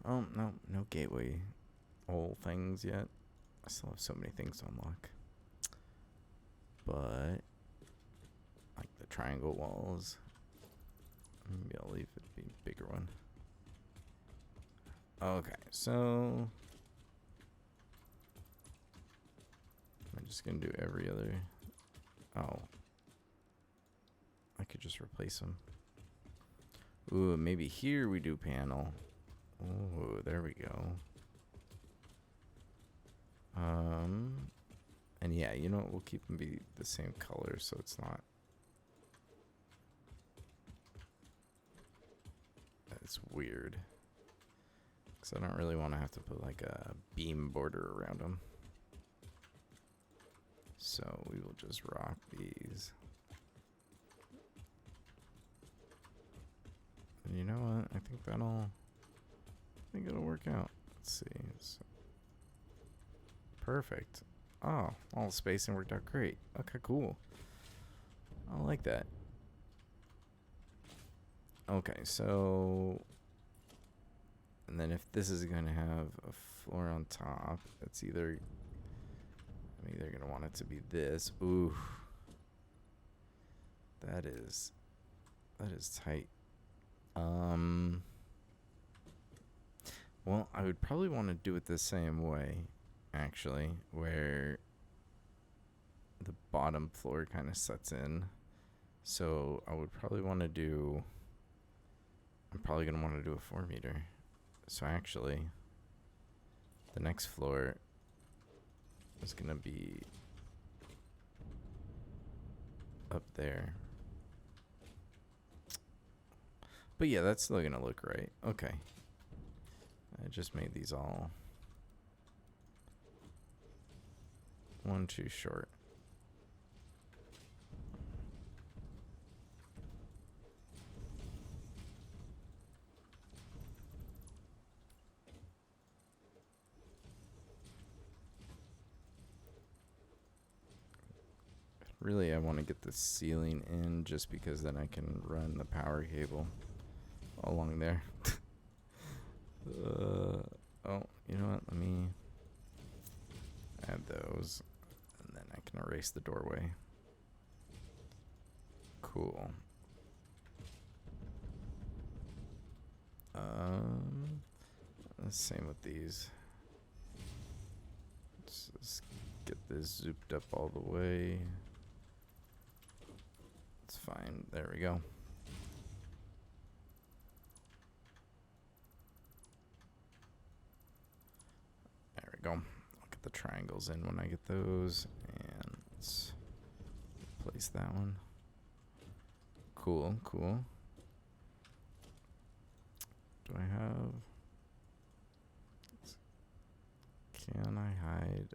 Oh, no, no gateway whole things yet. I still have so many things to unlock. But, like the triangle walls, maybe I'll leave it be a bigger one. Okay, so I'm just gonna do every other. Oh, I could just replace them. Ooh, maybe here we do panel. Oh, there we go. And yeah, you know what? We'll keep them be the same color so it's not. It's weird. Because I don't really want to have to put like a beam border around them. So we will just rock these. And you know what? I think it'll work out. Let's see. So, perfect. Oh, all the spacing worked out great. Okay, cool. I like that. Okay, so, and then if this is going to have a floor on top, it's either, I'm either going to want it to be this. Ooh. That is tight. Well, I would probably want to do it the same way, actually, where the bottom floor kind of sets in. So I would probably want to do, I'm probably going to want to do a 4 meter. So actually, the next floor is going to be up there. But yeah, that's still going to look right. Okay. I just made these all one too short. Really, I want to get the ceiling in just because then I can run the power cable along there. Oh, you know what? Let me add those, and then I can gonna erase the doorway. Cool. Same with these. Let's just get this zooped up all the way. It's fine. There we go. There we go. I'll get the triangles in when I get those. And let's place that one. Cool, cool. Do I have... Can I hide?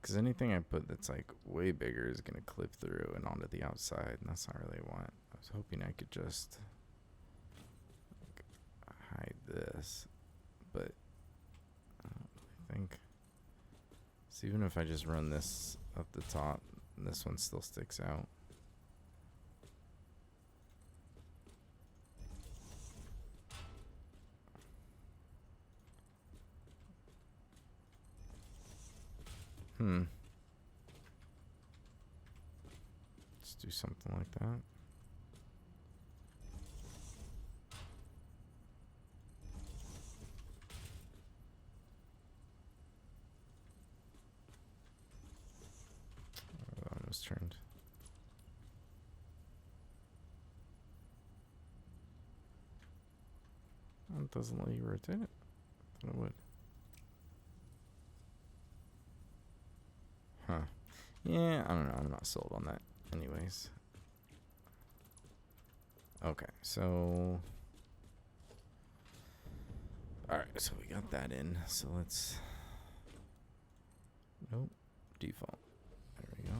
Because anything I put that's like way bigger is going to clip through and onto the outside, and that's not really what I want. I was hoping I could just like, hide this, but I don't really think. So even if I just run this up the top, this one still sticks out. Let's do something like that. Oh, that almost turned. Oh, it doesn't let you rotate it. I thought it would. Huh. Yeah, I don't know. I'm not sold on that. Anyways. Okay, so... Alright, so we got that in. So let's... Nope. Default. There we go.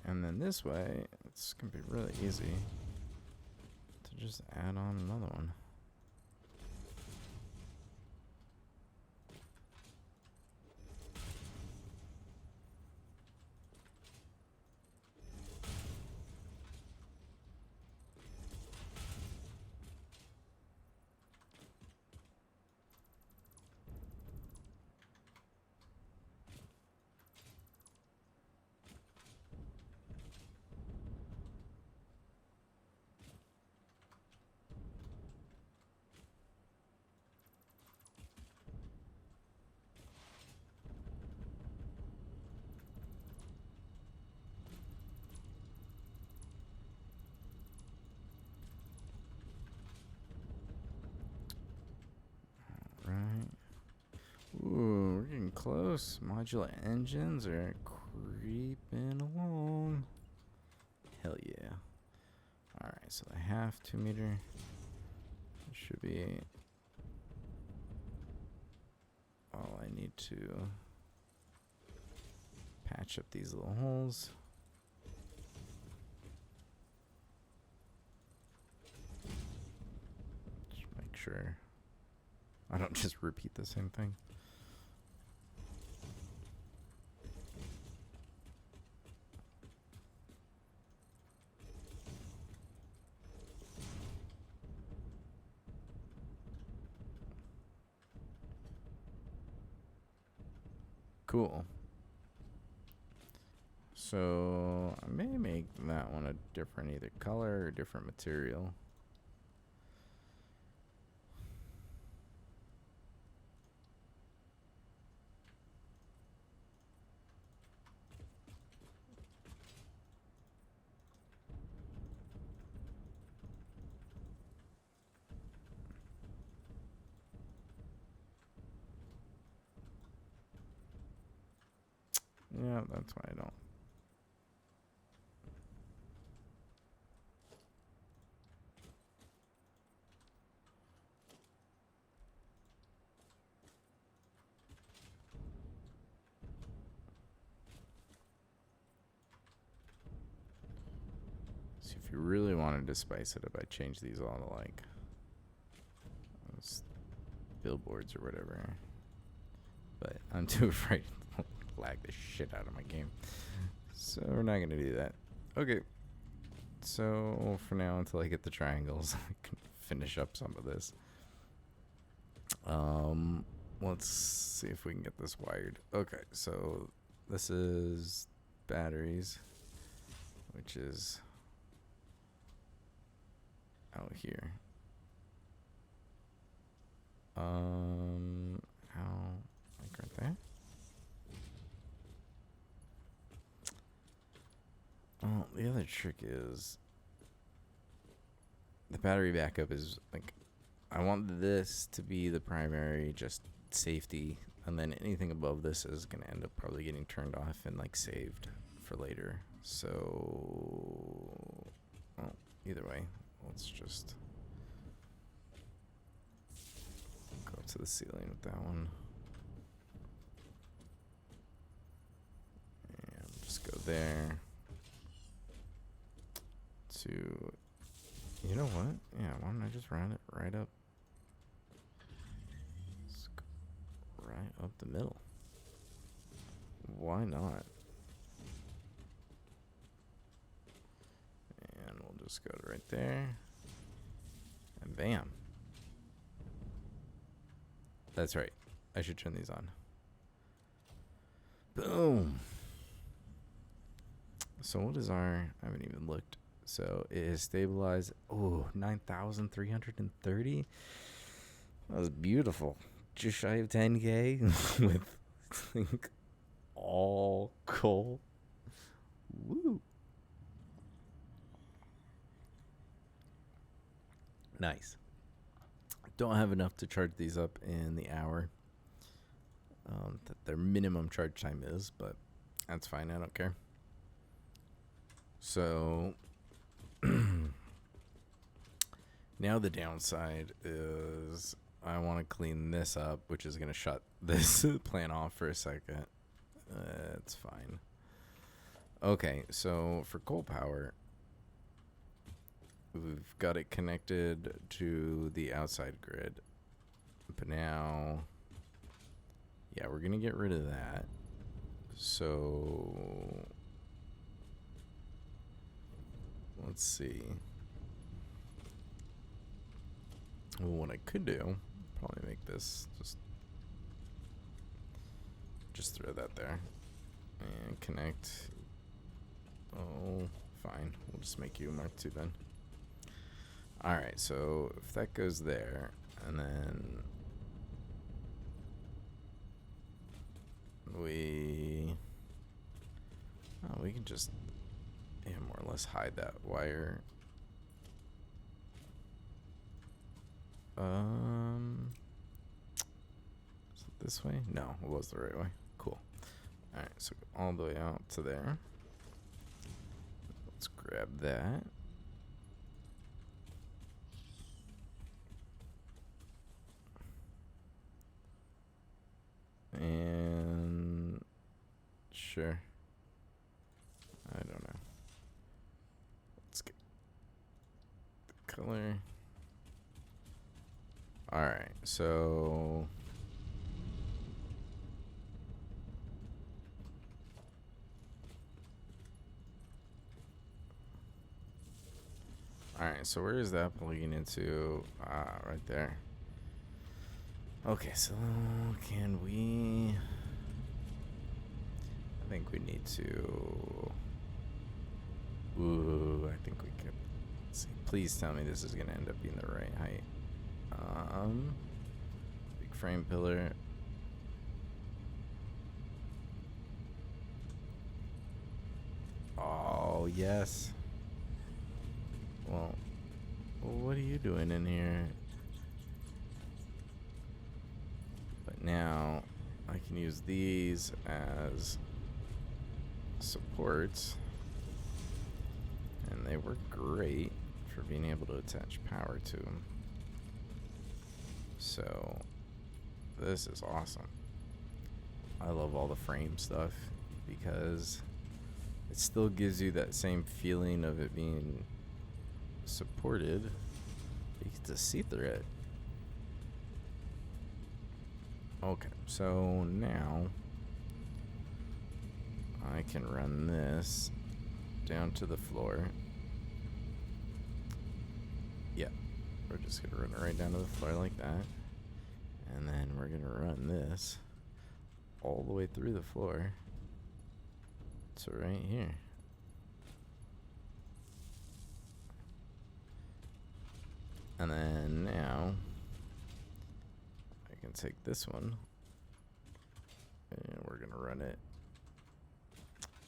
And then this way, it's going to be really easy to just add on another one. Ooh, we're getting close. Modular engines are creeping along. Hell yeah. Alright, so the half 2 meter should be all I need to patch up these little holes. Just make sure I don't just repeat the same thing. Cool. So I may make that one a different either color or different material. Yeah, that's why I don't. See, if you really wanted to spice it up, I'd change these all to like billboards or whatever. But I'm too afraid to lag the shit out of my game. So we're not going to do that. Okay. So for now, until I get the triangles, I can finish up some of this. Let's see if we can get this wired. Okay, so this is batteries, which is out here. How, like right there? Oh, the other trick is the battery backup is like, I want this to be the primary, just safety, and then anything above this is going to end up probably getting turned off and like saved for later. So, well, either way, let's just go up to the ceiling with that one. And just go there to, you know what? Yeah, why don't I just round it right up? Right up the middle. Why not? And we'll just go to right there. And bam. That's right. I should turn these on. Boom. So what is our... I haven't even looked. So it is stabilized. Oh, 9,330. That was beautiful. Just shy of 10K with like all coal. Woo. Nice. Don't have enough to charge these up in the hour that their minimum charge time is, but that's fine. I don't care. So now the downside is I want to clean this up, which is going to shut this plant off for a second. It's fine. Okay, so for coal power, we've got it connected to the outside grid. But now, yeah, we're going to get rid of that. So let's see. Well, what I could do, probably make this just throw that there and connect. Oh, fine. We'll just make you Mark II then. All right, so if that goes there, and then we can just more or less hide that wire. Is it this way? No, it was the right way. Cool. All right, so all the way out to there. Let's grab that. sure. I don't know. Let's get the color. Alright, so alright, so where is that plugging into? Right there. Okay, so can we... I think we need to... Ooh, I think we could... Let's see. Please tell me this is going to end up being the right height. Big frame pillar. Oh, yes. Well, what are you doing in here? But now I can use these as supports, and they work great for being able to attach power to them. So this is awesome. I love all the frame stuff because it still gives you that same feeling of it being supported. You get to see through it. Okay, so now I can run this down to the floor. Yeah, we're just gonna run it right down to the floor like that. And then we're gonna run this all the way through the floor to right here. And then now I can take this one and we're gonna run it.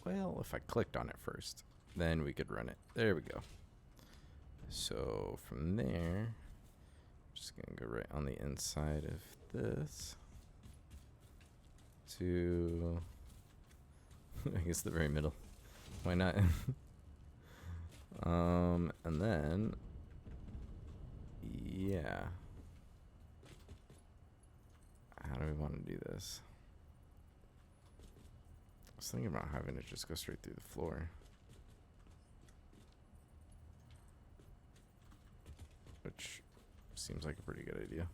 Well, if I clicked on it first, then we could run it. There we go. So from there, I'm just gonna go right on the inside of this to, I guess, the very middle. Why not? And then, yeah. How do we want to do this? I was thinking about having it just go straight through the floor. Which seems like a pretty good idea.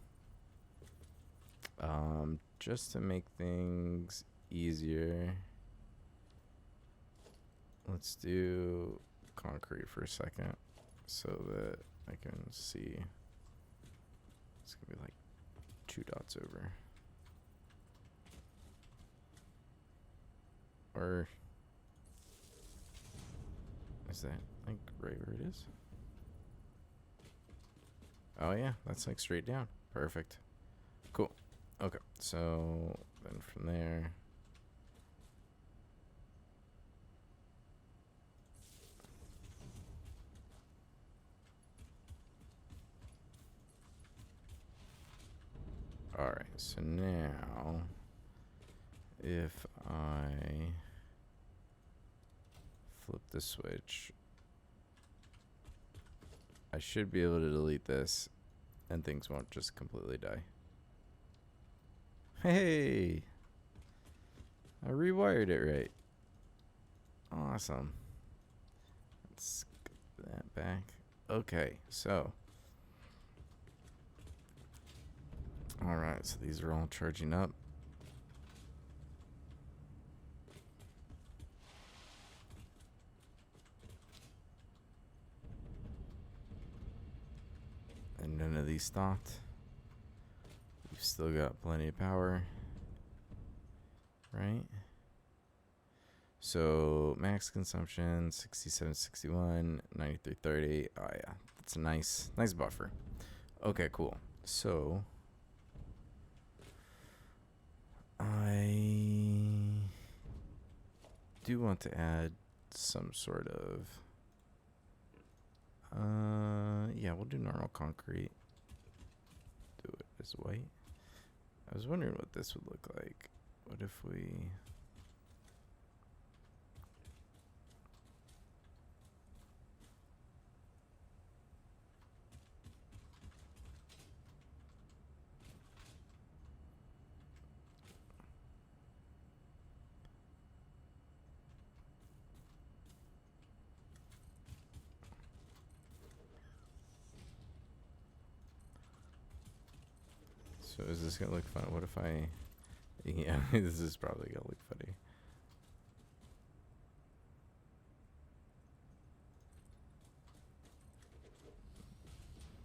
Just to make things easier, let's do concrete for a second so that I can see. It's gonna be like 2 dots over. Or is that like right where it is? Oh yeah, that's like straight down. Perfect. Cool. Okay, so then from there, all right, so now if I flip the switch, I should be able to delete this and things won't just completely die. Hey, I rewired it right. Awesome. Let's get that back. Okay, so all right, so these are all charging up. And none of these stopped. We've still got plenty of power, right? So max consumption 6761, 9330. Oh yeah, that's a nice buffer. Okay, cool. So I do want to add some sort of yeah, we'll do normal concrete. Do it as white. I was wondering what this would look like. What if we... So is this gonna look fun? What if I... Yeah, this is probably gonna look funny.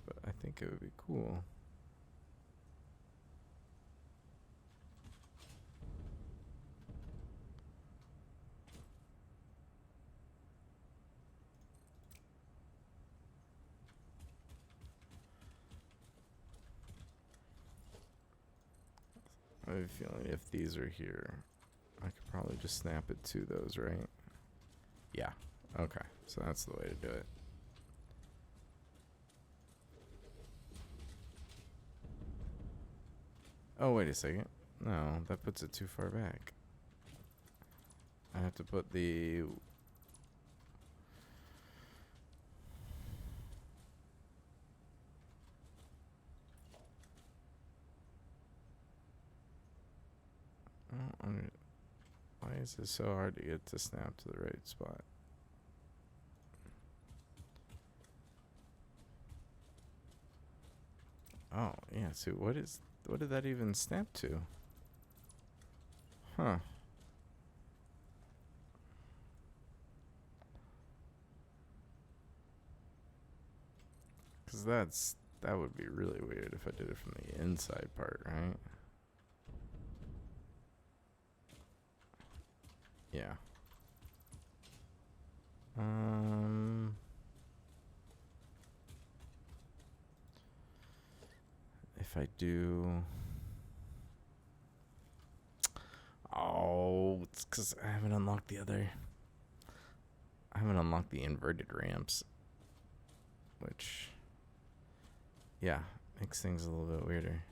But I think it would be cool. I have a feeling if these are here, I could probably just snap it to those, right? Yeah. Okay. So that's the way to do it. Oh, wait a second. No, that puts it too far back. I have to put the... I don't why is it so hard to get to snap to the right spot? Oh, yeah. So what did that even snap to? Huh. Cause that would be really weird if I did it from the inside part, right? Yeah. If I do... Oh, it's because I haven't unlocked the other... I haven't unlocked the inverted ramps. Which... Yeah, makes things a little bit weirder.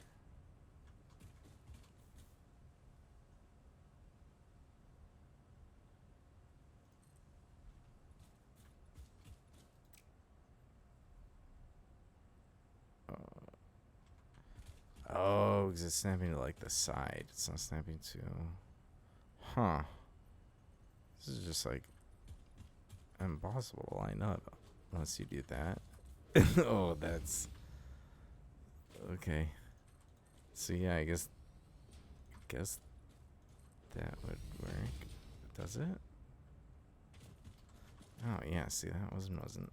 Oh, because it's snapping to like the side. It's not snapping to... Huh. This is just like impossible to line up unless you do that. Oh, that's... Okay. So yeah, I guess that would work. Does it? Oh yeah, see that wasn't.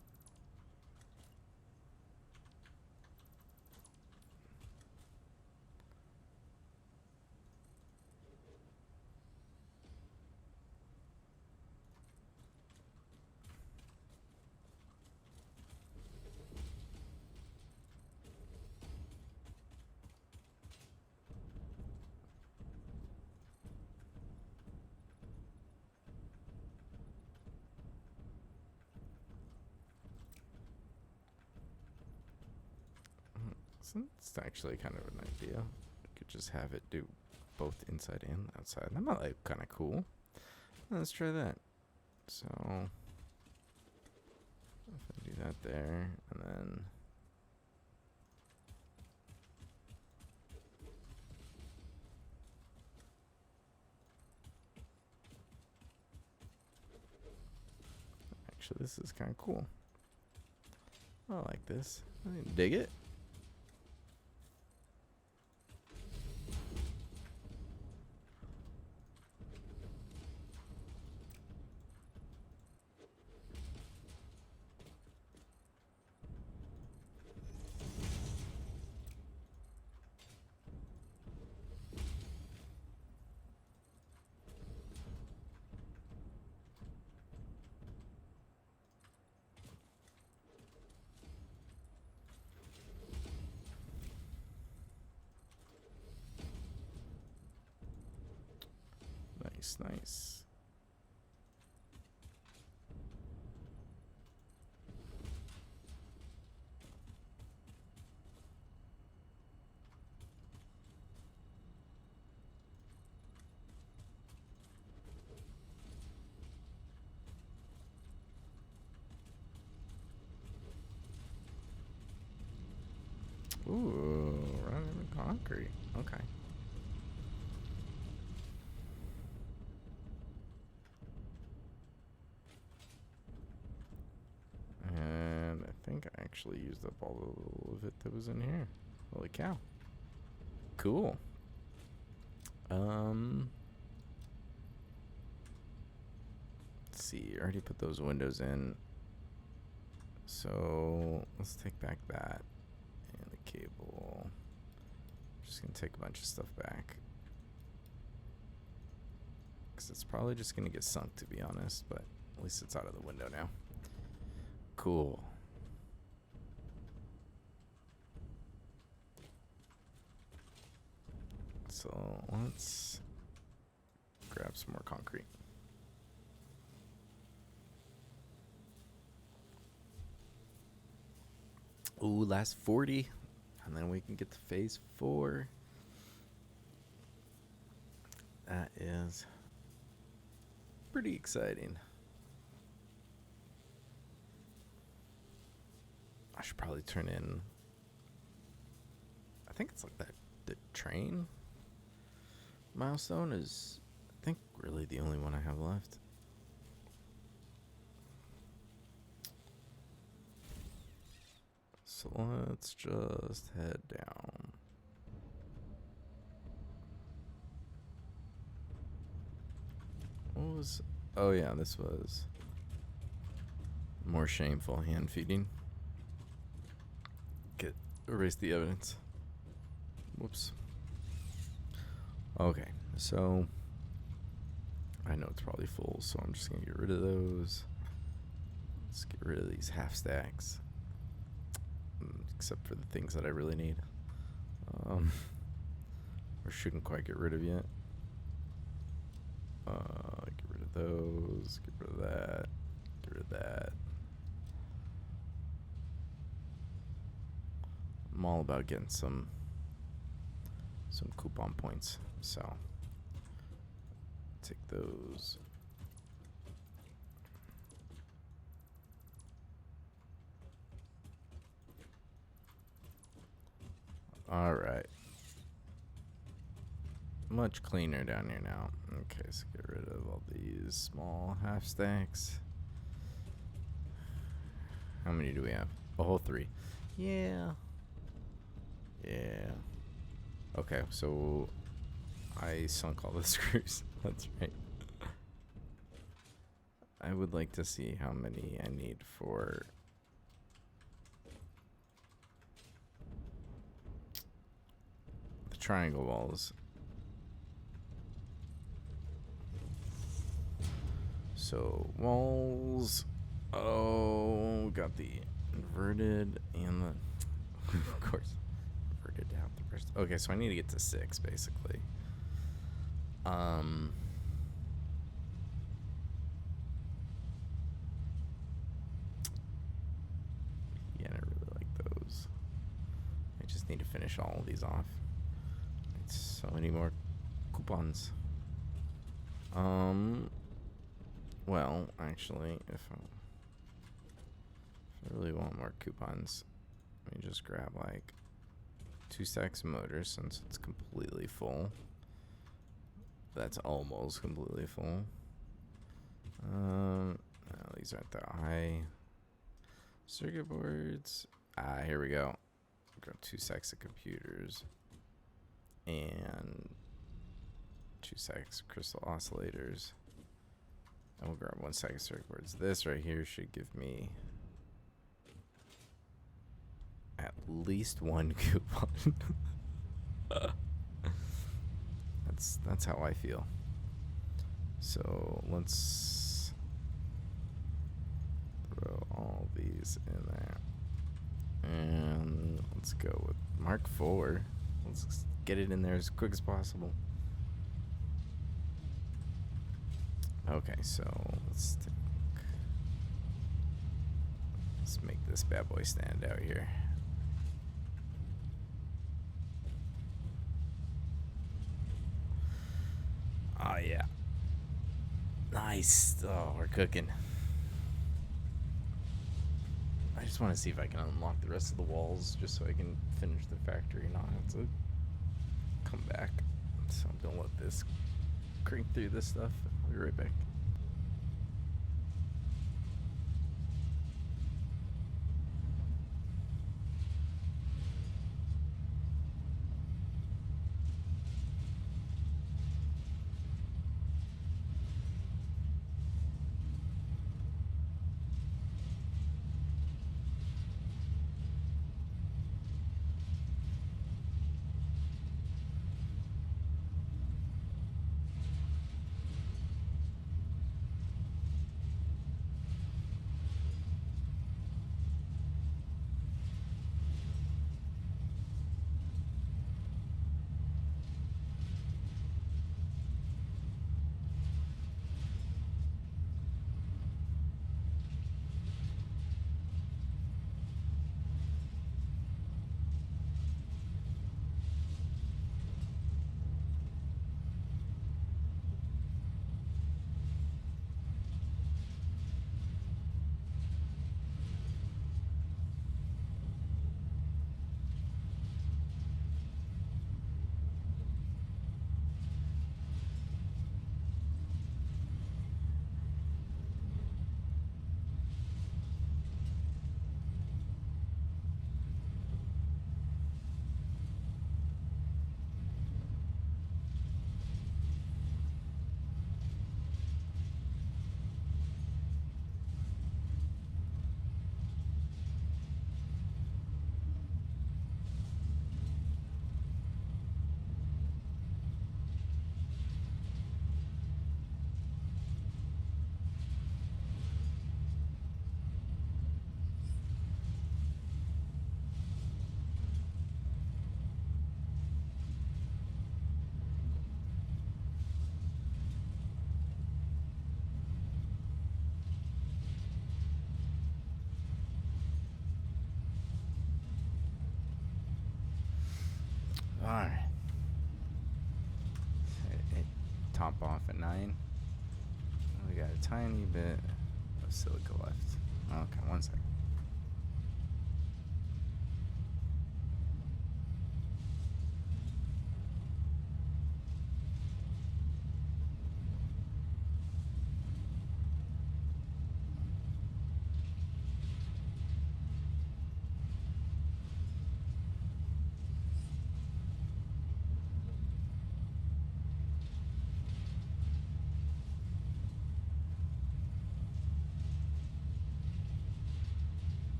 So it's actually kind of an idea. You could just have it do both inside and outside. That might look kind of cool. Let's try that. So if I do that there, and then actually this is kind of cool. I like this. I dig it. Nice, nice. Ooh, running in concrete. Okay. And I think I actually used up all of it that was in here. Holy cow. Cool. Let's see. I already put those windows in. So let's take back that and the cable. Just gonna take a bunch of stuff back. Because it's probably just gonna get sunk, to be honest, but at least it's out of the window now. Cool. So let's grab some more concrete. Ooh, last 40. And then we can get to phase 4. That is pretty exciting. I should probably turn in, I think it's like that, the train milestone is, I think, really the only one I have left. So let's just head down. What was, oh yeah, this was more shameful hand feeding. Erase the evidence. Whoops. Okay, so I know it's probably full, so I'm just gonna get rid of those. Let's get rid of these half stacks, except for the things that I really need, or shouldn't quite get rid of yet. Get rid of those. Get rid of that. Get rid of that. I'm all about getting some coupon points, so take those. All right, much cleaner down here now. Okay, so get rid of all these small half stacks. How many do we have? A whole 3. Yeah. Yeah. Okay, so I sunk all the screws. That's right. I would like to see how many I need for the triangle walls. So walls. Oh, got the inverted and the of course inverted down the first. Okay, so I need to get to 6 basically. Yeah, I really like those. I just need to finish all of these off. It's so many more coupons. Well, actually, if I really want more coupons, let me just grab like 2 stacks of motors since it's completely full. That's almost completely full. No, these aren't that high. Circuit boards. Here we go. Got 2 stacks of computers and 2 stacks of crystal oscillators. And we'll grab 1 stack of circuit boards. This right here should give me at least 1 coupon. That's how I feel. So let's throw all these in there. And let's go with Mark IV. Let's get it in there as quick as possible. Okay, so let's make this bad boy stand out here. Oh yeah. Nice. Oh, we're cooking. I just want to see if I can unlock the rest of the walls just so I can finish the factory and not have to come back. So I'm gonna let this crank through this stuff. I'll be right back. 9. We got a tiny bit of silica left. Okay, 1 second.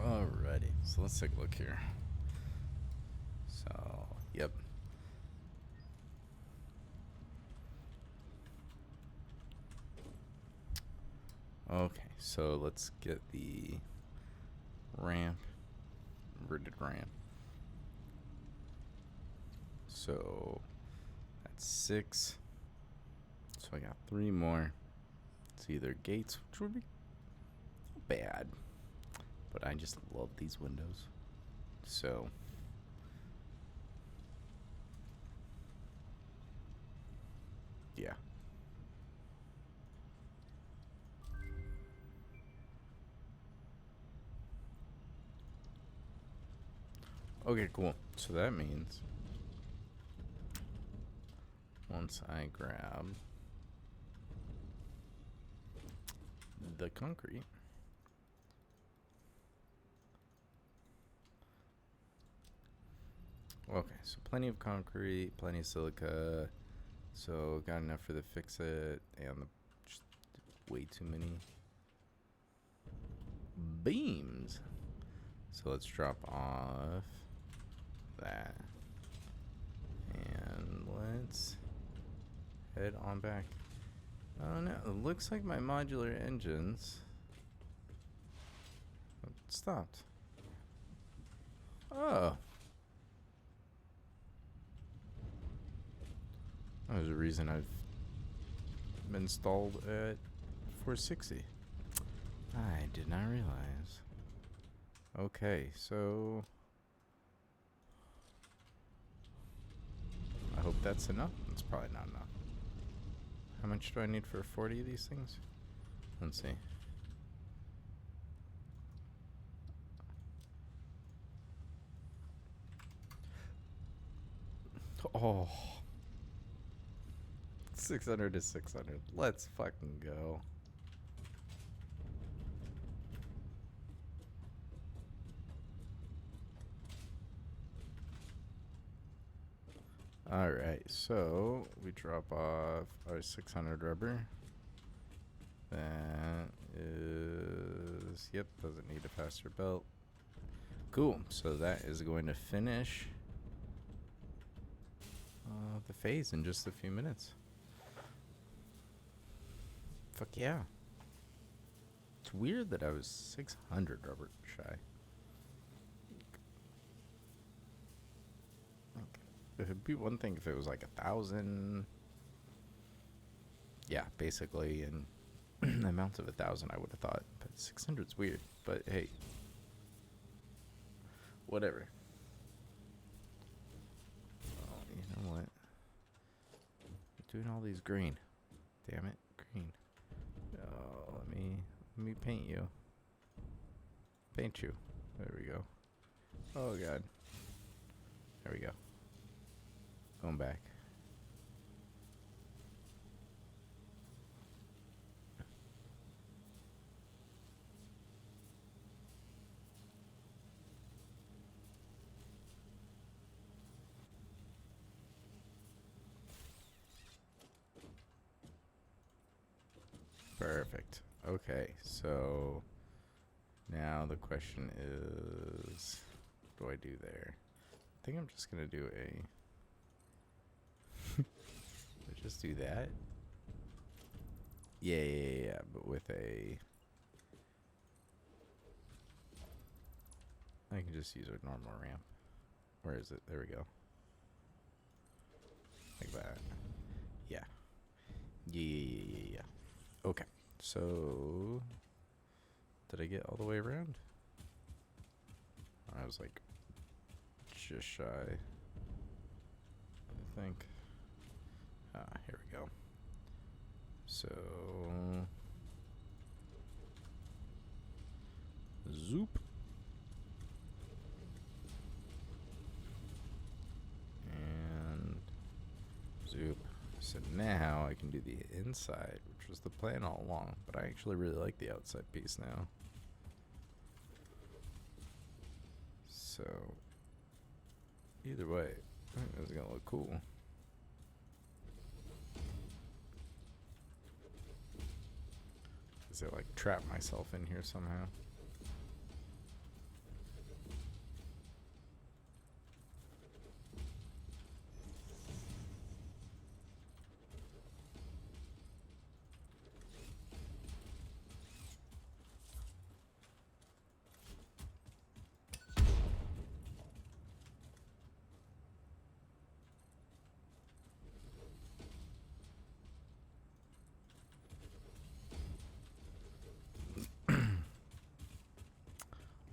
Alrighty, so let's take a look here. So, yep. Okay, so let's get the ramp, inverted ramp. So that's 6. So I got 3 more. It's either gates, which would be bad, but I just love these windows. So yeah. Okay, cool. So that means once I grab the concrete, okay, so plenty of concrete, plenty of silica, so got enough for the fix it, and the just way too many beams. So let's drop off that, and let's head on back. Oh no, it looks like my modular engines stopped. Oh. There's a reason I've been stalled at 460. I did not realize. Okay, so I hope that's enough. It's probably not enough. How much do I need for 40 of these things? Let's see. Oh. 600 to 600. Let's fucking go. Alright, so we drop off our 600 rubber. That is, yep, doesn't need a faster belt. Cool, so that is going to finish the phase in just a few minutes. Fuck yeah. It's weird that I was 600 rubber shy. It'd be one thing if it was like 1,000. Yeah, basically, and the amount of 1,000 I would have thought, but 600's weird. But hey, whatever. Oh, you know what? I'm doing all these green. Damn it, green. Oh, let me paint you. Paint you. There we go. Oh god. There we go. Going back. Perfect. Okay, so now the question is, what do I do there? I think I'm just gonna do a just do that. Yeah, but with a, I can just use a normal ramp. Where is it? There we go. Like that. Yeah. Yeah. Okay. So, did I get all the way around? I was like just shy. I think. Here we go. So, zoop. And zoop. So now I can do the inside, which was the plan all along, but I actually really like the outside piece now. So, either way, I think this is gonna look cool. Is it like trap myself in here somehow?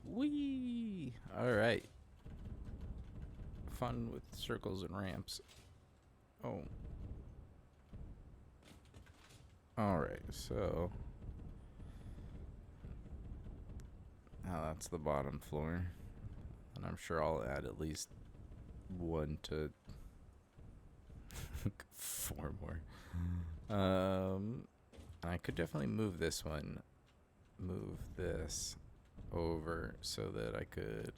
Whee! Alright. Fun with circles and ramps. Oh. Alright, so. Now that's the bottom floor. And I'm sure I'll add at least 1 to 4 more. I could definitely move this one. Move this over so that I could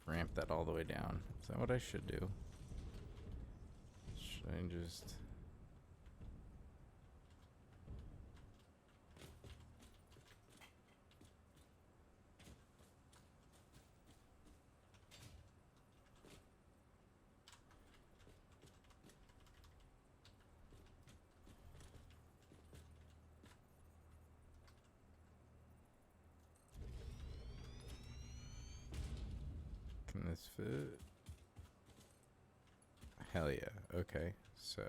ramp that all the way down. Is that what I should do? Should I just... Can this fit? Hell yeah. Okay, so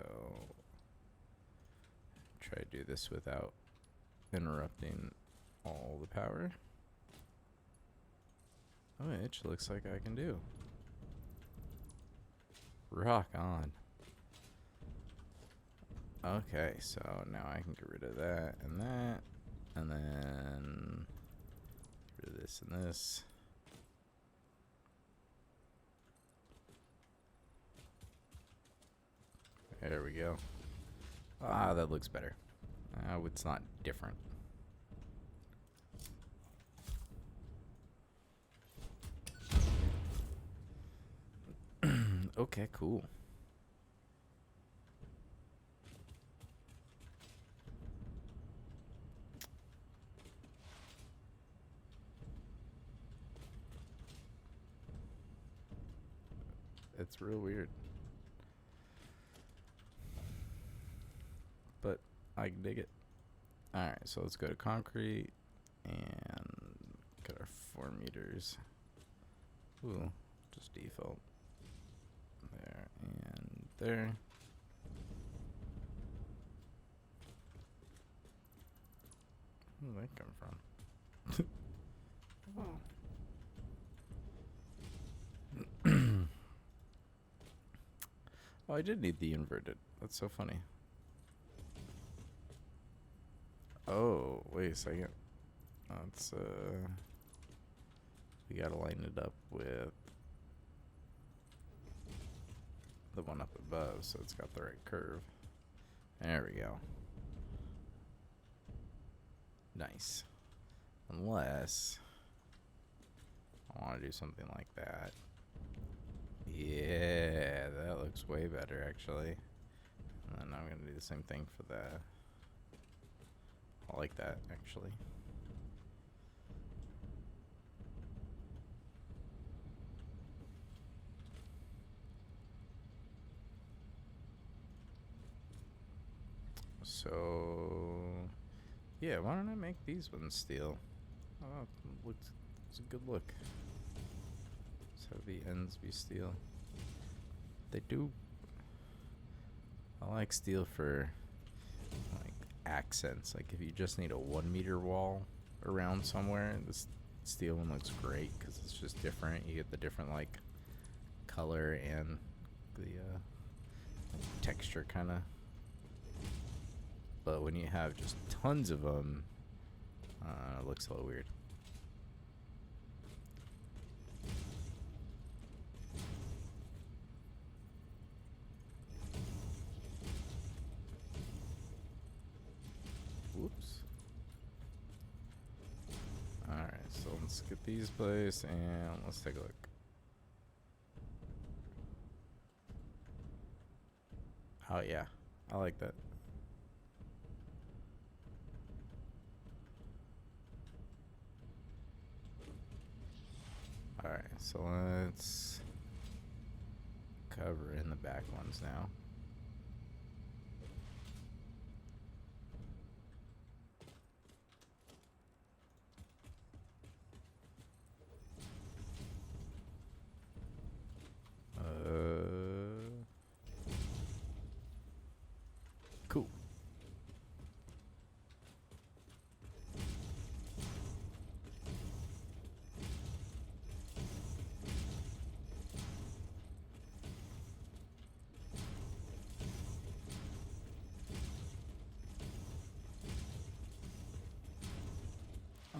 try to do this without interrupting all the power. Which looks like I can do. Rock on. Okay, so now I can get rid of that, and then get rid of this and this. There we go. Ah, that looks better. It's not different. Okay, cool. It's real weird. But I can dig it. Alright, so let's go to concrete and get our 4 meters. Ooh, just default. There and there. Where did that come from? Oh, I did need the inverted. That's so funny. Oh, wait a second. Let's we gotta line it up with the one up above so it's got the right curve. There we go. Nice. Unless I want to do something like that. Yeah, that looks way better actually. And then I'm gonna do the same thing for the... I like that actually. So yeah, why don't I make these ones steel? Oh, it's a good look. Let's have the ends be steel. They do. I like steel for like accents. Like if you just need a 1 meter wall around somewhere, this steel one looks great because it's just different. You get the different like color and the texture kind of. But when you have just tons of them, it looks a little weird. Whoops. Alright, so let's get these placed and let's take a look. Oh yeah, I like that. Alright, so let's cover in the back ones now. Cool.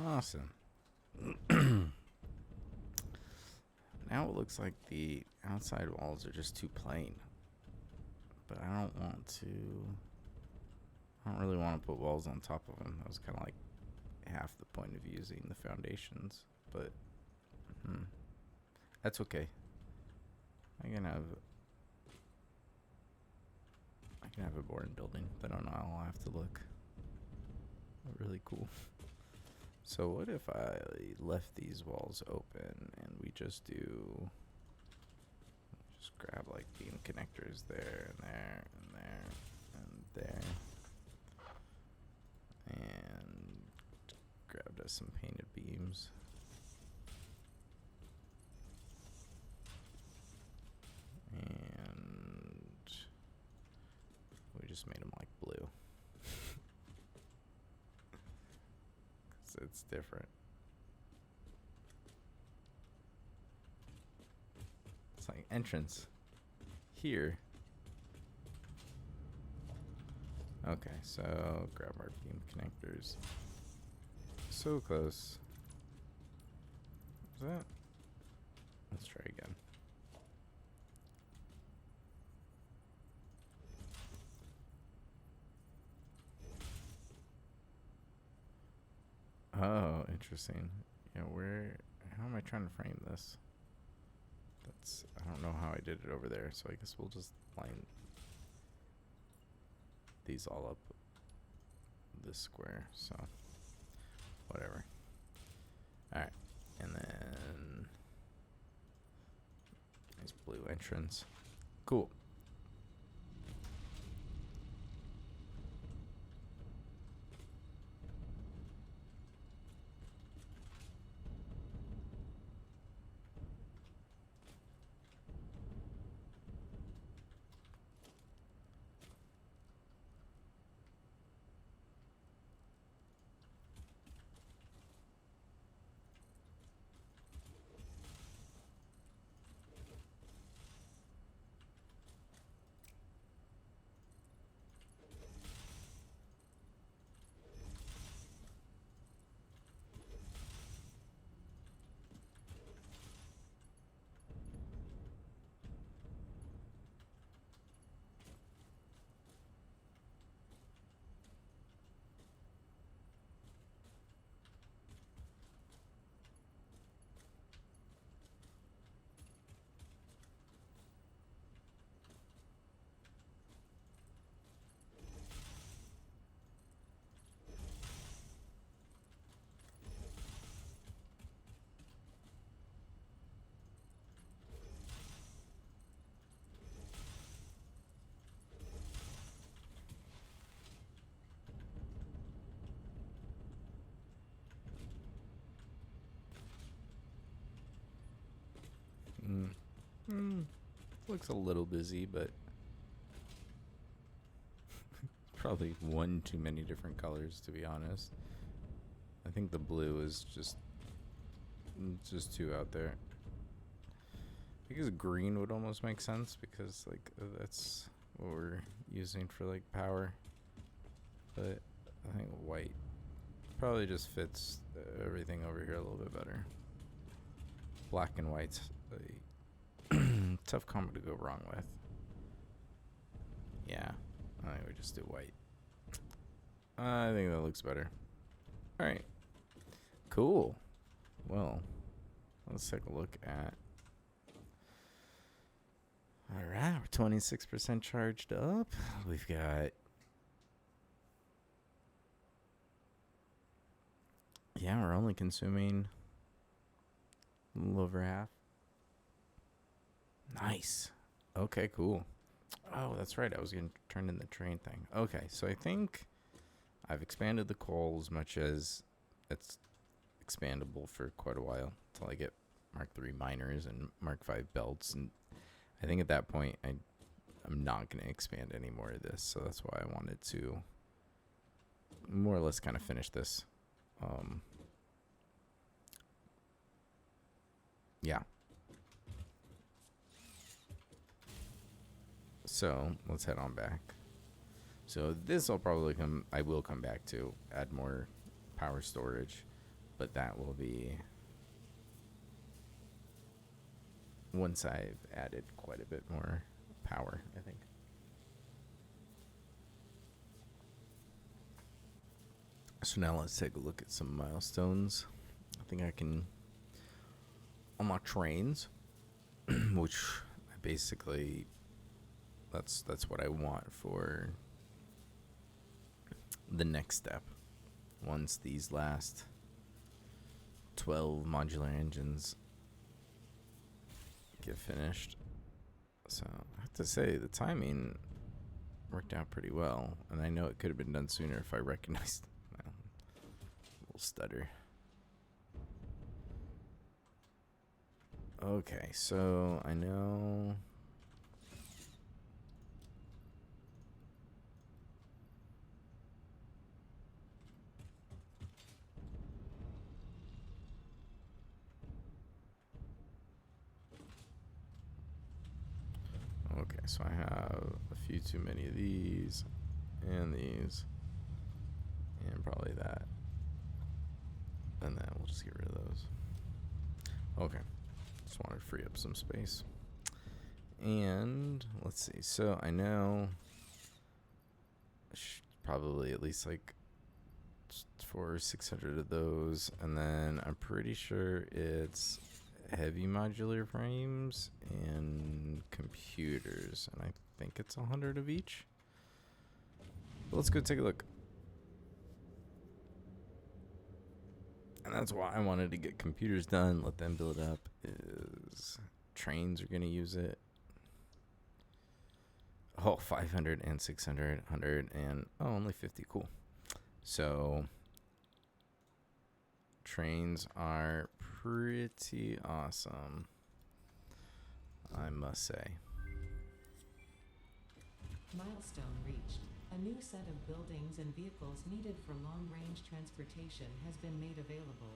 Awesome. Now it looks like the outside walls are just too plain. But I don't want to... I don't really want to put walls on top of them. That was kind of like half the point of using the foundations. But that's okay. I can have a boring building, but I don't know. I'll have to look really cool. So what if I left these walls open and we just grab like beam connectors there and there and there and there, and grabbed us some painted beams. And we just made them like blue. It's different. It's like entrance here. Okay, so grab our beam connectors. So close. Is that? Let's try again. Oh, interesting. Yeah, how am I trying to frame this? I don't know how I did it over there, so I guess we'll just line these all up this square, so whatever. Alright, and then nice blue entrance. Cool. Looks a little busy, but probably one too many different colors, to be honest. I think the blue is just Just two out there. Because green would almost make sense because like that's what we're using for like power. But I think white probably just fits everything over here a little bit better. Black and white's a tough combo to go wrong with. Yeah, I think we just do white. I think that looks better. All right, cool. Well, let's take a look at. All right, we're 26% charged up. We've got. Yeah, we're only consuming a little over half. Nice. Okay, cool. Oh, that's right. I was going to turn in the train thing. Okay, so I think I've expanded the coal as much as it's expandable for quite a while until I get Mark III miners and Mark V belts. And I think at that point, I'm not going to expand any more of this. So that's why I wanted to more or less kind of finish this. Yeah. So let's head on back. So this will probably I will come back to add more power storage, but that will be once I've added quite a bit more power, I think. So now let's take a look at some milestones. I think I can unlock trains, which I basically that's what I want for the next step. Once these last 12 modular engines get finished. So I have to say the timing worked out pretty well, and I know it could have been done sooner if I recognized my little stutter. Okay, so I know. Okay, so I have a few too many of these, and probably that. And then we'll just get rid of those. Okay, just wanted to free up some space. And let's see, so I know probably at least like 400 or 600 of those, and then I'm pretty sure it's heavy modular frames and computers, and I think it's 100 of each. But let's go take a look. And that's why I wanted to get computers done, let them build up, is trains are going to use it. Oh, 500 and 600, 100, and only 50. Cool. So trains are pretty awesome, I must say. Milestone reached. A new set of buildings and vehicles needed for long-range transportation has been made available.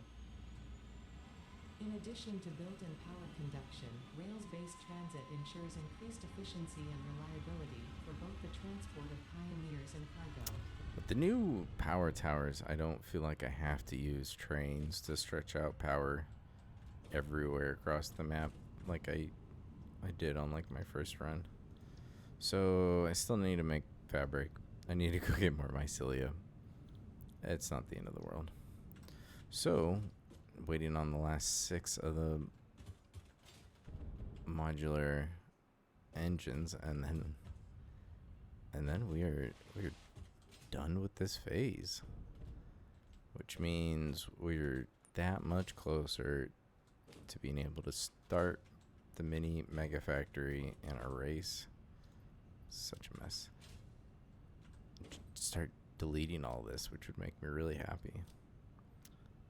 In addition to built-in power conduction, rails-based transit ensures increased efficiency and reliability for both the transport of pioneers and cargo. With the new power towers, I don't feel like I have to use trains to stretch out power everywhere across the map like I did on like my first run. So I still need to make fabric. I need to go get more mycelia. It's not the end of the world. So waiting on the last 6 of the modular engines, and then we're done with this phase, which means we're that much closer to being able to start the mini mega factory and erase. Such a mess. Start deleting all this, which would make me really happy.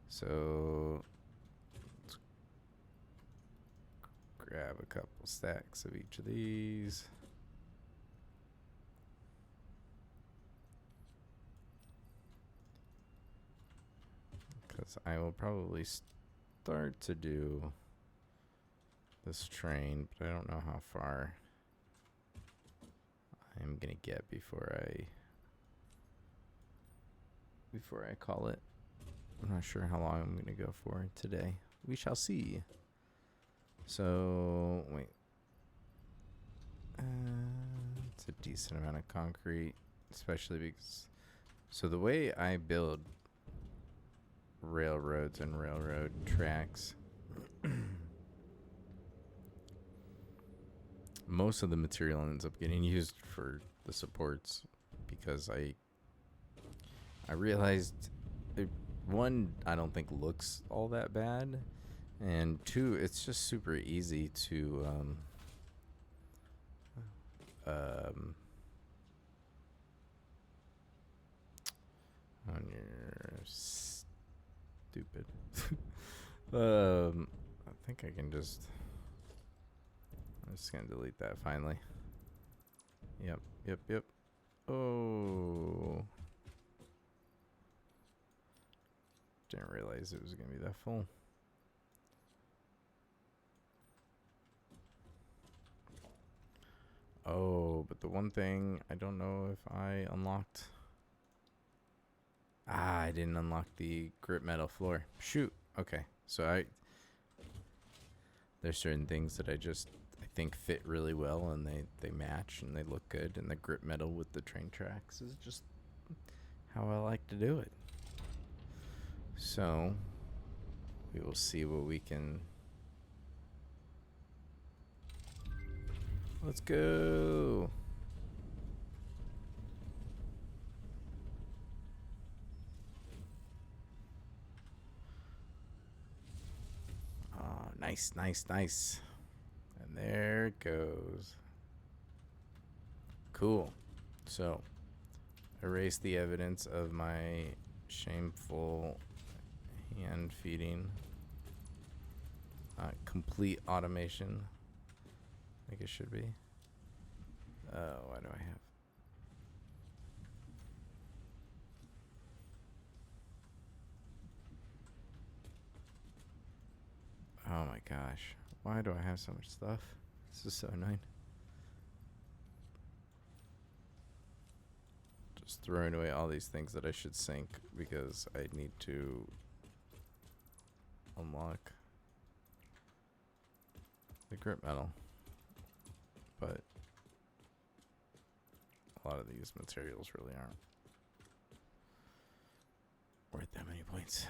So let's grab a couple stacks of each of these. Because I will probably start to do this train, but I don't know how far I'm gonna get before I call it. I'm not sure how long I'm gonna go for today. We shall see. So wait, it's a decent amount of concrete, especially because. So the way I build railroads and railroad tracks, most of the material ends up getting used for the supports because I realized one, I don't think looks all that bad, and two, it's just super easy to when you're stupid. I think I can just. I'm just gonna delete that finally. Yep. Oh. Didn't realize it was gonna be that full. Oh, but the one thing I don't know if I unlocked. I didn't unlock the grip metal floor. Shoot. Okay. So there's certain things that I think fit really well and they match and they look good, and the grip metal with the train tracks is just how I like to do it. So we will see what we can. Let's go. Oh, nice. And there it goes. Cool. So, erase the evidence of my shameful hand feeding. Complete automation. Like it should be. Why do I have? Oh my gosh. Why do I have so much stuff? This is so annoying. Just throwing away all these things that I should sync because I need to unlock the grip metal. But a lot of these materials really aren't worth that many points.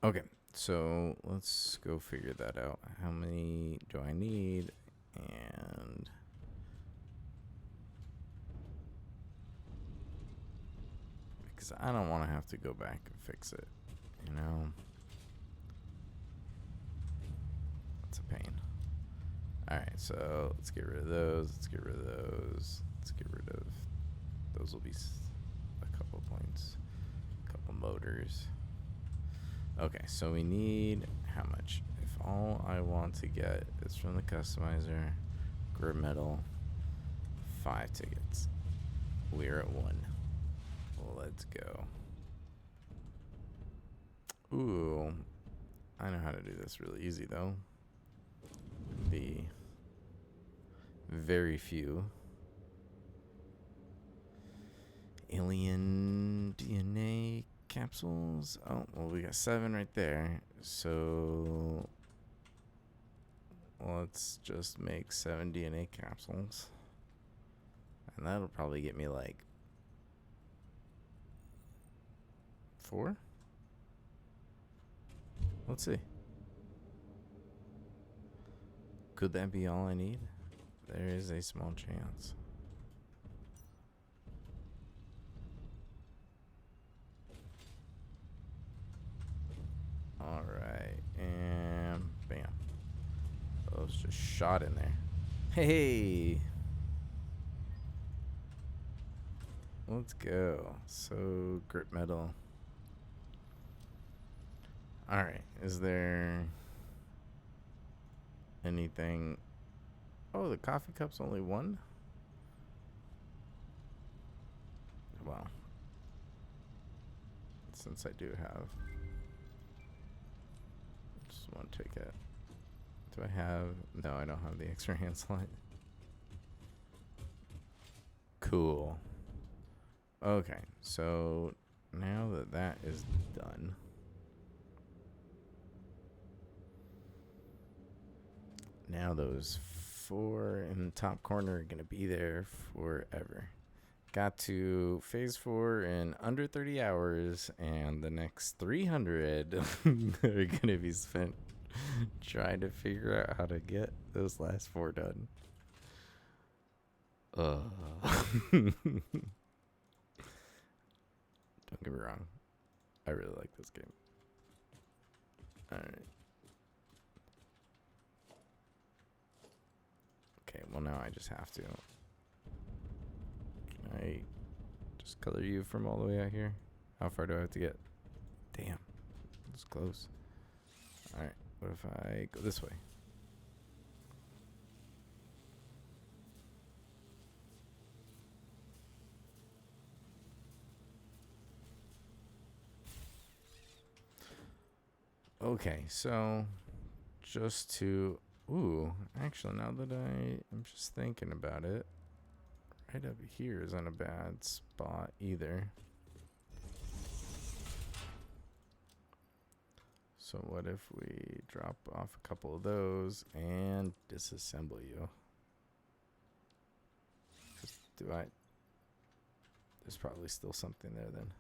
Okay, so let's go figure that out. How many do I need? And because I don't want to have to go back and fix it, you know? It's a pain. Alright, so let's get rid of those. Let's get rid of those. Let's get rid of... Those will be a couple points. A couple motors. Okay, so we need how much? If all I want to get is from the customizer, grip metal, 5 tickets. We're at 1. Let's go. Ooh, I know how to do this really easy though. The very few alien DNA capsules. Oh, well, we got 7 right there. So let's just make 7 DNA capsules. And that'll probably get me like 4? Let's see. Could that be all I need? There is a small chance. Alright, and bam. Those just shot in there. Hey! Let's go. So, grip metal. Alright, is there anything? Oh, the coffee cup's only 1? Well, since I do have... Oops. one ticket. Do I have? No, I don't have the extra hand slot. Cool. Okay, so now that that is done, now those 4 in the top corner are going to be there forever. Got to phase 4 in under 30 hours, and the next 300 are going to be spent trying to figure out how to get those last 4 done. Don't get me wrong. I really like this game. Alright. Okay, well now I just have to. Can I just color you from all the way out here? How far do I have to get? Damn. It's close. Alright, what if I go this way? Okay, so just to... Ooh, actually, now that I'm just thinking about it, right up here isn't a bad spot either. So what if we drop off a couple of those and disassemble you? There's probably still something there then.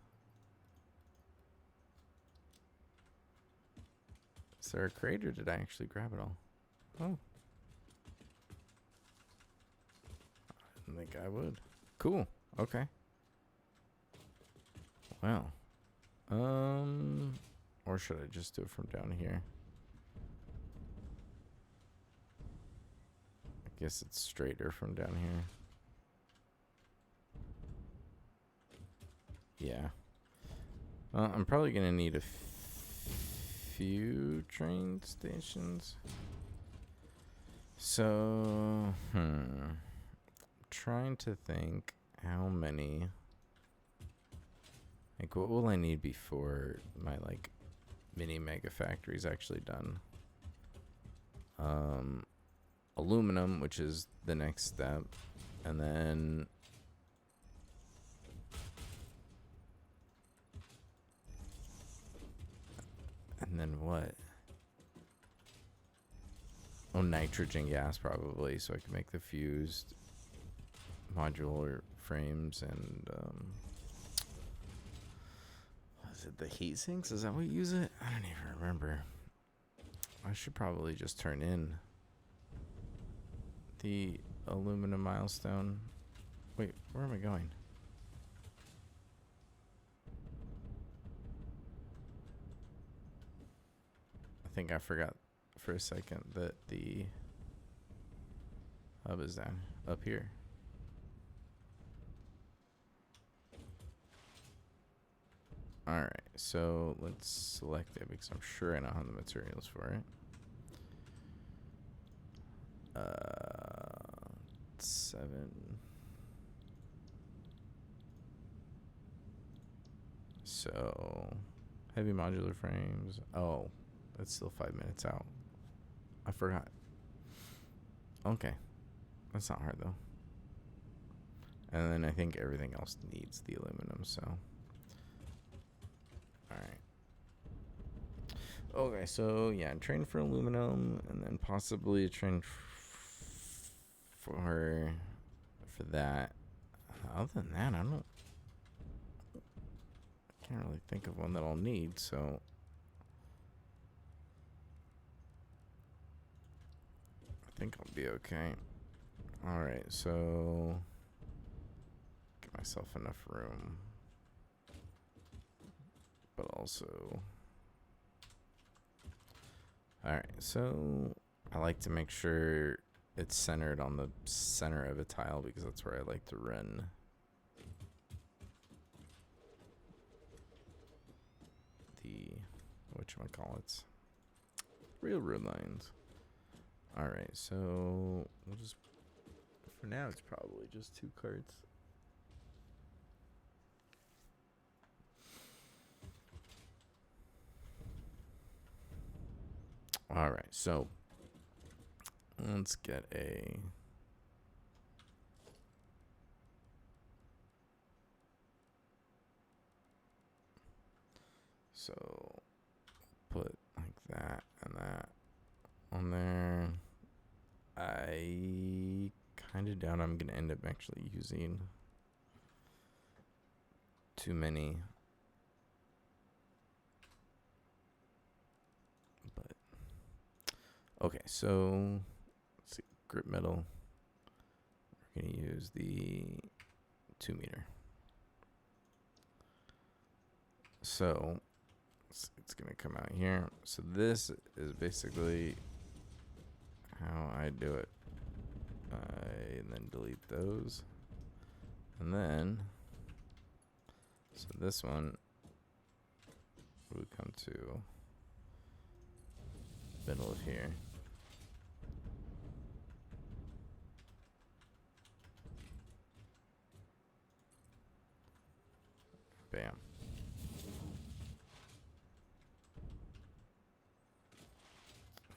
Is there a crate or did I actually grab it all? Oh. I didn't think I would. Cool. Okay. Wow. Or should I just do it from down here? I guess it's straighter from down here. Yeah. I'm probably gonna need a few train stations. So, trying to think how many. Like, what will I need before my like mini mega factory is actually done? Aluminum, which is the next step, and then what? Oh, nitrogen gas probably, so I can make the fused modular frames and is it the heat sinks? Is that what you use it? I don't even remember. I should probably just turn in the aluminum milestone. Wait, where am I going? I think I forgot for a second that the hub is down up here. Alright, so let's select it because I'm sure I don't have the materials for it. 7. So, heavy modular frames. Oh, that's still 5 minutes out. I forgot. Okay. That's not hard though. And then I think everything else needs the aluminum, so. Alright. Okay, so yeah, train for aluminum and then possibly train for that. Other than that, I can't really think of one that I'll need, so I think I'll be okay. Alright, so give myself enough room, but also alright, so I like to make sure it's centered on the center of a tile because that's where I like to run the whatchamacallits, railroad lines. Alright, so we'll just, for now it's probably just 2 carts. All right, so let's get a. So put like that and that on there. I kind of doubt I'm going to end up actually using too many. But okay, so let's see, grip metal. We're going to use the 2 meter. So it's going to come out here. So this is basically how I do it. And then delete those. And then, so this one would come to middle of here. Bam.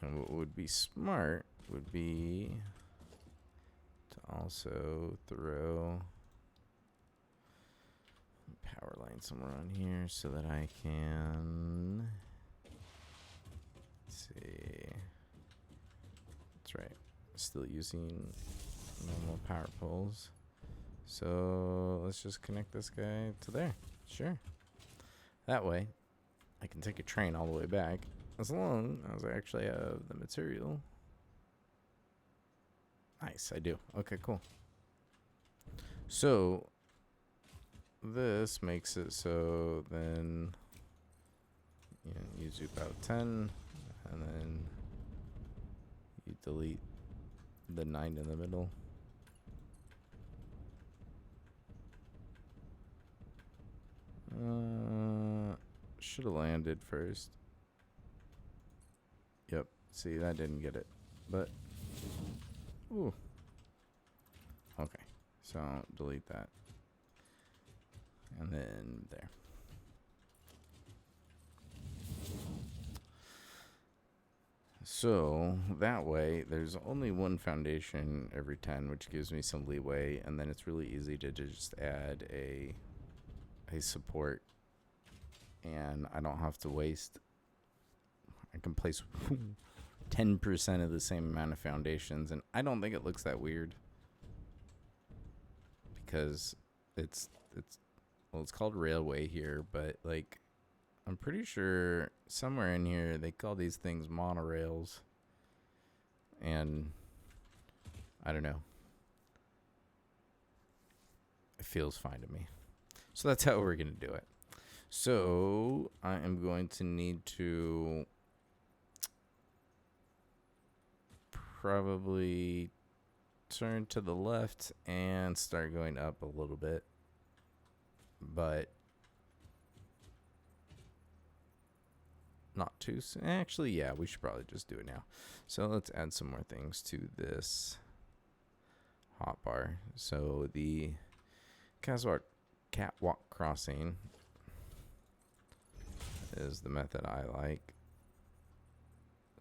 And what would be smart would be to also throw power line somewhere on here so that I can, let's see, that's right, still using normal power poles. So let's just connect this guy to there. Sure. That way I can take a train all the way back as long as I actually have the material. Nice, I do. Okay, cool. So this makes it so then you zoom out 10 and then you delete the 9 in the middle. Should have landed first. Yep. See, that didn't get it. But ooh. Okay. So delete that. And then there. So that way there's only one foundation every 10, which gives me some leeway, and then it's really easy to just add a support, and I don't have to waste. I can place 10% of the same amount of foundations, and I don't think it looks that weird because it's called railway here, but like I'm pretty sure somewhere in here they call these things monorails, and I don't know. It feels fine to me. So that's how we're going to do it. So I am going to need to probably turn to the left and start going up a little bit. But not too soon. Actually, yeah, we should probably just do it now. So let's add some more things to this hotbar. So the catwalk crossing is the method I like,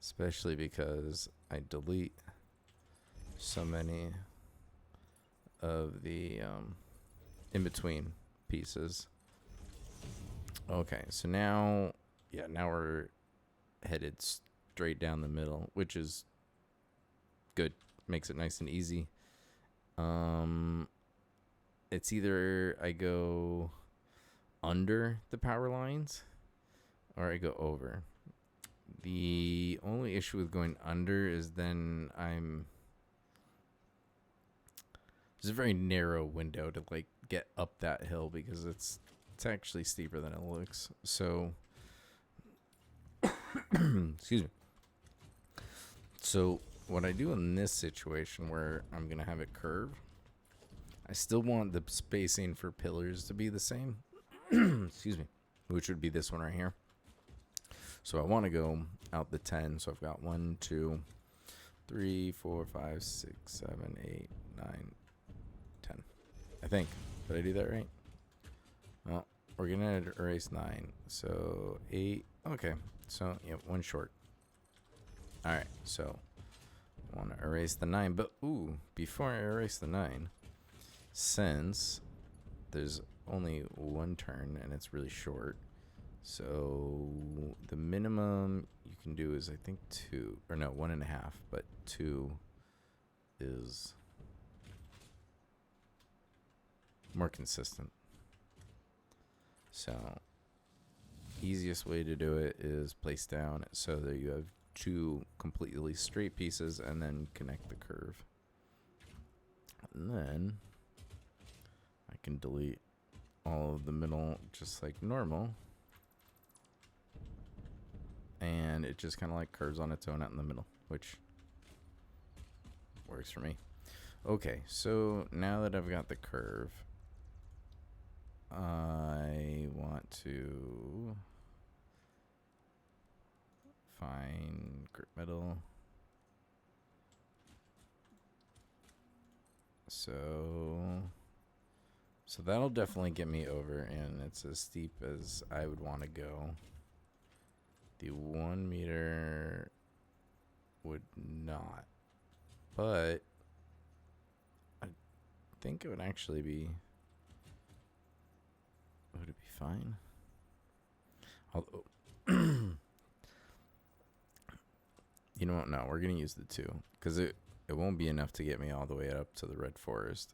especially because I delete so many of the in-between pieces. Okay, so now we're headed straight down the middle, which is good. Makes it nice and easy. It's either I go under the power lines or I go over. The only issue with going under is then there's a very narrow window to like get up that hill because it's actually steeper than it looks. So excuse me. So what I do in this situation where I'm going to have it curve, I still want the spacing for pillars to be the same. Excuse me. Which would be this one right here. So I want to go out the 10. So I've got 1, 2, 3, 4, 5, 6, 7, 8, 9, 10. I think. Did I do that right? Well, we're going to erase 9. So 8. Okay. So, yeah, 1 short. All right, so I want to erase the 9, but ooh, before I erase the 9, since there's only one turn and it's really short, so the minimum you can do is I think 2, or no, 1.5, but 2 is more consistent. So easiest way to do it is place down so that you have 2 completely straight pieces and then connect the curve. And then I can delete all of the middle just like normal. And it just kind of like curves on its own out in the middle, which works for me. Okay, so now that I've got the curve, I want to find grip metal. So that'll definitely get me over, and it's as steep as I would want to go. The 1 meter would not, but I think it would actually be. Would it be fine? Although, you know what? No, we're gonna use the 2 because it won't be enough to get me all the way up to the red forest.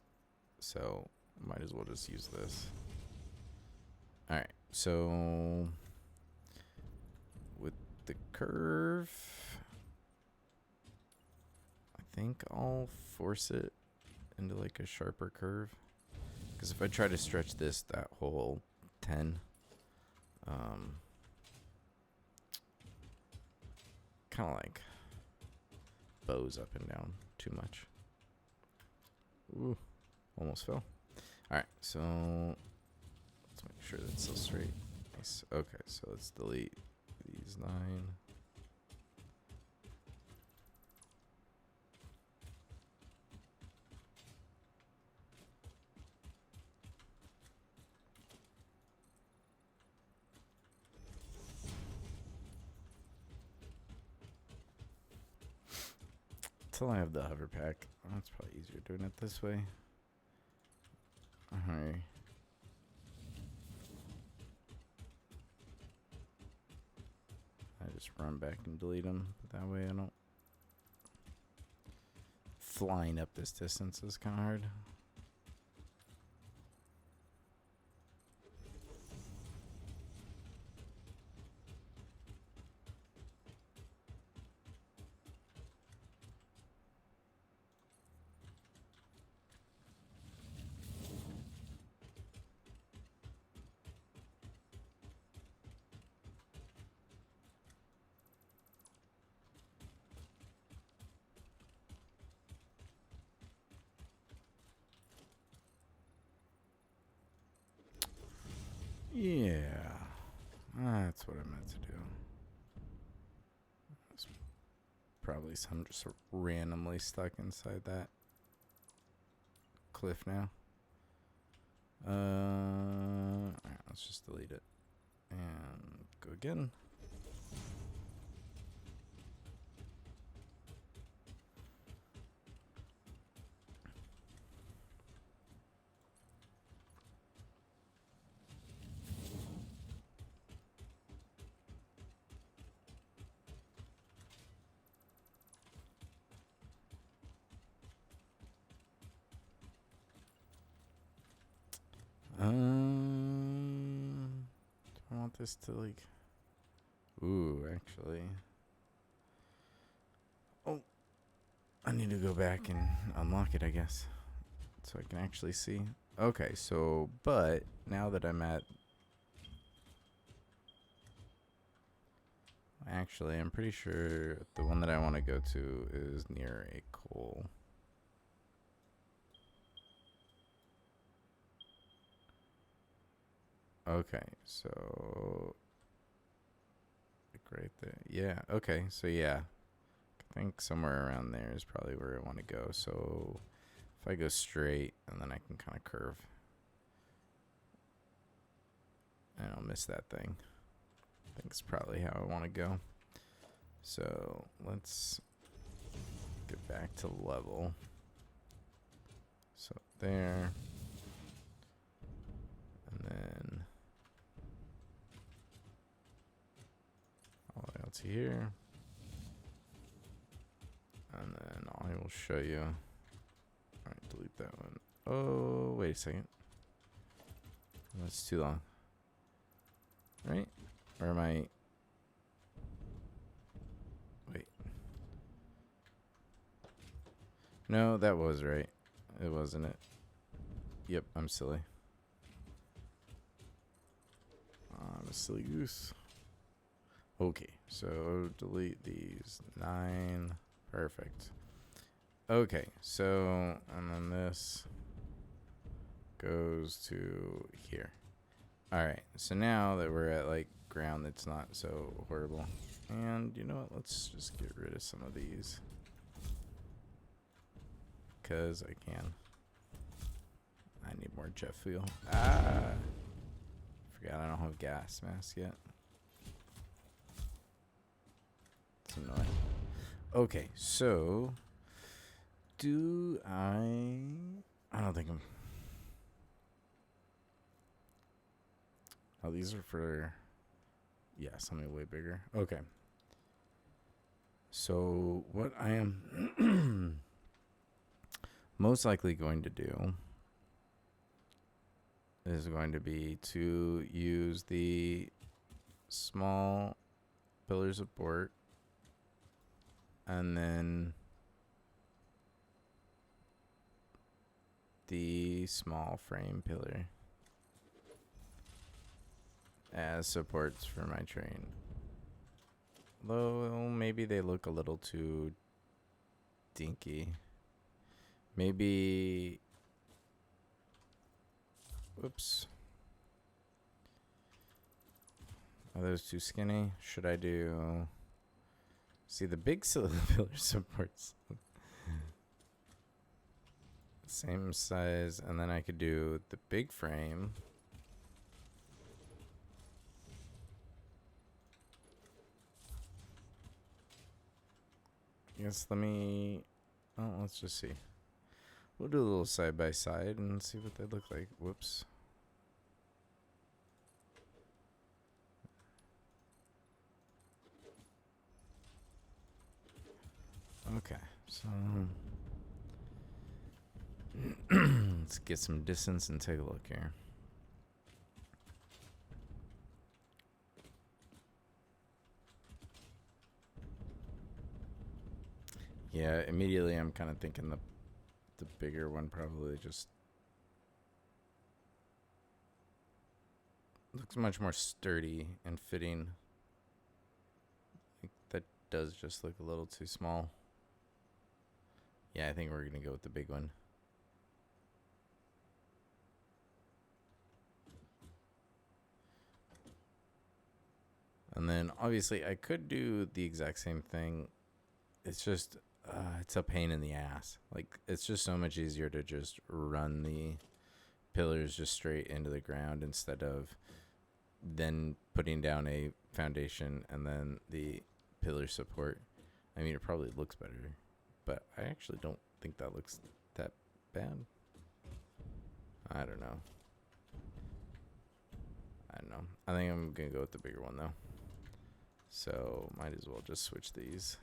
So might as well just use this. All right. So with the curve, I think I'll force it into like a sharper curve. Because if I try to stretch this that whole 10, kind of like bows up and down too much. Ooh, almost fell. All right, so let's make sure that's still straight. Nice. Okay, so let's delete these 9. Until I have the hover pack. Oh, it's probably easier doing it this way. Alright. I just run back and delete them. But that way I don't. Flying up this distance is kind of hard. Yeah, that's what I meant to do. It's probably some just randomly stuck inside that cliff now. Alright, let's just delete it and go again. Do I want this to like? Ooh, actually. Oh, I need to go back and unlock it, I guess, so I can actually see. Okay, so but now that I'm at, actually, I'm pretty sure the one that I want to go to is near a coal. Okay, so like right there. Yeah, okay, so yeah. I think somewhere around there is probably where I want to go. So if I go straight and then I can kind of curve. And I'll miss that thing. I think it's probably how I want to go. So let's get back to level. So there. And then all the way out to here. And then I will show you. Alright, delete that one. Oh, wait a second. That's too long. Right? Or am I... Wait. No, that was right. It wasn't it. Yep, I'm silly. I'm a silly goose. Okay, so delete these 9. Perfect. Okay, so, and then this goes to here. Alright, so now that we're at like ground that's not so horrible. And you know what, let's just get rid of some of these. Because I can. I need more jet fuel. Ah! Forgot I don't have gas mask yet. It's annoying. Okay, so do I don't think I'm... Oh, these are for... Yeah, something way bigger. Okay. So what I am most likely going to do is going to be to use the small pillar support and then the small frame pillar as supports for my train. Though maybe they look a little too dinky. Maybe... Whoops. Are those too skinny? Should I do... See, the big cylinder pillar supports same size, and then I could do the big frame. Yes, let me... Oh, let's just see. We'll do a little side by side and see what they look like. Whoops. Okay, so let's get some distance and take a look here. Yeah, immediately I'm kind of thinking the bigger one probably just looks much more sturdy and fitting. That does just look a little too small. Yeah, I think we're gonna go with the big one. And then obviously I could do the exact same thing. It's just it's a pain in the ass. Like, it's just so much easier to just run the pillars just straight into the ground instead of then putting down a foundation and then the pillar support. I mean, it probably looks better, but I actually don't think that looks that bad. I don't know. I think I'm gonna go with the bigger one though. So might as well just switch these.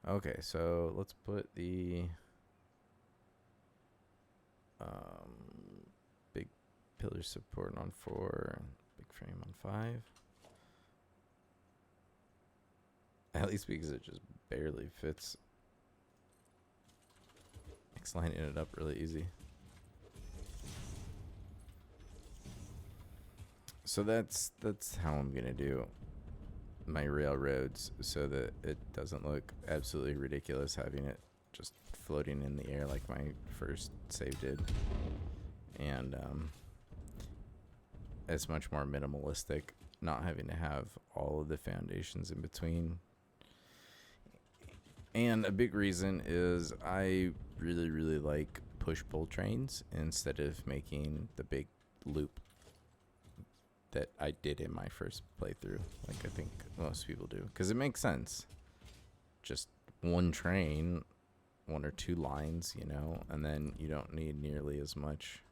Okay, so let's put the big pillar support on 4, big frame on 5. At least because it just barely fits. Makes lining it up really easy. So that's how I'm gonna do my railroads, so that it doesn't look absolutely ridiculous having it just floating in the air like my first save did. And it's much more minimalistic, not having to have all of the foundations in between. And a big reason is I really, really like push-pull trains instead of making the big loop. that I did in my first playthrough, like I think most people do, because it makes sense. Just one train, one or two lines, you know, and then you don't need nearly as much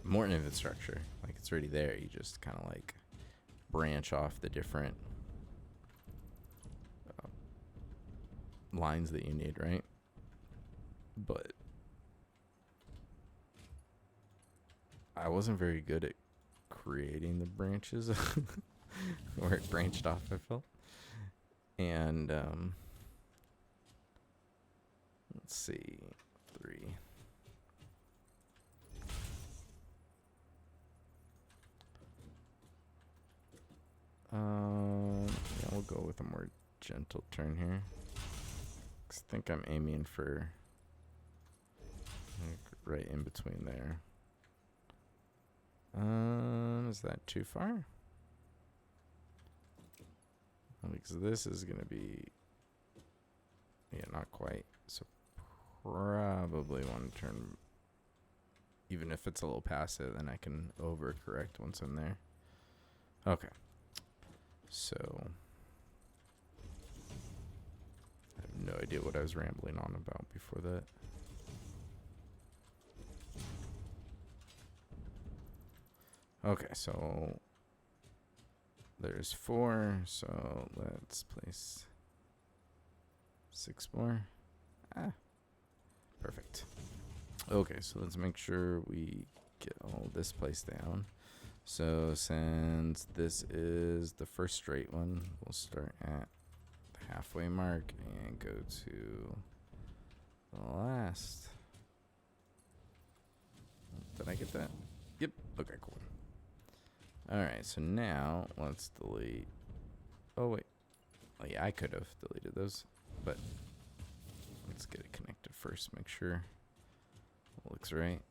more infrastructure. Like, it's already there. You just kind of like branch off the different lines that you need, right? But I wasn't very good at creating the branches where it branched off, I felt. And let's see, 3. Yeah, we'll go with a more gentle turn here. 'Cause I think I'm aiming for like right in between there. Is that too far? Because this is gonna be, yeah, not quite. So probably one turn. Even if it's a little past it, then I can overcorrect once I'm there. Okay. So I have no idea what I was rambling on about before that. Okay, so there's 4, so let's place 6 more. Perfect. Okay, so let's make sure we get all this placed down. So since this is the first straight one, we'll start at the halfway mark and go to the last. Did I get that? Yep. Okay, cool. Alright, so now let's delete. Oh, wait. Oh, yeah, I could have deleted those, but let's get it connected first. Make sure it looks right.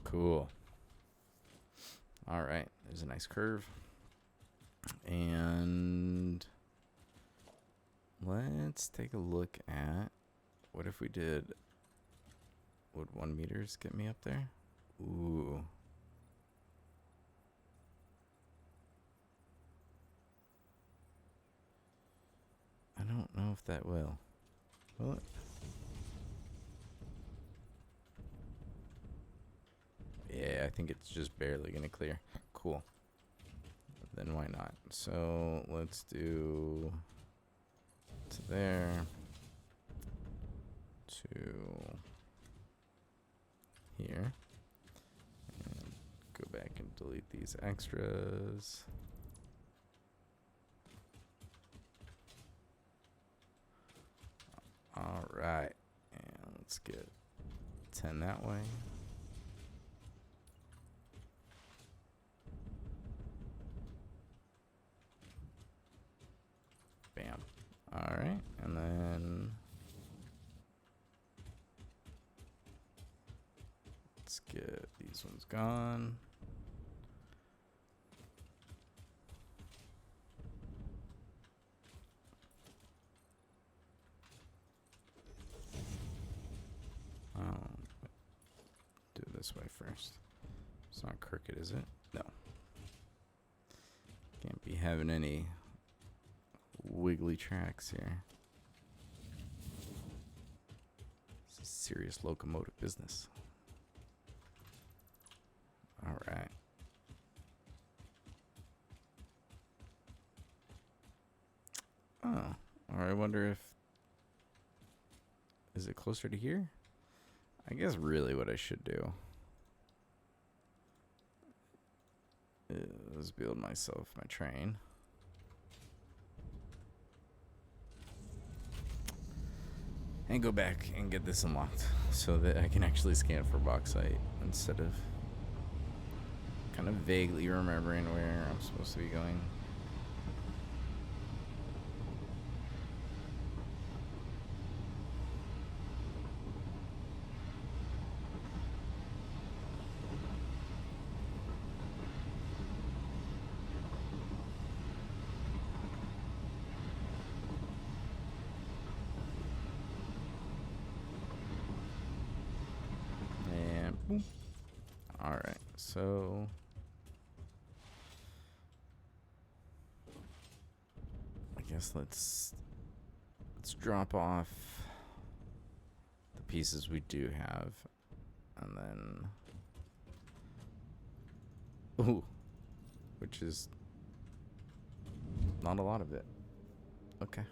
Cool. Alright, there's a nice curve. And let's take a look at, what if we did, would 1 meters get me up there? Ooh. I don't know if that will. Will it? Yeah, I think it's just barely gonna clear. Cool. Then why not? So let's do to there, to here, and go back and delete these extras. All right, and let's get 10 that way. Bam. All right, and then let's get these ones gone. Do it this way first. It's not crooked, is it? No. Can't be having any wiggly tracks here. This is serious locomotive business. All right. Oh, or I wonder if, is it closer to here? I guess really what I should do is build myself my train. And go back and get this unlocked so that I can actually scan for bauxite instead of kind of vaguely remembering where I'm supposed to be going. so I guess let's drop off the pieces we do have, and then which is not a lot of it. Okay.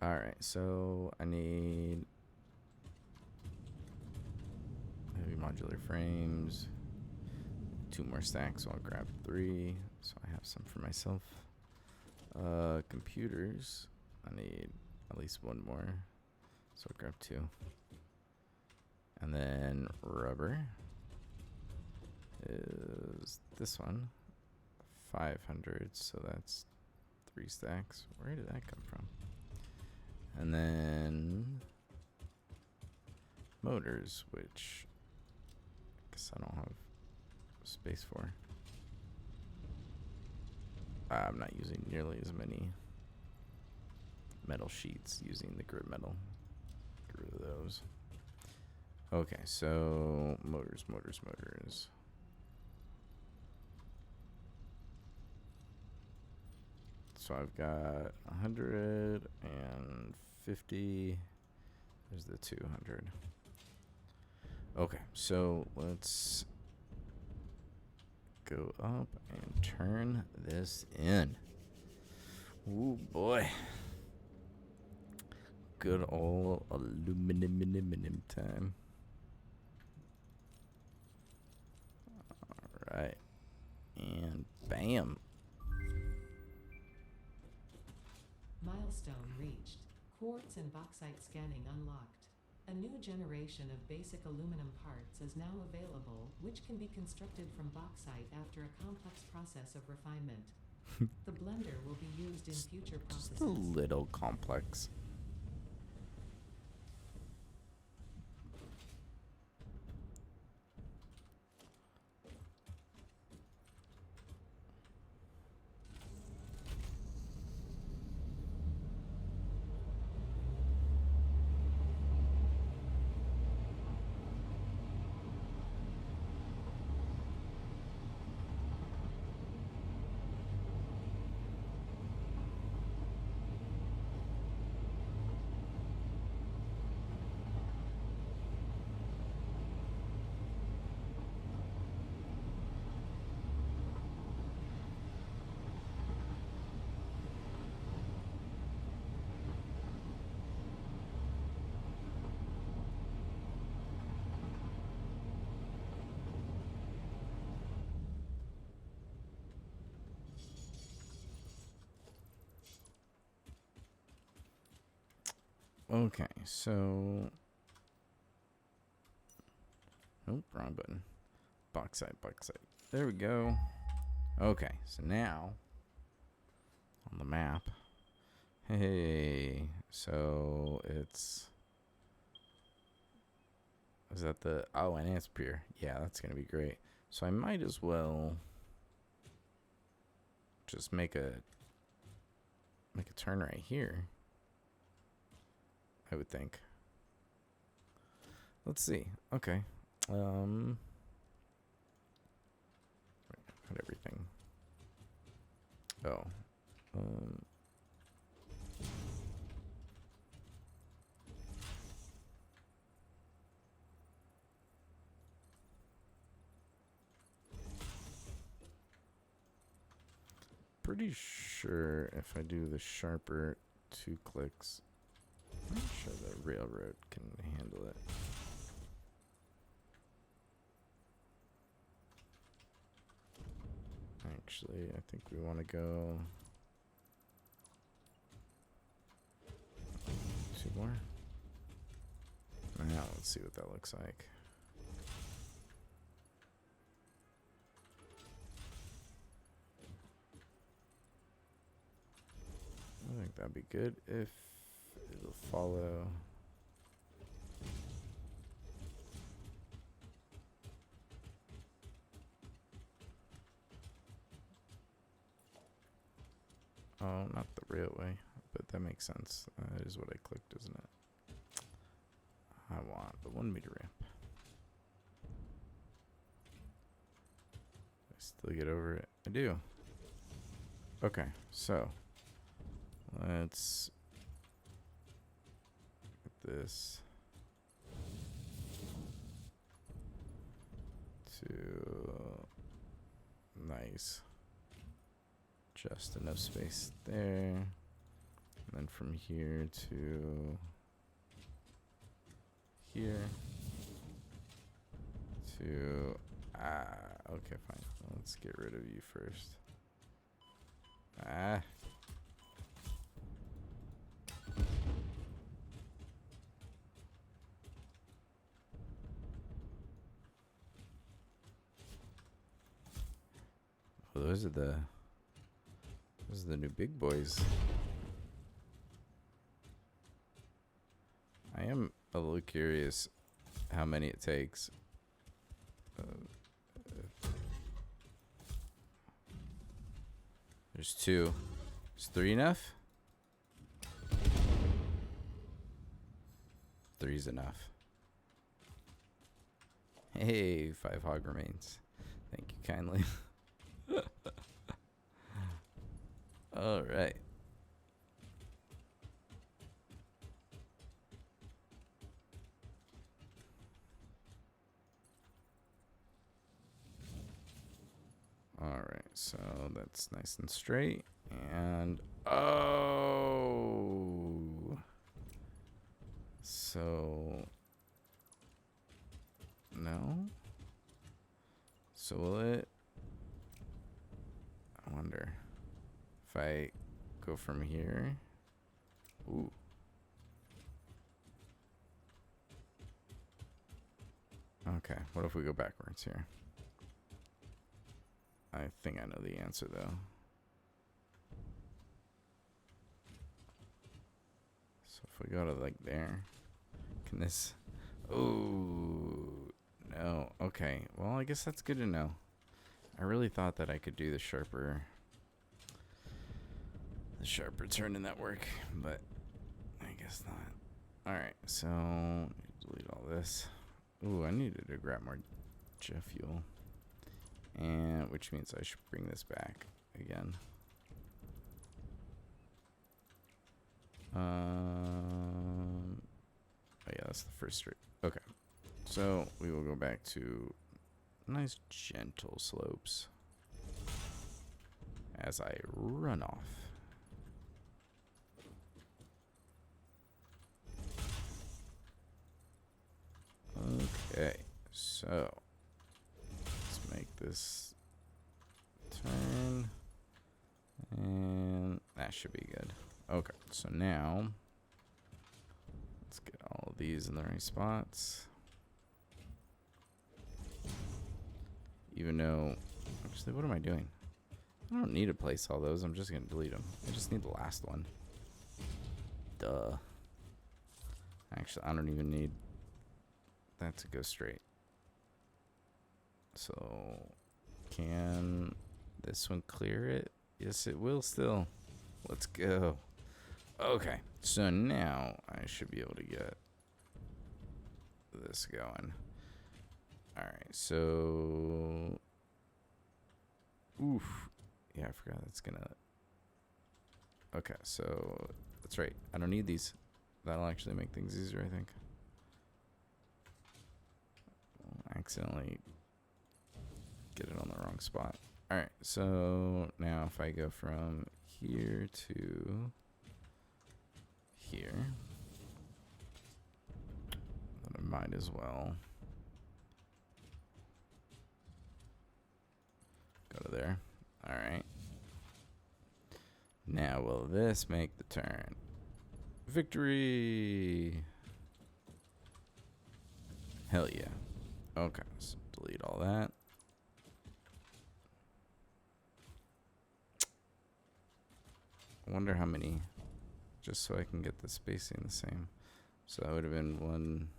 All right, so I need heavy modular frames, 2 more stacks, so I'll grab 3, so I have some for myself. Computers, I need at least 1 more, so I'll grab 2. And then rubber is this one, 500, so that's 3 stacks. Where did that come from? And then motors, which I guess I don't have space for. I'm not using nearly as many metal sheets using the grid metal. Get rid of those. Okay, so motors. So I've got 150. There's the 200. Okay, so let's go up and turn this in. Ooh, boy. Good old aluminum time. All right. And bam. Milestone reached. Quartz and bauxite scanning unlocked. A new generation of basic aluminum parts is now available, which can be constructed from bauxite after a complex process of refinement. The blender will be used in future processes. Just a little complex. Okay, so oh, wrong button. Bauxite. There we go. Okay, so now on the map. Hey, so is that the Enhanced Pier? Yeah, that's gonna be great. So I might as well just make a turn right here. I would think. Let's see. Okay. Put everything. Oh. Pretty sure if I do the sharper 2 clicks, I'm sure the railroad can handle it. Actually, I think we want to go 2 more. Now let's see what that looks like. I think that'd be good if it'll follow. Oh, not the railway, but that makes sense. That is what I clicked, isn't it? I want the 1 meter ramp. I still get over it. I do. Okay, so let's get this to nice. Just enough space there. And then from here to here to okay, fine. Let's get rid of you first. Oh, those are the new big boys. I am a little curious how many it takes. There's 2. Is 3 enough? 3's enough. Hey, 5 hog remains. Thank you kindly. All right. All right, so that's nice and straight. And oh, so no. So will it? I wonder if I go from here. Ooh. Okay, what if we go backwards here? I think I know the answer though. So if we go to like there, can this? Ooh, no. Okay, well I guess that's good to know. I really thought that I could do the sharper turn in that work, but I guess not. All right, so delete all this. Ooh, I needed to grab more jet fuel. And which means I should bring this back again. Oh yeah, that's the first straight. Okay, so we will go back to nice gentle slopes as I run off. Okay, so make this turn, and that should be good. Okay, so now let's get all of these in the right spots. Even though, actually, what am I doing? I don't need to place all those. I'm just gonna delete them. I just need the last one. Duh. Actually, I don't even need that to go straight. So, can this one clear it? Yes, it will still. Let's go. Okay, so now I should be able to get this going. Alright, so... Oof. Yeah, I forgot that's gonna... Okay, so... That's right. I don't need these. That'll actually make things easier, I think. I'll accidentally get it on the wrong spot. Alright, so now if I go from here to here, then I might as well go to there. Alright. Now will this make the turn? Victory! Hell yeah. Okay, so delete all that. I wonder how many, just so I can get the spacing the same. So that would have been one.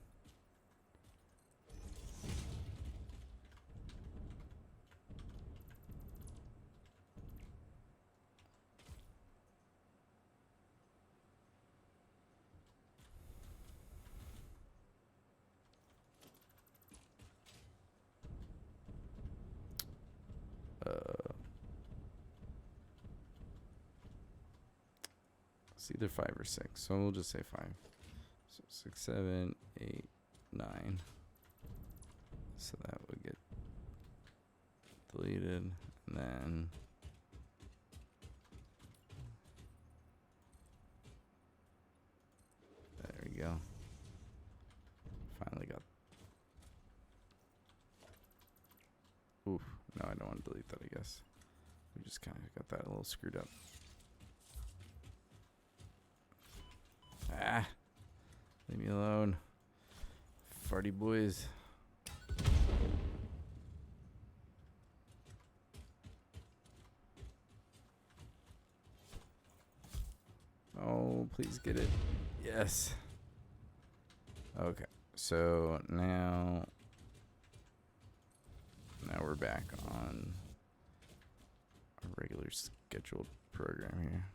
It's either 5 or 6, so we'll just say 5. So 6, 7, 8, 9. So that would get deleted, and then there we go. Finally got. Oof, no, I don't want to delete that, I guess. We just kind of got that a little screwed up. Ah, leave me alone. Farty boys. Oh, please get it. Yes. Okay, so now we're back on our regular scheduled program here.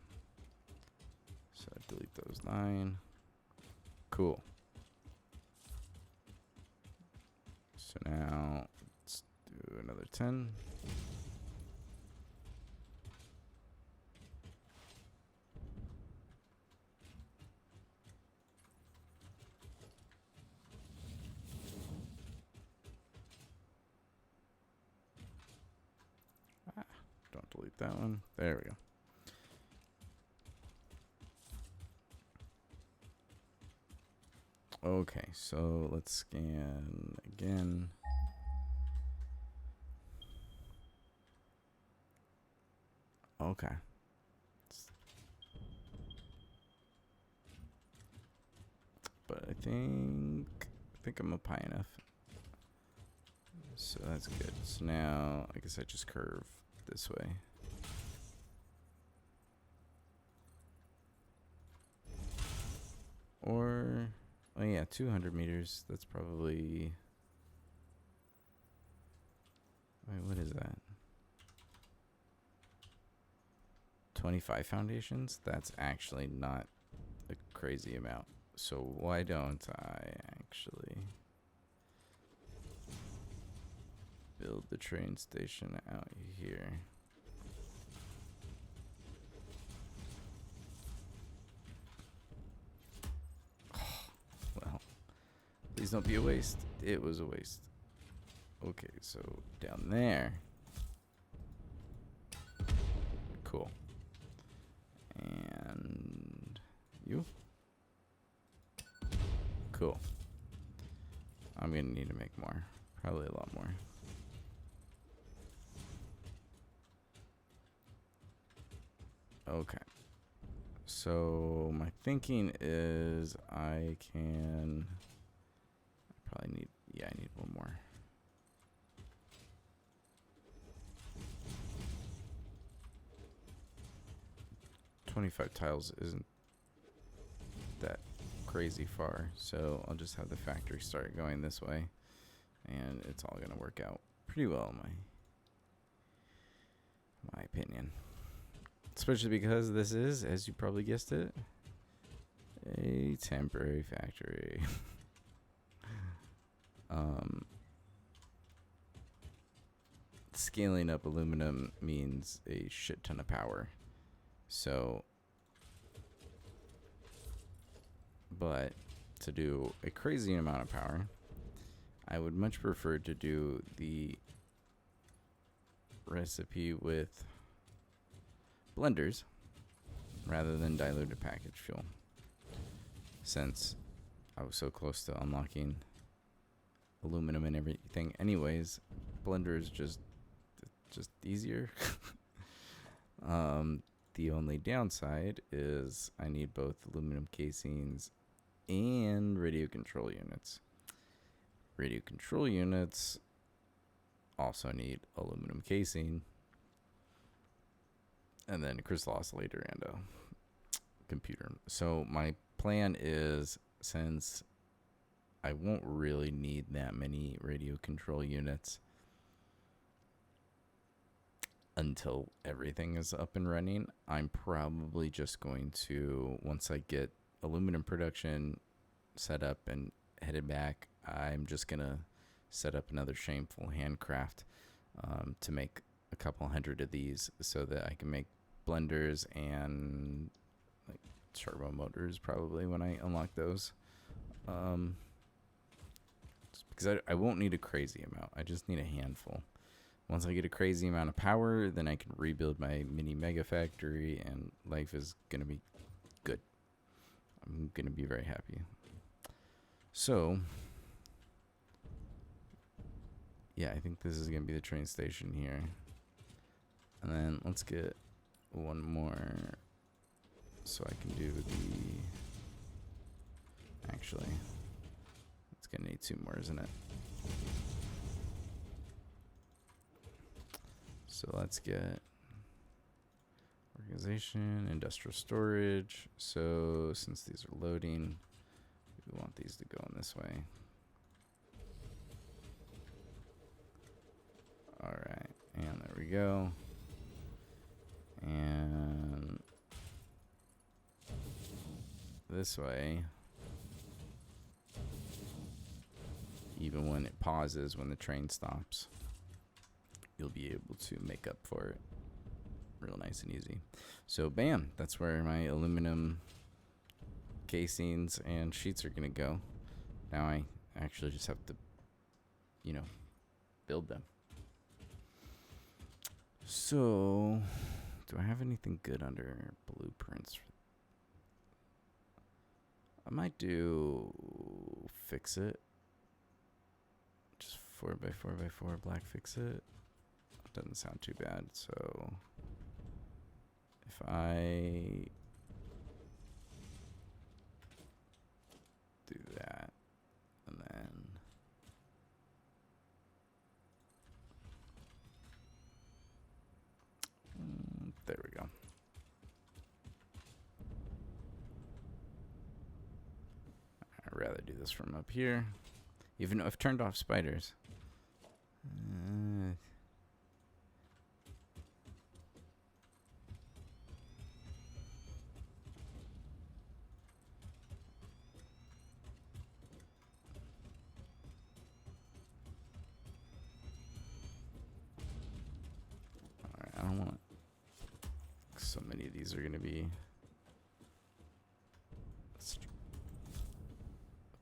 So delete those 9. Cool. So now let's do another 10. Don't delete that one. There we go. Okay, so let's scan again. Okay. But I think I'm up high enough. So that's good. So now I guess I just curve this way. Or, oh yeah, 200 meters. That's probably, wait, what is that? 25 foundations? That's actually not a crazy amount. So why don't I actually build the train station out here? Well, please don't be a waste. It was a waste. Okay, so down there. Cool. And you? Cool. I'm gonna need to make more. Probably a lot more. Okay. So my thinking is I probably need, yeah, I need one more. $25 tiles isn't that crazy far, so I'll just have the factory start going this way, and it's all gonna work out pretty well, in my opinion. Especially because this is, as you probably guessed it, a temporary factory. Scaling up aluminum means a shit ton of power. So, but to do a crazy amount of power, I would much prefer to do the recipe with blenders rather than diluted package fuel, since I was so close to unlocking aluminum and everything anyways. Blender is just easier. The only downside is I need both aluminum casings and radio control units. Radio control units also need aluminum casing, and then a crystal oscillator and a computer. So my plan is, since I won't really need that many radio control units until everything is up and running, I'm probably just going to, once I get aluminum production set up and headed back, I'm just going to set up another shameful handcraft to make a couple hundred of these so that I can make blenders and like turbo motors probably when I unlock those. Just because I won't need a crazy amount. I just need a handful. Once I get a crazy amount of power, then I can rebuild my mini mega factory, and life is going to be good. I'm going to be very happy. So, yeah, I think this is going to be the train station here. And then let's get one more so I can do the... Actually, it's going to need 2 more, isn't it? So let's get organization, industrial storage. So since these are loading, we want these to go in this way. All right, and there we go. And this way, even when it pauses, when the train stops, you'll be able to make up for it real nice and easy. So bam, that's where my aluminum casings and sheets are gonna go. Now I actually just have to, you know, build them. So do I have anything good under blueprints? I might do fix it. Just 4x4x4 black fix it. Doesn't sound too bad. So if I do that, and then there we go. I'd rather do this from up here, even though I've turned off spiders. I don't want so many of these are going to be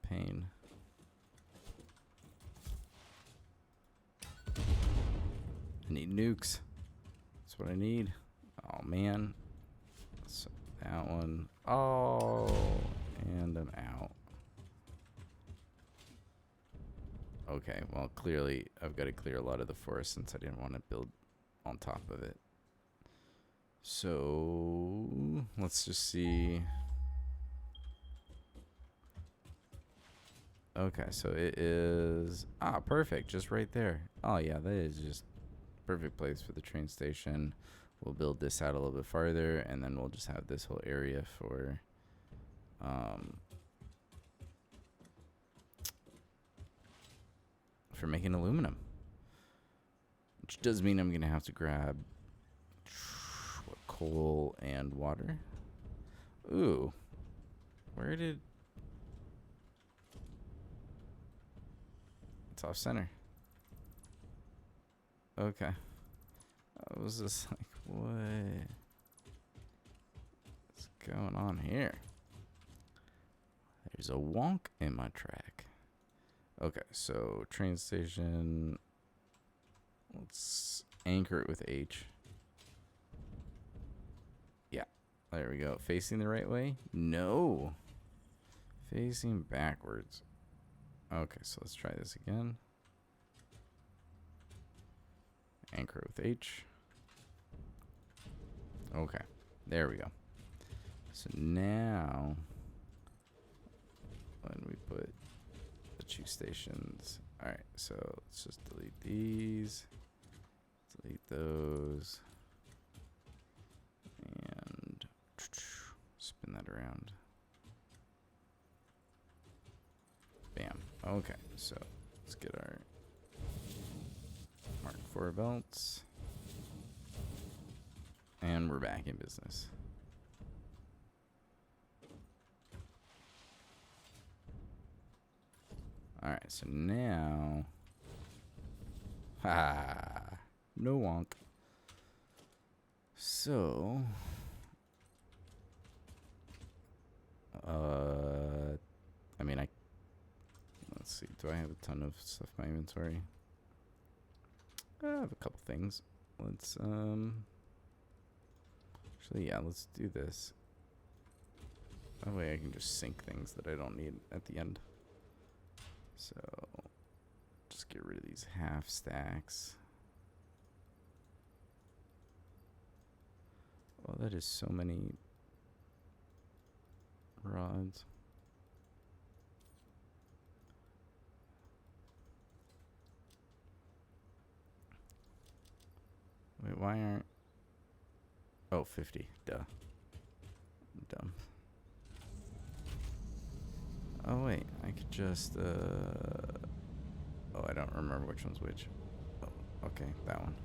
a pain. I need nukes. That's what I need. Oh man. So that one. Oh, and I'm out. Okay, well clearly I've got to clear a lot of the forest since I didn't want to build on top of it. So let's just see. Okay, so it is perfect, just right there. Oh yeah, that is just perfect place for the train station. We'll build this out a little bit farther, and then we'll just have this whole area for making aluminum. Which does mean I'm gonna have to grab coal and water. Ooh, where did... It's off center. Okay. I was just like, what is going on here? There's a wonk in my track. Okay, so train station. Let's anchor it with H. Yeah, there we go. Facing the right way? No. Facing backwards. Okay, so let's try this again. Anchor with H. Okay, there we go. So now, when we put the 2 stations, all right, so let's just delete these, delete those, and spin that around. Bam. Okay, so let's get our Mark IV belts. And we're back in business. Alright, so now... no wonk. So... I mean, let's see. Do I have a ton of stuff in my inventory? I have a couple things. Let's, actually, yeah, let's do this. That way I can just sink things that I don't need at the end. So, just get rid of these half stacks. Oh, that is so many rods. Wait, why aren't... Oh, 50. Duh. I'm dumb. Oh, wait. I could just, Oh, I don't remember which one's which. Oh, okay. That one.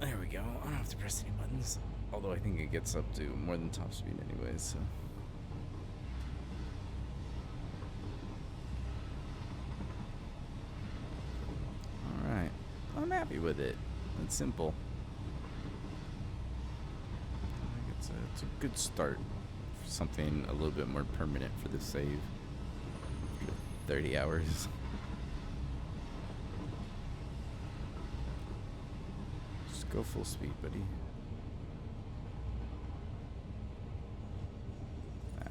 There we go. I don't have to press any buttons. Although I think it gets up to more than top speed anyways, so... Alright. I'm happy with it. It's simple. I think it's a good start for something a little bit more permanent for the save. 30 hours. Just go full speed, buddy.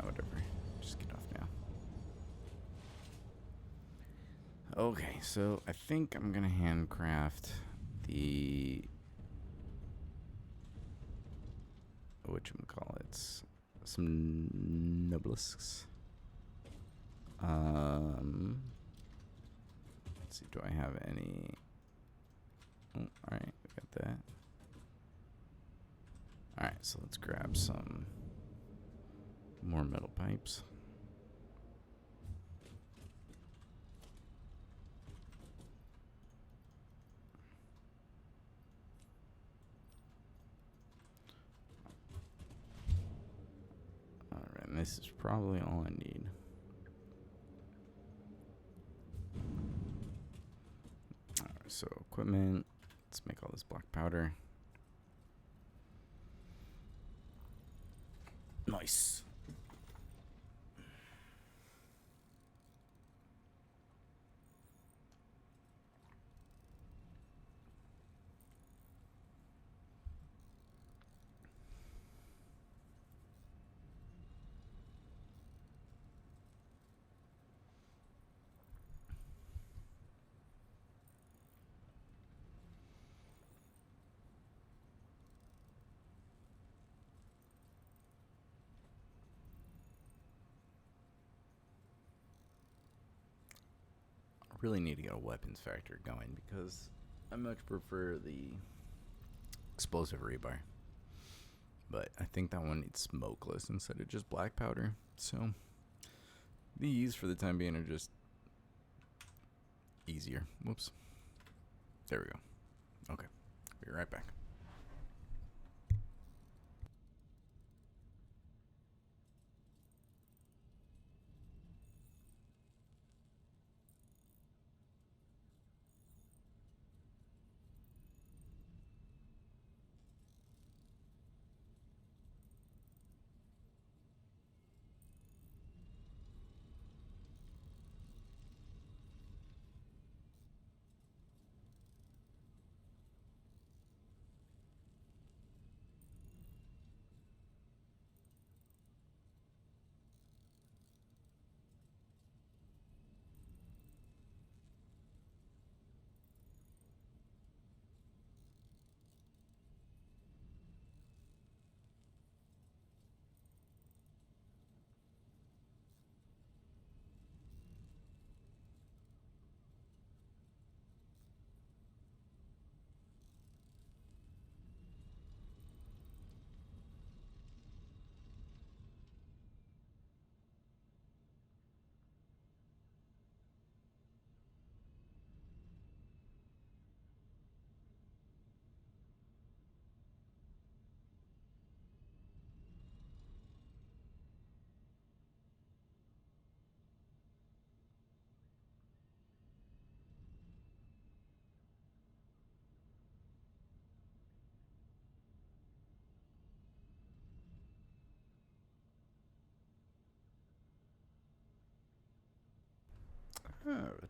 Whatever. Just get off now. Okay, so I think I'm gonna handcraft the whatchamacallits, some nobelisks. Let's see, do I have any? Oh, alright, we got that. Alright, so let's grab some more metal pipes. Alright, and this is probably all I need. Alright, so equipment. Let's make all this black powder. Nice. Really need to get a weapons factory going because I much prefer the explosive rebar. But I think that one needs smokeless instead of just black powder. So these for the time being are just easier. Whoops. There we go. Okay. Be right back.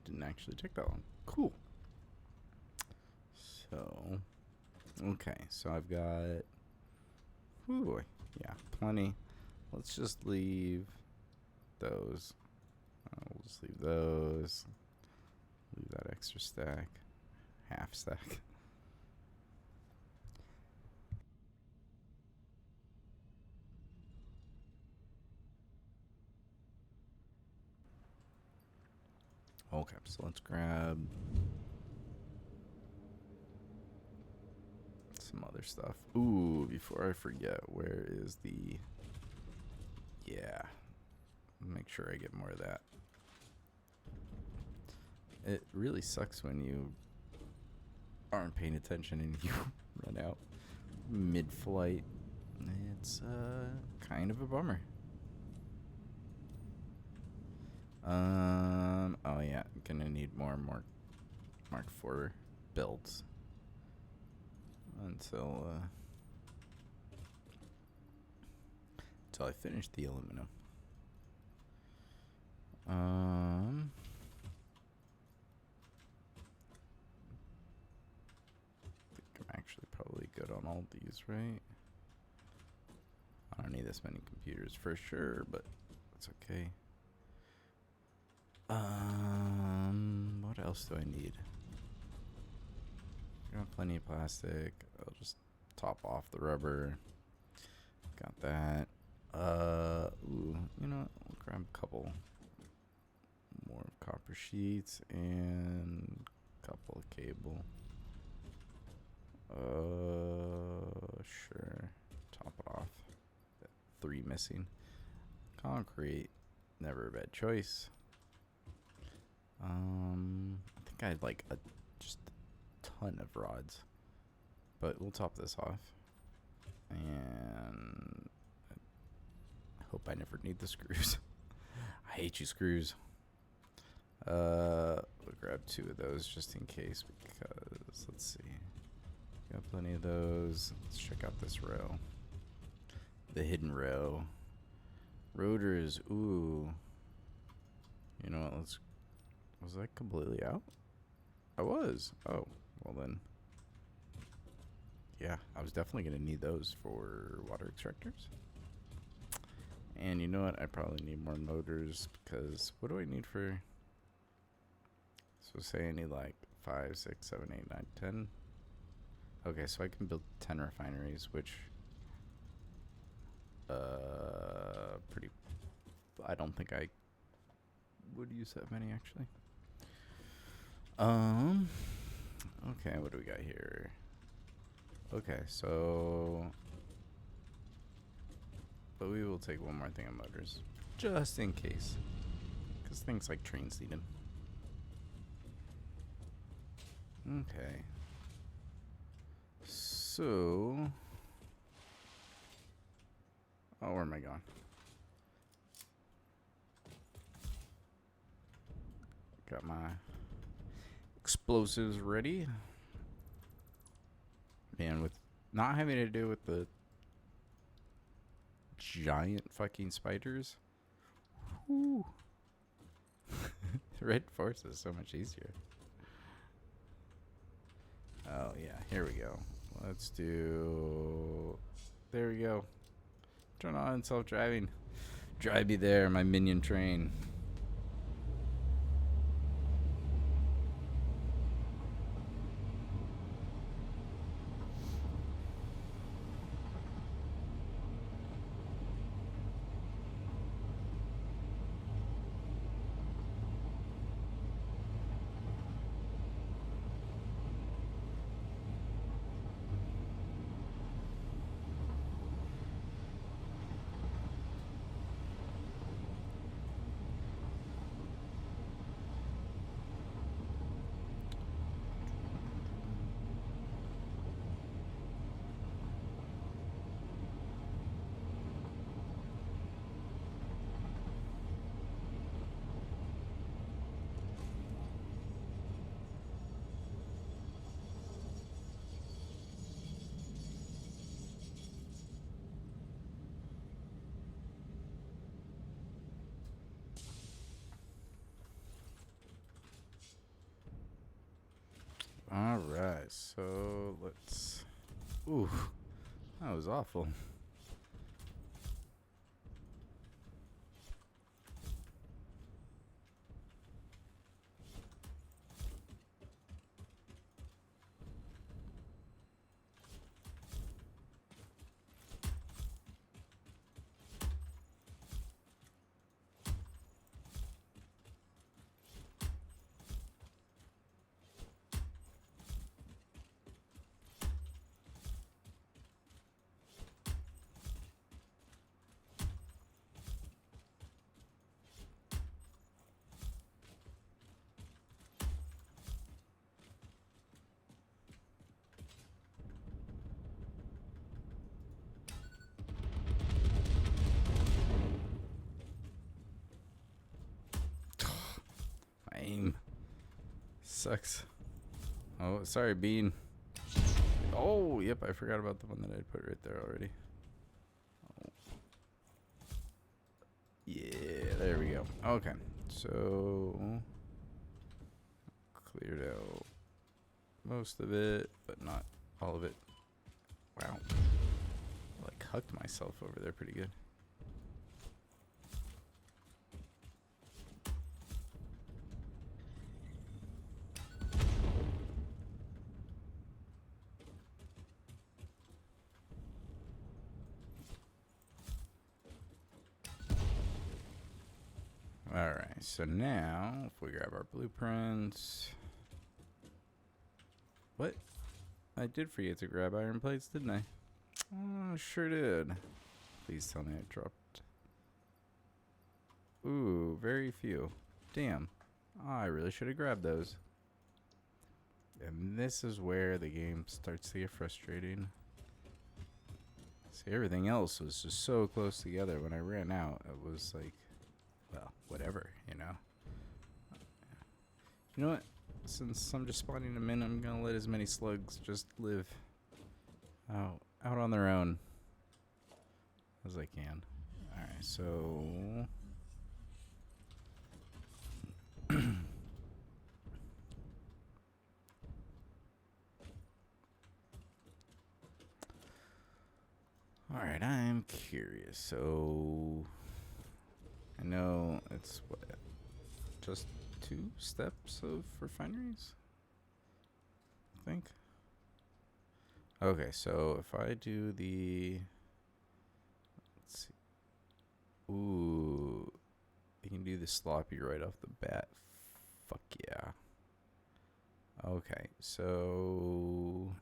didn't actually take that long. Cool. So, okay. So I've got, ooh boy, yeah, plenty. Let's just leave those. We'll just leave those. Leave that extra stack. Half stack. Okay, so let's grab some other stuff. Ooh, before I forget, where is the... Yeah. Make sure I get more of that. It really sucks when you aren't paying attention and you run out mid-flight. It's kind of a bummer. Oh yeah, gonna need more Mark IV builds until I finish the aluminum. I think I'm actually probably good on all these, right? I don't need this many computers for sure, but it's okay. What else do I need? Got plenty of plastic. I'll just top off the rubber. Got that. Ooh, you know what? I'll grab a couple more copper sheets and a couple of cable. Sure. Top it off. 3 missing. Concrete. Never a bad choice. I think I had like just a ton of rods, but we'll top this off, and I hope I never need the screws. I hate you, screws. We'll grab 2 of those just in case, because let's see, got plenty of those. Let's check out this row, the hidden row. Rotors. Ooh, you know what? Was I completely out? I was. Oh, well then. Yeah, I was definitely going to need those for water extractors. And you know what? I probably need more motors because what do I need for... So say I need like 5, 6, 7, 8, 9, 10. Okay, so I can build 10 refineries, which... pretty... I don't think I would use that many actually. Okay, what do we got here? Okay, so... But we will take one more thing on motors, just in case. Because things like trains need them. Okay. So... Oh, where am I going? Got my explosives ready. Man, with not having to do with the giant fucking spiders, whoo. Red Force is so much easier. Oh yeah, here we go. Let's do... There we go. Turn on self-driving. Drive me there, my minion train. Alright, so let's... Ooh, that was awful. My aim sucks. Oh, sorry, Bean. Oh, yep, I forgot about the one that I put right there already. Oh. Yeah, there we go. Okay, so cleared out most of it, but not all of it. Wow. I like hucked myself over there pretty good. Alright, so now if we grab our blueprints. What? I did forget to grab iron plates, didn't I? Oh, sure did. Please tell me I dropped. Ooh, very few. Damn. Oh, I really should have grabbed those. And this is where the game starts to get frustrating. See, everything else was just so close together. When I ran out, it was like, well, whatever, you know? You know what? Since I'm just spawning them in, I'm gonna let as many slugs just live out on their own as I can. Alright, so... Alright, I'm curious. So... I know it's, what, just 2 steps of refineries? I think. Okay, so if I do the... Let's see. Ooh. You can do the sloppy right off the bat. Fuck yeah. Okay, so...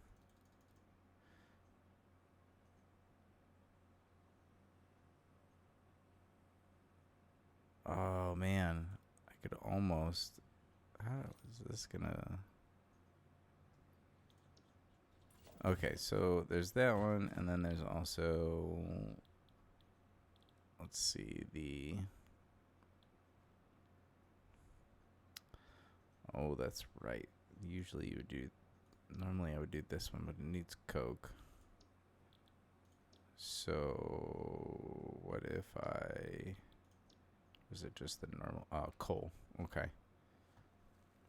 Oh, man. I could almost... How is this gonna... Okay, so there's that one, and then there's also... Let's see, the... Oh, that's right. Usually you would do... Normally I would do this one, but it needs coke. So... What if I... Is it just the normal... coal. Okay.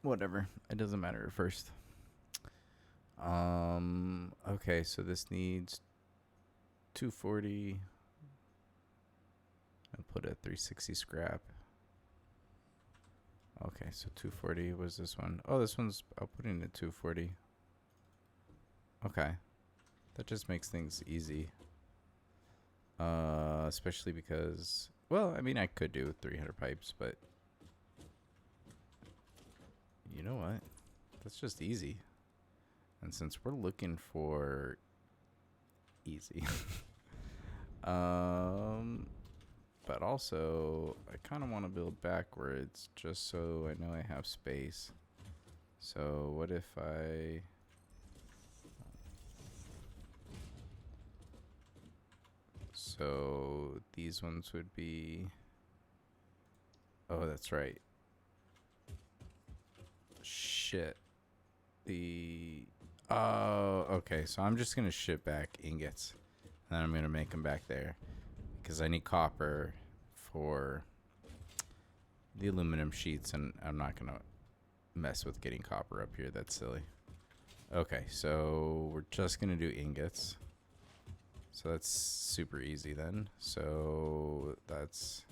Whatever. It doesn't matter at first. Okay, so this needs 240. And put a 360 scrap. Okay, so 240 was this one. Oh, this one's... I'll put in at 240. Okay. That just makes things easy. Especially because... Well, I mean, I could do 300 pipes, but... You know what? That's just easy. And since we're looking for... Easy. But also, I kind of want to build backwards just so I know I have space. So what if I... So these ones would be... Oh, that's right. Shit. Oh, okay. So I'm just going to ship back ingots. And then I'm going to make them back there. Because I need copper for the aluminum sheets. And I'm not going to mess with getting copper up here. That's silly. Okay, so we're just gonna do ingots. So that's super easy then. So that's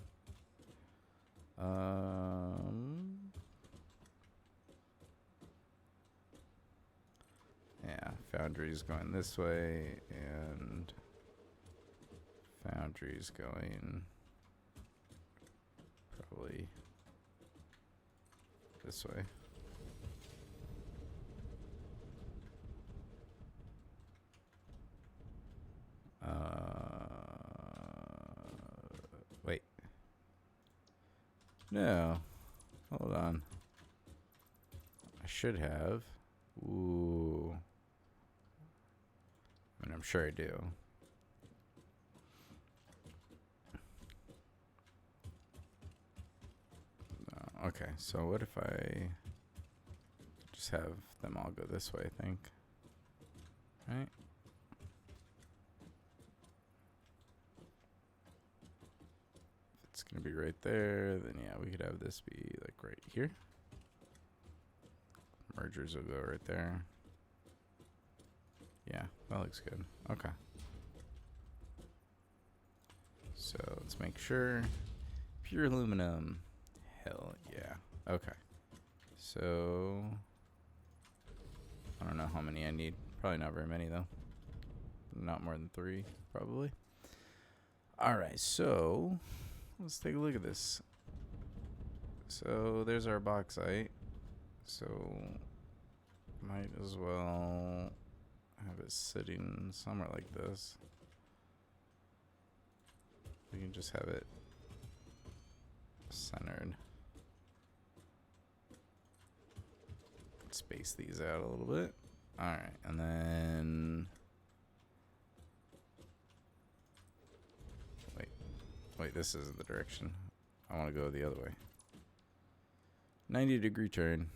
yeah, foundry's going this way and foundry's going probably this way. Wait. No. Hold on. I should have. Ooh. I mean, I'm sure I do. No. Okay, so what if I just have them all go this way, I think. Right? If it's going to be right there, then yeah, we could have this be like right here. Mergers will go right there. Yeah, that looks good. Okay. So let's make sure. Pure aluminum. Hell yeah. Okay. So I don't know how many I need. Probably not very many though. Not more than 3, probably. Alright, so let's take a look at this. So there's our bauxite. So might as well have it sitting somewhere like this. We can just have it centered. Space these out a little bit. Alright, and then wait, this isn't the direction. I want to go the other way. 90-degree turn.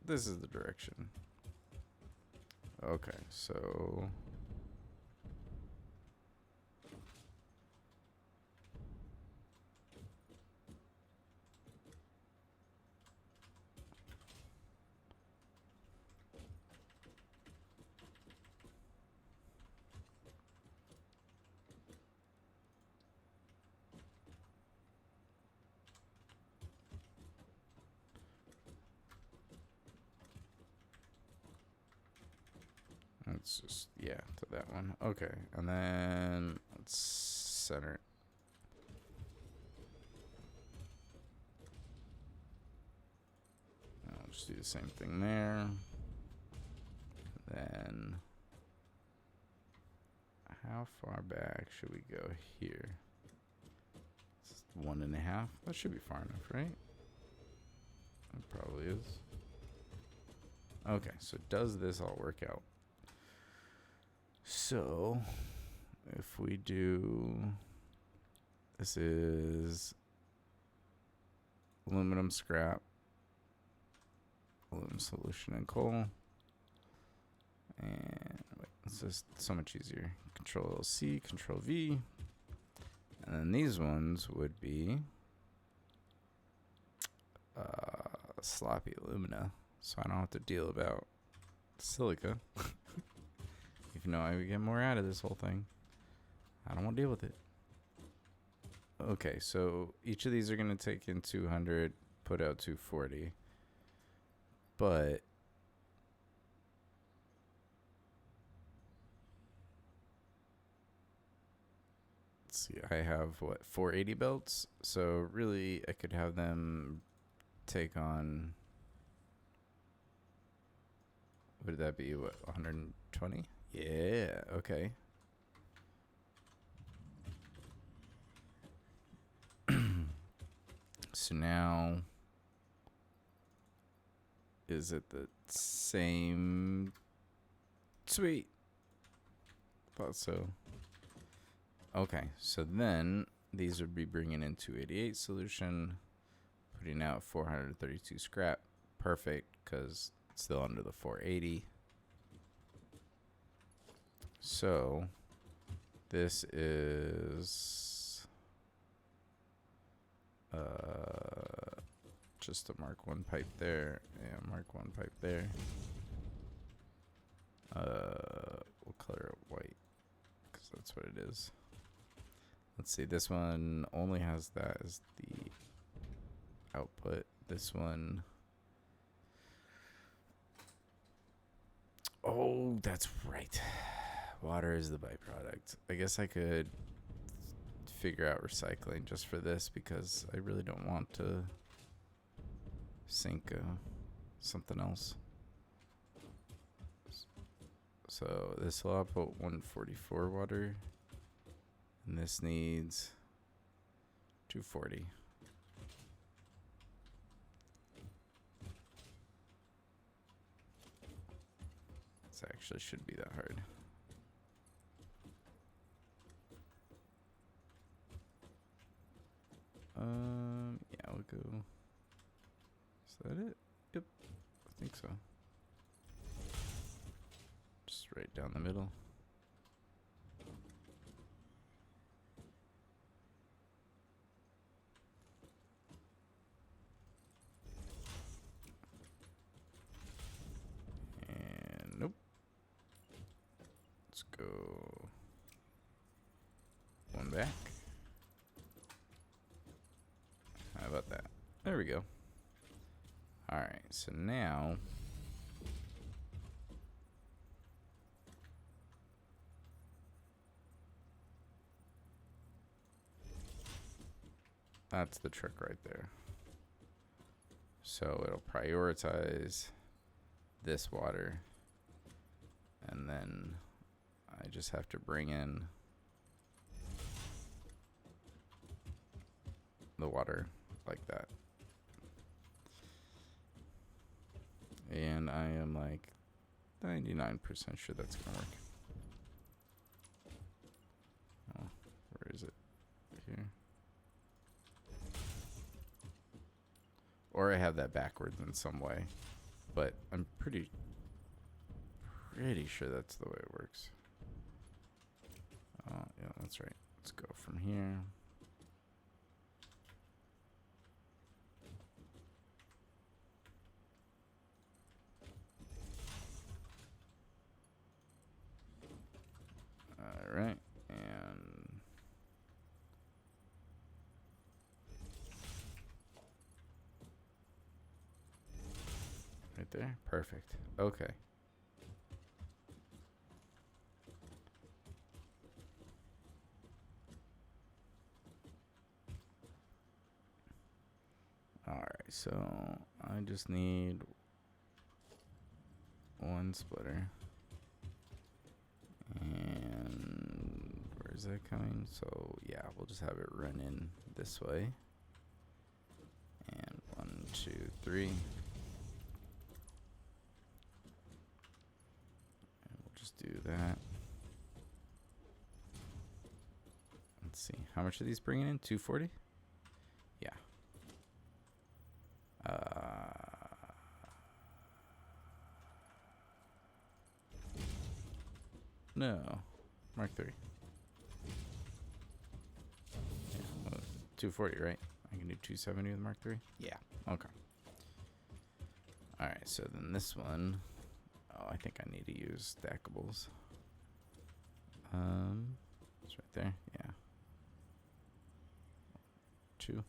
This is the direction. Okay, so let's just, yeah, to that one. Okay, and then let's center it. I'll just do the same thing there. Then how far back should we go here? It's 1.5. That should be far enough, right? It probably is. Okay, so does this all work out? So if we do, this is aluminum scrap, aluminum solution and coal. And wait, it's just so much easier. Control C, Control V. And then these ones would be sloppy alumina. So I don't have to deal about silica. Even though I would get more out of this whole thing. I don't want to deal with it. Okay, so each of these are going to take in 200, put out 240. But let's see, I have what, 480 belts? So really I could have them take on, would that be, what, 120? Yeah, okay. So now, is it the same? Sweet. Thought so. Okay, so then these would be bringing in 288 solution, putting out 432 scrap. Perfect, because it's still under the 480. So this is just a Mark 1 pipe there. Yeah, Mark 1 pipe there. We'll color it white because that's what it is. Let's see. This one only has that as the output. This one. Oh, that's right. Water is the byproduct. I guess I could figure out recycling just for this because I really don't want to sink something else. So this will output 144 water, and this needs 240. This actually should be that hard. Yeah, we'll go. Is that it? Yep, I think so. Just right down the middle. And nope. Let's go one back. How about that? There we go. Alright, so now that's the trick right there. So it'll prioritize this water, and then I just have to bring in the water like that. And I am like 99% sure that's gonna work. Oh, where is it? Here. Or I have that backwards in some way, but I'm pretty sure that's the way it works. Oh, yeah, that's right. Let's go from here. All right, and right there, perfect. Okay. All right, so I just need one splitter. And where is that coming? So yeah, we'll just have it run in this way. And 1, 2, 3. And we'll just do that. Let's see. How much are these bringing in? 240? Yeah. No. Mark 3. Yeah, well, 240, right? I can do 270 with Mark 3? Yeah. Okay. Alright, so then this one. Oh, I think I need to use stackables. It's right there. Yeah. 2.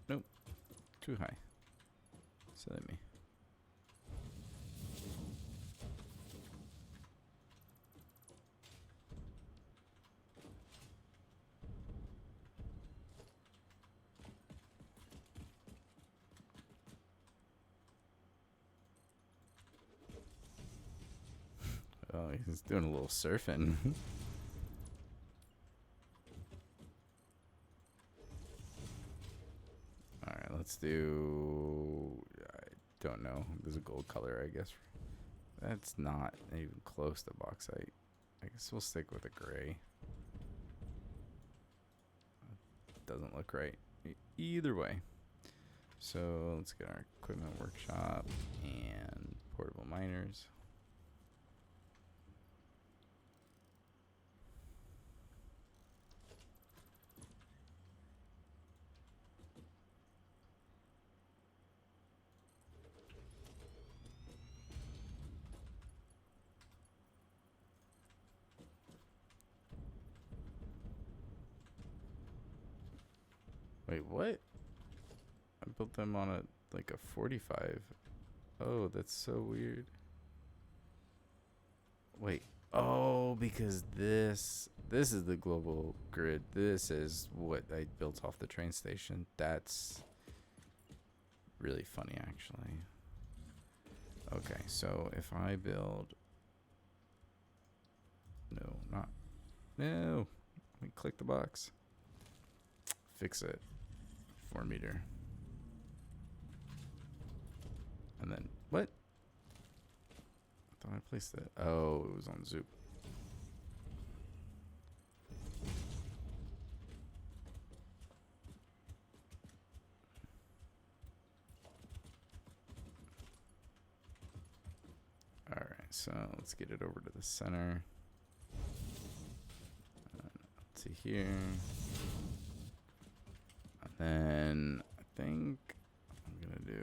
Nope. Too high. Silly me. Oh, he's doing a little surfing. Alright, let's do... I don't know. There's a gold color, I guess. That's not even close to bauxite. I guess we'll stick with a gray. Doesn't look right. Either way. So let's get our equipment workshop and portable miners. Wait, what? I built them on a like a 45. Oh, that's so weird. Wait. Oh, because this is the global grid. This is what I built off the train station. That's really funny, actually. Okay, so if I build... No, not... No! Let me click the box. Fix it. 4 meter. And then... What? I thought I placed it. Oh, it was on Zoop. Alright, so let's get it over to the center. To here. And then I think I'm gonna do...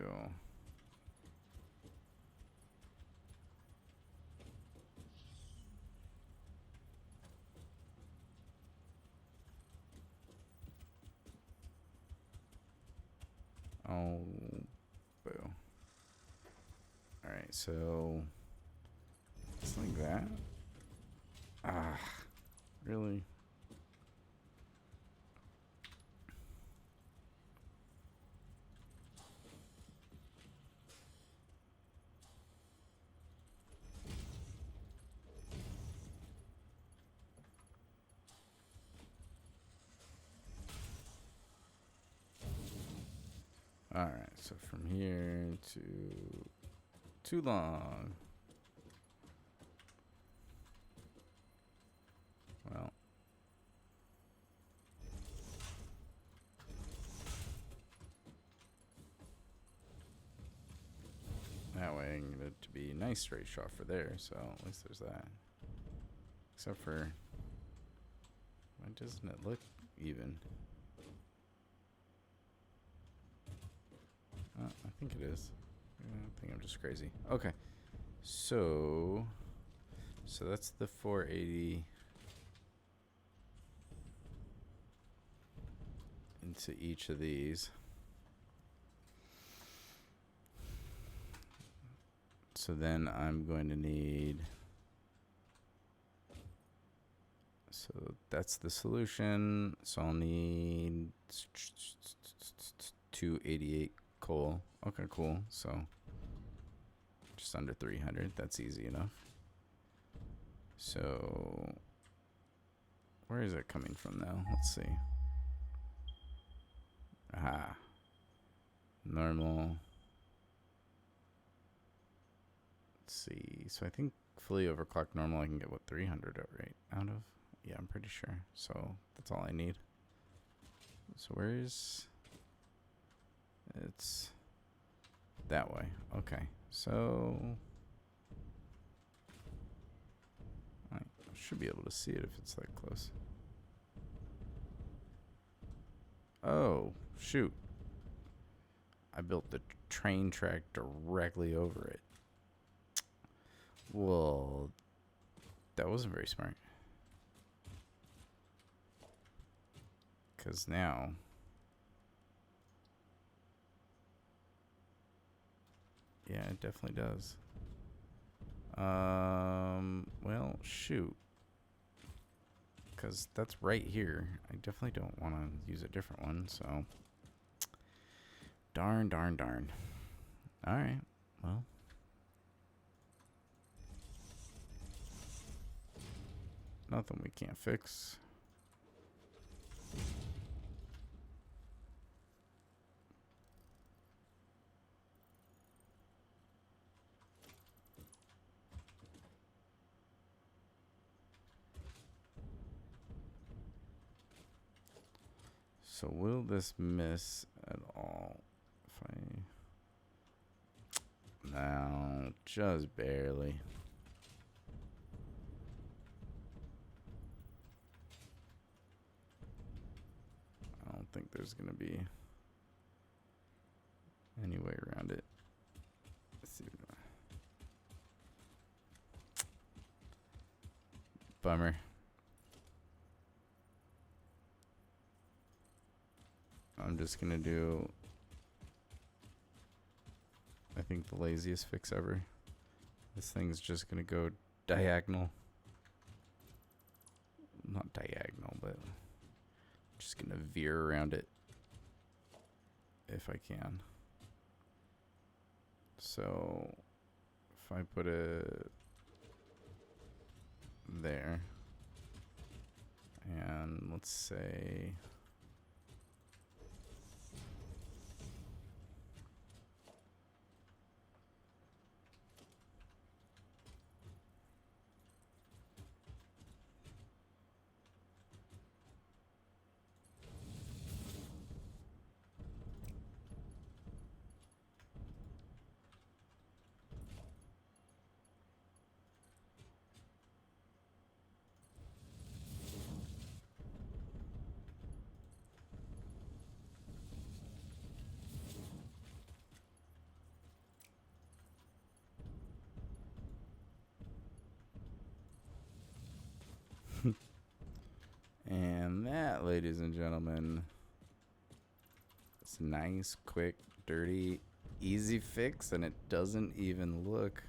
Oh, boo. Alright, so just like that. Ah, really? Alright, so from here to too long. Well. That way I can get it to be a nice straight shot for there, so at least there's that. Except for, why doesn't it look even? I think it is. I think I'm just crazy. Okay. So that's the 480 into each of these. So then I'm going to need, so that's the solution. So I'll need 288 coal. Okay, cool. So just under 300. That's easy enough. So where is it coming from now? Let's see. Aha. Normal. Let's see. So I think fully overclocked normal I can get what 300 out of. Yeah, I'm pretty sure. So that's all I need. So where's... It's that way. Okay. So I should be able to see it if it's that close. Oh, shoot. I built the train track directly over it. Well, that wasn't very smart. Because now... Yeah, it definitely does. Well, shoot. Because that's right here. I definitely don't want to use a different one, so... Darn. Alright, well... Nothing we can't fix. So will this miss at all? If I... No, just barely. I don't think there's gonna be any way around it. Let's see. Bummer. I'm just gonna do, I think, the laziest fix ever. This thing's just gonna go diagonal. Not diagonal, but just gonna veer around it if I can. So if I put it there, and let's say and that, ladies and gentlemen, it's a nice, quick, dirty, easy fix, and it doesn't even look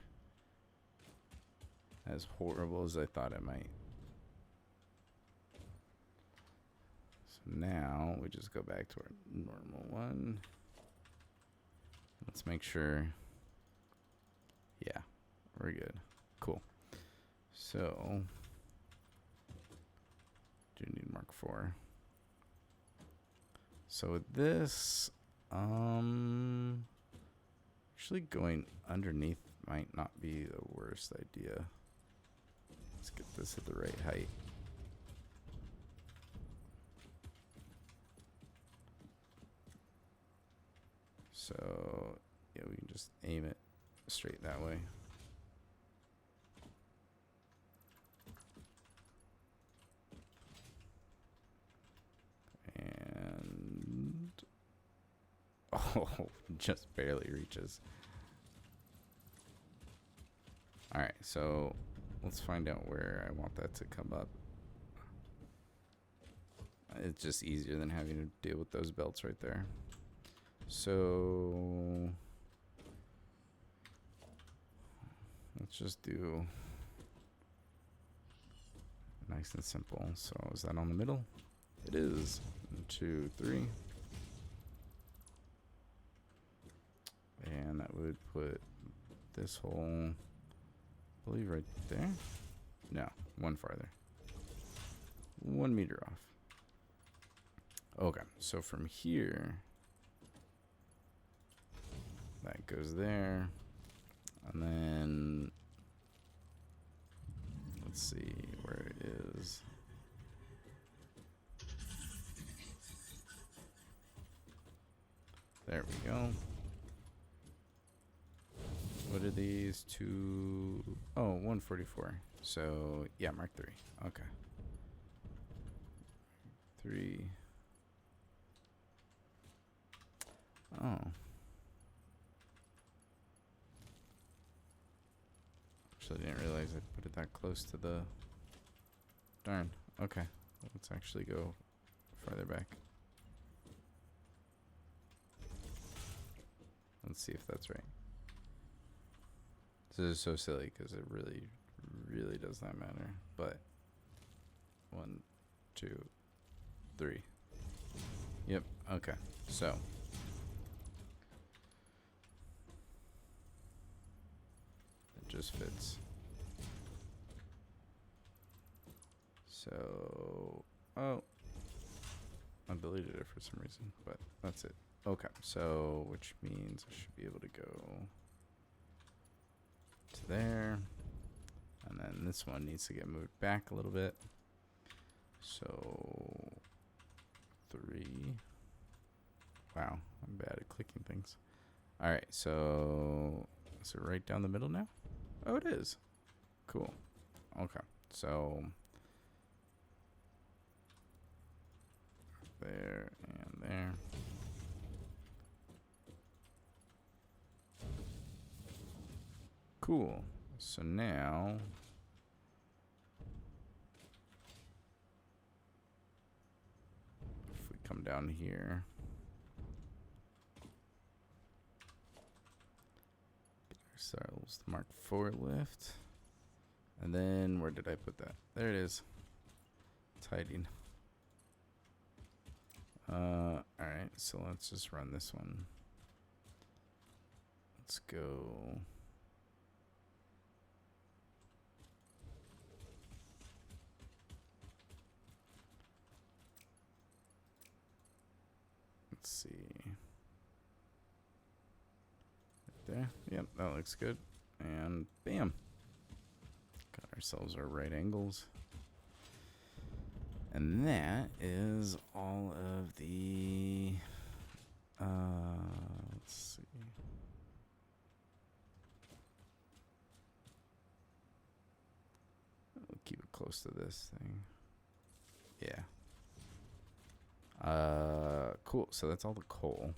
as horrible as I thought it might. So now we just go back to our normal one. Let's make sure. Yeah, we're good. Cool. So do need Mark IV. So with this, actually going underneath might not be the worst idea. Let's get this at the right height. So yeah, we can just aim it straight that way. And oh, just barely reaches. All right, so let's find out where I want that to come up. It's just easier than having to deal with those belts right there. So let's just do nice and simple. So is that on the middle? It is. 1, 2, 3. And that would put this hole, I believe, right there. No, one farther. 1 meter off. Okay, so from here, that goes there. And then let's see where it is. There we go. What are these two? Oh, 144. So yeah, Mark III. Okay. 3. Oh. Actually, I didn't realize I put it that close to the. Darn. Okay. Let's actually go farther back. Let's see if that's right. This is so silly because it really, really does not matter. But 1, 2, 3. Yep. Okay. So it just fits. So I deleted it for some reason, but that's it. Okay, so which means I should be able to go to there, and then this one needs to get moved back a little bit. So 3. Wow, I'm bad at clicking things. All right, so is it right down the middle now? Oh, it is. Cool. Okay, so there and there. Cool. So now if we come down here, Starts the Mark IV lift. And then, where did I put that? There it is. It's hiding. Alright, so let's just run this one. Let's go. Let's see. Right there. Yep, that looks good. And bam. Got ourselves our right angles. And that is all of the let's see. We'll keep it close to this thing. Yeah. Cool. So that's all the coal.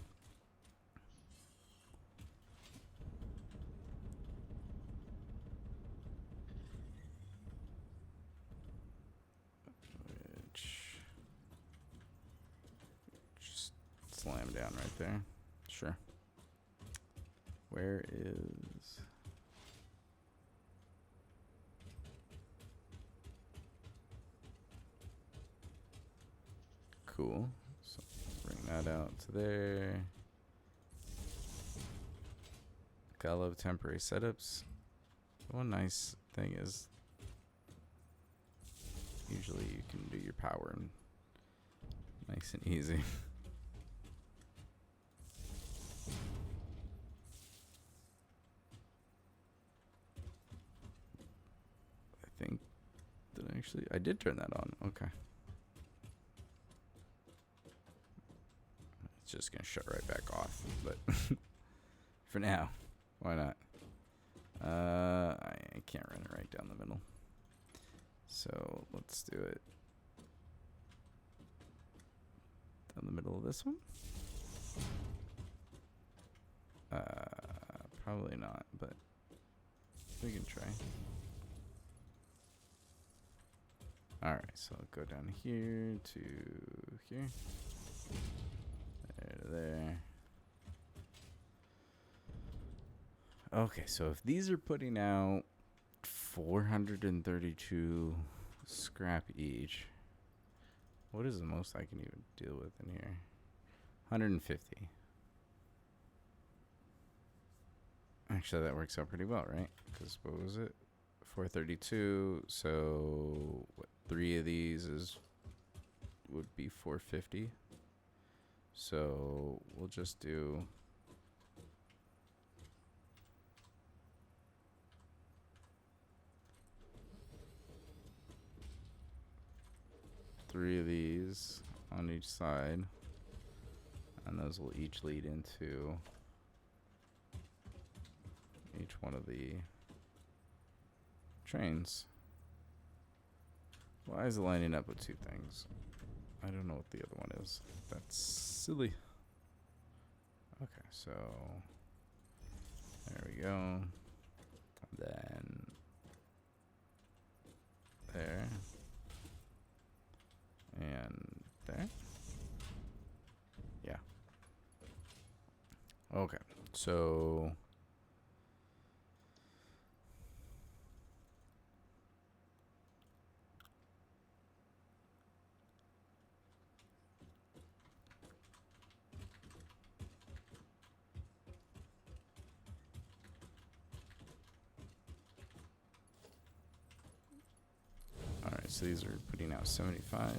Which just slam down right there. Sure. Where is cool. So bring that out to there. I love temporary setups. One nice thing is usually you can do your power and nice and easy. I think that I did turn that on. Okay. It's just gonna shut right back off, but for now, why not? I can't run it right down the middle. So let's do it down the middle of this one. Probably not, but we can try. Alright, so I'll go down here to here. There to there. Okay, so if these are putting out 432 scrap each, what is the most I can even deal with in here? 150. Actually, that works out pretty well, right? Because what was it? 432. So what, 3 of these would be 450. So we'll just do 3 of these on each side, and those will each lead into each one of the trains. Why is it lining up with 2 things? I don't know what the other one is. That's silly. Okay, so there we go. Then there. And there. Yeah. Okay, so alright, so these are putting out 75.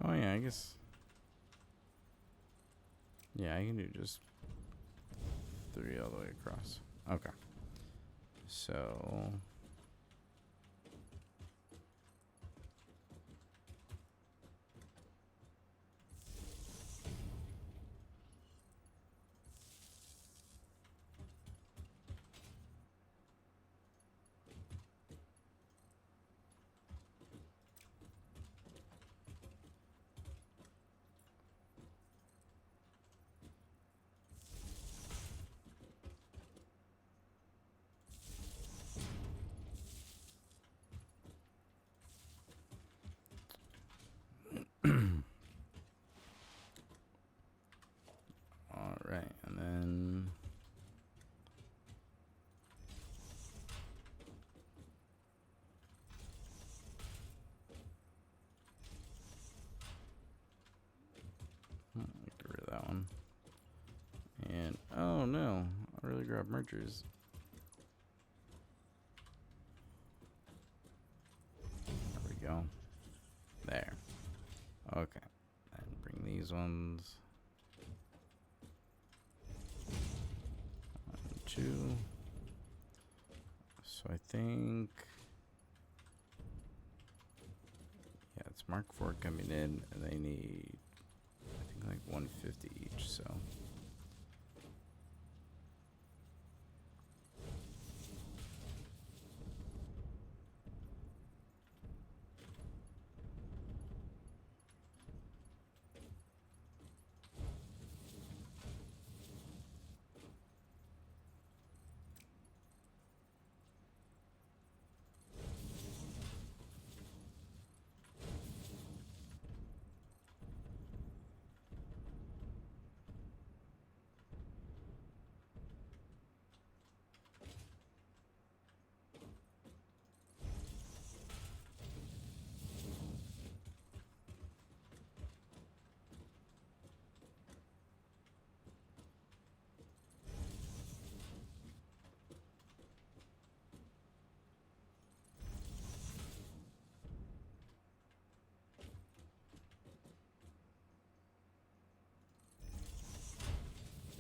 Oh yeah, I guess. Yeah, I can do just 3 all the way across. Okay. So grab mergers. There we go. There. Okay. And bring these ones. 1, 2. So I think, yeah, it's Mark IV coming in, and they need, I think, like 150 each. So.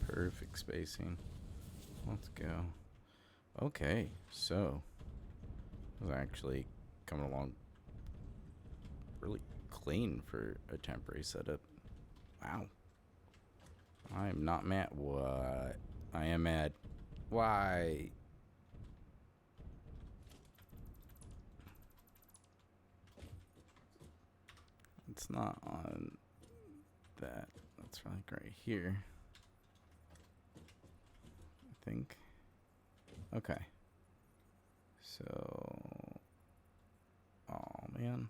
Perfect spacing. Let's go. Okay, so it was actually coming along really clean for a temporary setup. Wow. I am not mad. What? I am mad. Why? It's not on that. That's like right here. I think. Okay. So, oh man.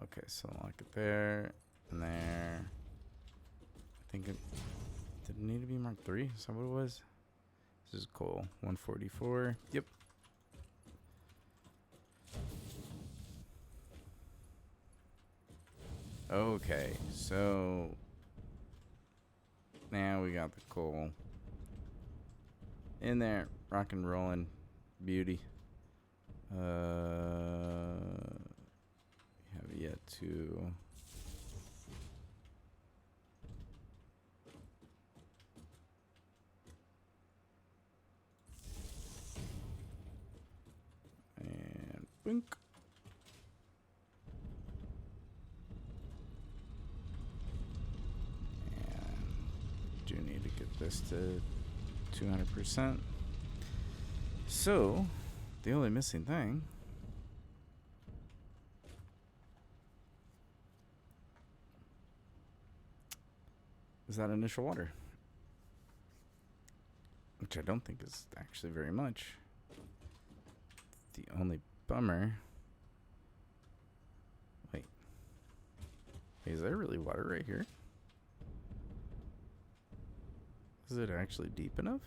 Okay, so lock it there and there. I think it did it need to be Mark III? Is that what it was? This is cool. 144. Yep. Okay, so now we got the coal in there, rock and rolling, beauty. We have yet to and boink. Do need to get this to 200%. So, the only missing thing is that initial water, which I don't think is actually very much. The only bummer. Wait, is there really water right here? Is it actually deep enough?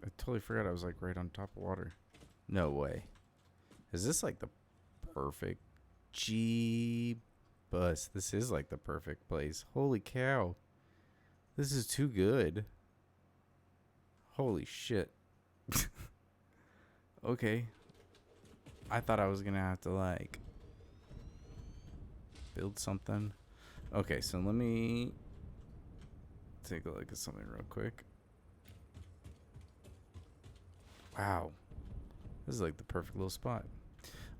I totally forgot I was like right on top of water. No way. Is this like the perfect bus? This is like the perfect place. Holy cow. This is too good. Holy shit. Okay. I thought I was gonna have to like build something. Okay, so let me take a look at something real quick. Wow. This is like the perfect little spot.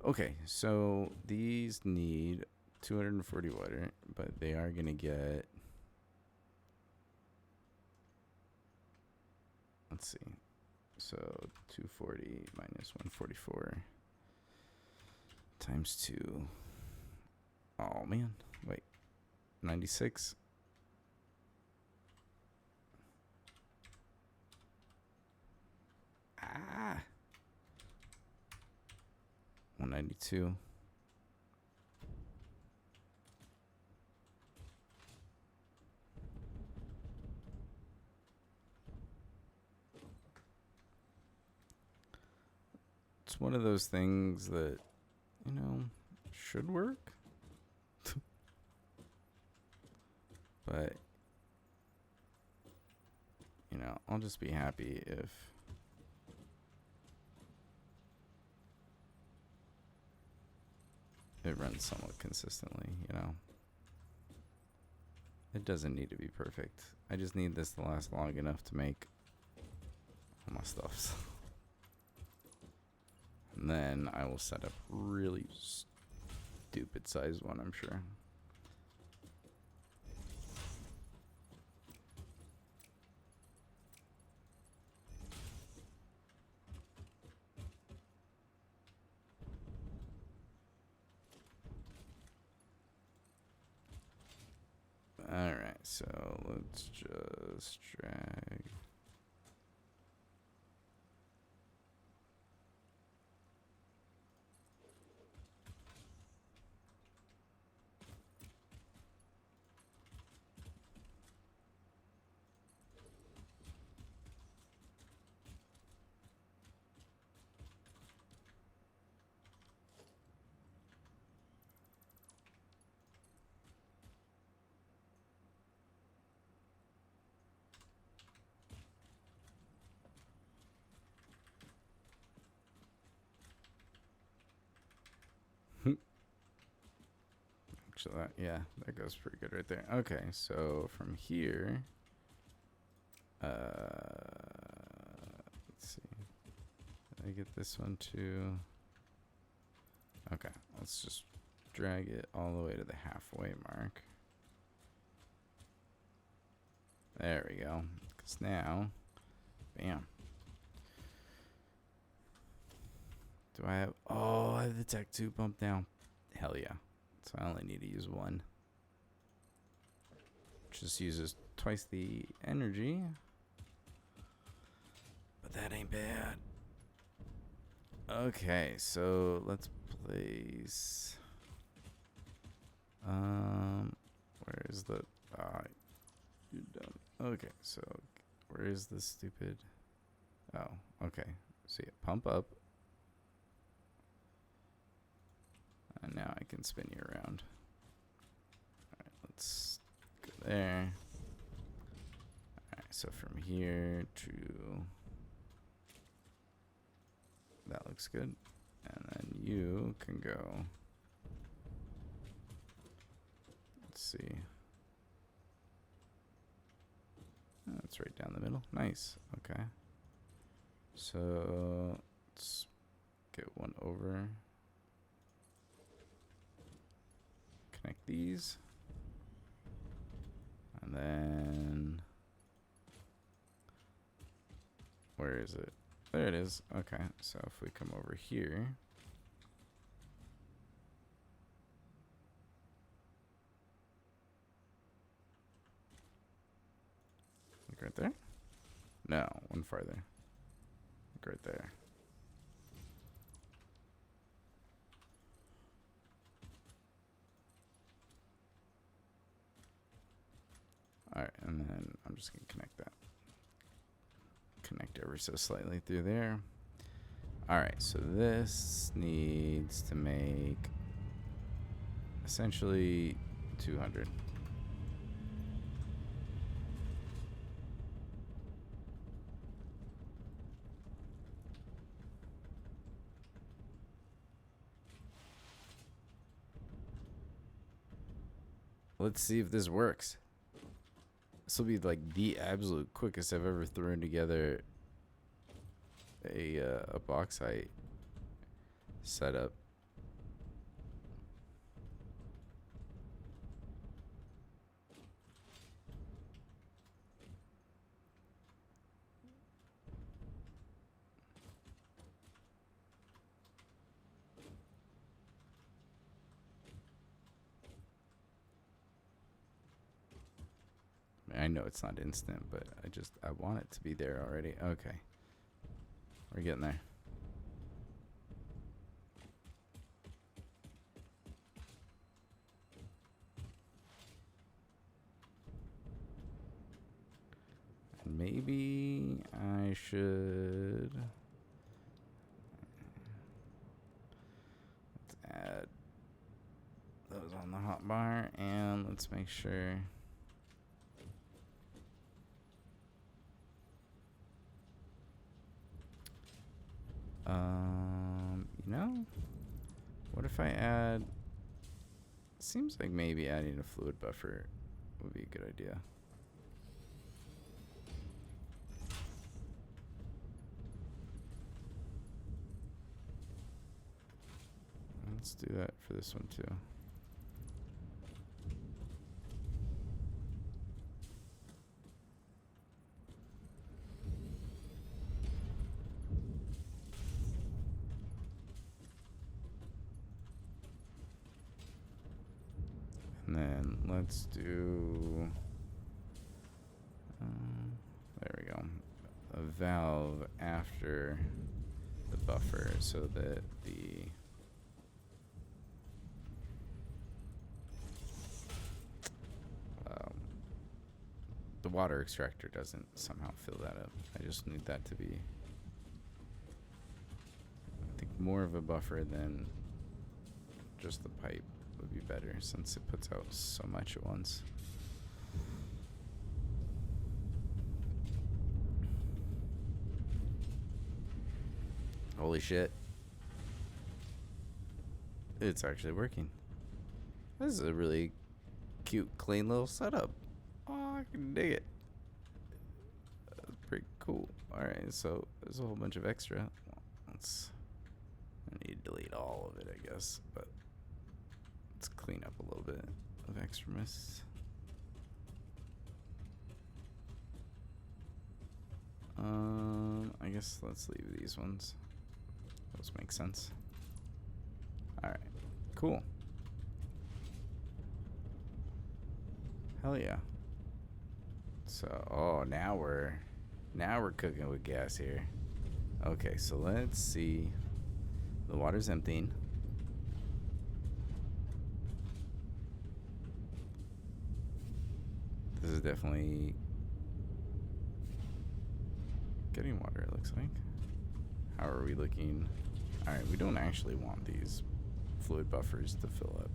Okay, so these need 240 water, but they are going to get... Let's see. So 240 minus 144 times 2. Oh, man. Wait. 96. Ah. 192. It's one of those things that, you know, should work. But, you know, I'll just be happy if it runs somewhat consistently, you know. It doesn't need to be perfect. I just need this to last long enough to make all my stuffs. And then I will set up really stupid sized one, I'm sure. Alright, so let's just drag. Actually, that goes pretty good right there. Okay, so from here, let's see. Did I get this one too? Okay, let's just drag it all the way to the halfway mark. There we go. Because now, bam. Do I have? Oh, I have the Tech 2 pump now. Hell yeah. So I only need to use one. Just uses twice the energy. But that ain't bad. Okay, so let's place. Where is the? You don't. Okay, so where is this stupid? Oh, okay. See it pump up. And now I can spin you around. Alright, let's go there. Alright, so from here to... That looks good. And then you can go... Let's see. That's right down the middle. Nice. Okay. So let's get one over. Connect these. And then where is it? There it is. Okay, so if we come over here, like right there? No, one farther. Like right there. Alright, and then I'm just going to connect that. Connect ever so slightly through there. Alright, so this needs to make essentially 200. Let's see if this works. This will be like the absolute quickest I've ever thrown together a bauxite setup. I know it's not instant, but I want it to be there already. Okay. We're getting there. And maybe I should... Let's add those on the hotbar, and let's make sure... You know, what if I add? Seems like maybe adding a fluid buffer would be a good idea. Let's do that for this one too. And then let's do, there we go, a valve after the buffer so that the water extractor doesn't somehow fill that up. I just need that to be, I think, more of a buffer than just the pipe would be better since it puts out so much at once. Holy shit. It's actually working. This is a really cute, clean little setup. Oh, I can dig it. That's pretty cool. Alright, so there's a whole bunch of extra. I need to delete all of it, I guess, but let's clean up a little bit of extraness. I guess let's leave these ones. Those make sense. Alright, cool. Hell yeah. So, oh, now we're cooking with gas here. Okay, so let's see. The water's emptying. This is definitely getting water, it looks like. How are we looking? Alright, we don't actually want these fluid buffers to fill up.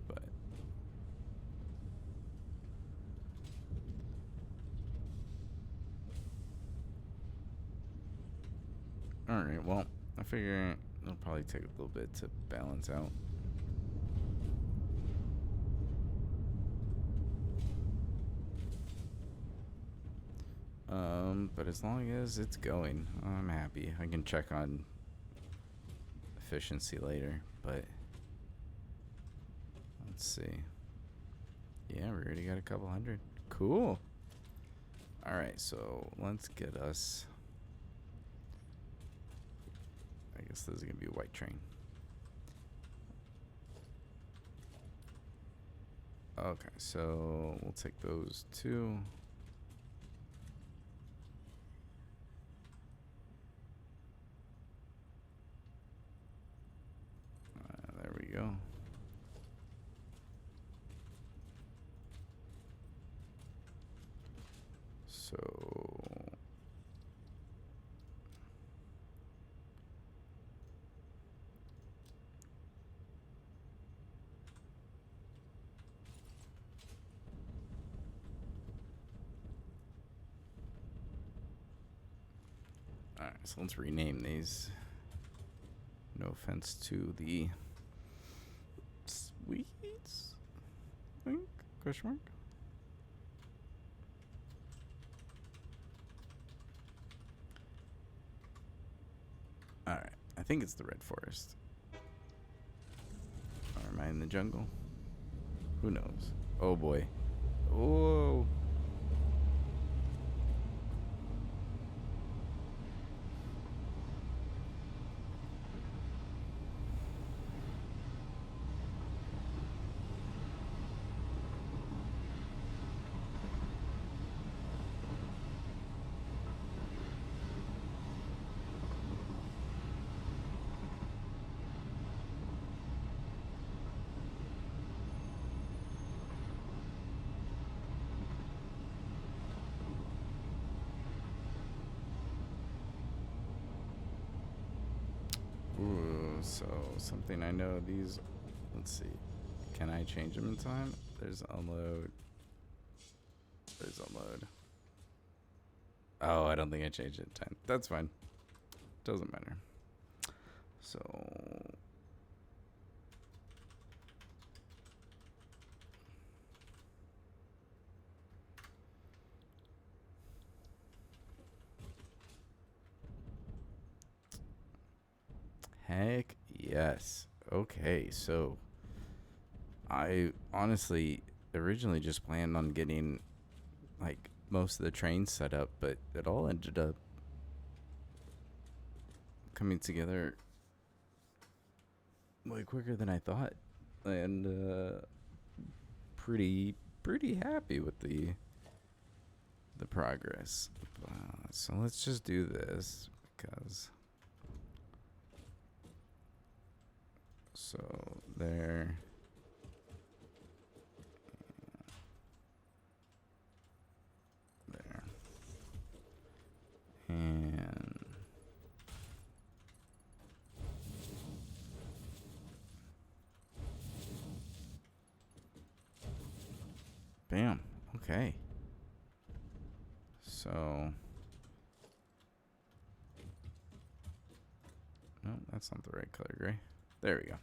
But alright, well, I figure it'll probably take a little bit to balance out. But as long as it's going, I'm happy. I can check on efficiency later, but let's see. Yeah, we already got a couple hundred. Cool. Alright, so let's get us, I guess this is gonna be a white train. Okay, so we'll take those two. There we go. So alright, so let's rename these. No offense to the sweets, I think? Question mark? Alright, I think it's the Red Forest. Or am I in the jungle? Who knows? Oh boy. Whoa. Ooh, so something I know these, let's see, can I change them in time? There's unload. There's unload. Oh, I don't think I changed it to 10. That's fine. Doesn't matter. So heck yes. Okay, so I honestly originally just planned on getting like most of the trains set up, but it all ended up coming together way quicker than I thought, and pretty happy with the progress. So let's just do this because so there. There. And bam. Okay. So no, that's not the right color gray. There we go.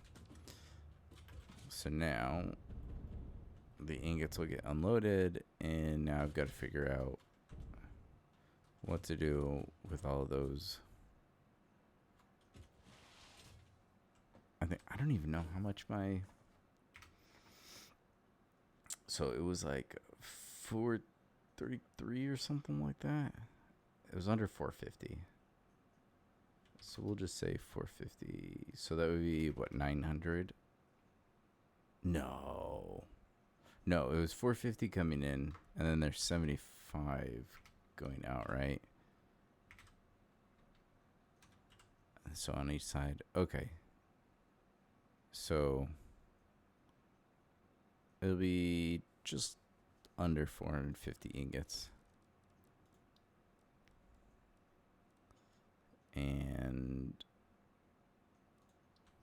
So now the ingots will get unloaded, and now I've got to figure out what to do with all of those. I don't even know how much my. So it was like 433 or something like that. It was under 450. So we'll just say 450. So that would be what, 900? No, it was 450 coming in, and then there's 75 going out, right? So on each side. Okay. So it'll be just under 450 ingots. And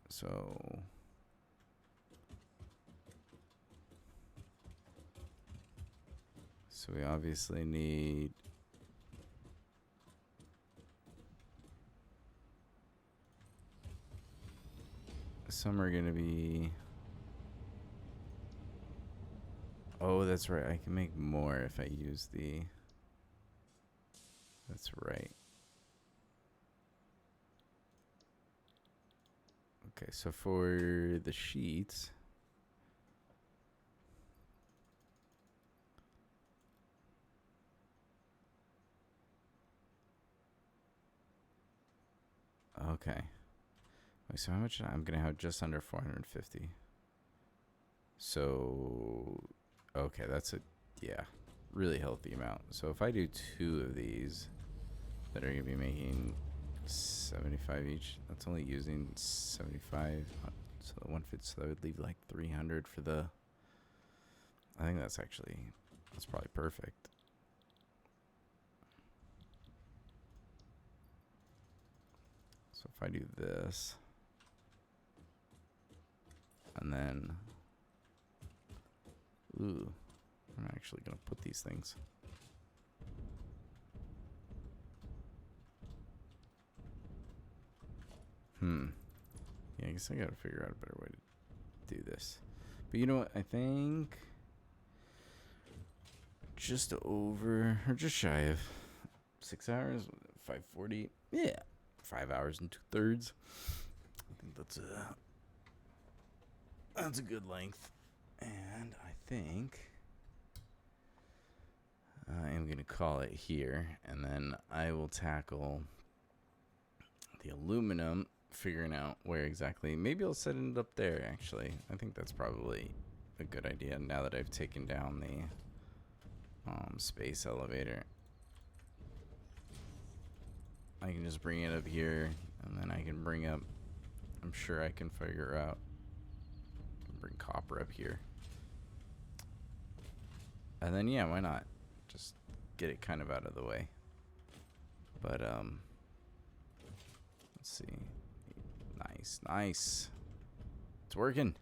so we obviously need some are going to be. Oh, that's right. I can make more if I use the. That's right. Okay, so for the sheets. Okay. Wait, so how much? I'm going to have just under 450. So, okay, that's really healthy amount. So if I do 2 of these that are going to be making 75 each, that's only using 75. So the 150, so that would leave like 300 for the. I think that's probably perfect. So if I do this, and then, ooh, I'm actually going to put these things. Yeah, I guess I got to figure out a better way to do this. But you know what? I think just over, or just shy of 6 hours, 540. Yeah, 5 hours and 2/3. I think that's a good length. And I think I am going to call it here, and then I will tackle the aluminum, figuring out where exactly. Maybe I'll set it up there, actually. I think that's probably a good idea now that I've taken down the space elevator. I can just bring it up here, and then I can bring up, I'm sure I can figure out, bring copper up here. And then, yeah, why not? Just get it kind of out of the way. But, let's see. Nice. It's working.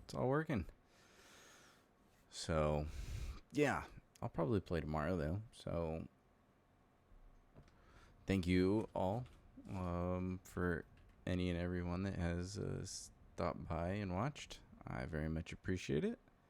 It's all working. So, yeah. I'll probably play tomorrow, though. So, thank you all for any and everyone that has stopped by and watched. I very much appreciate it.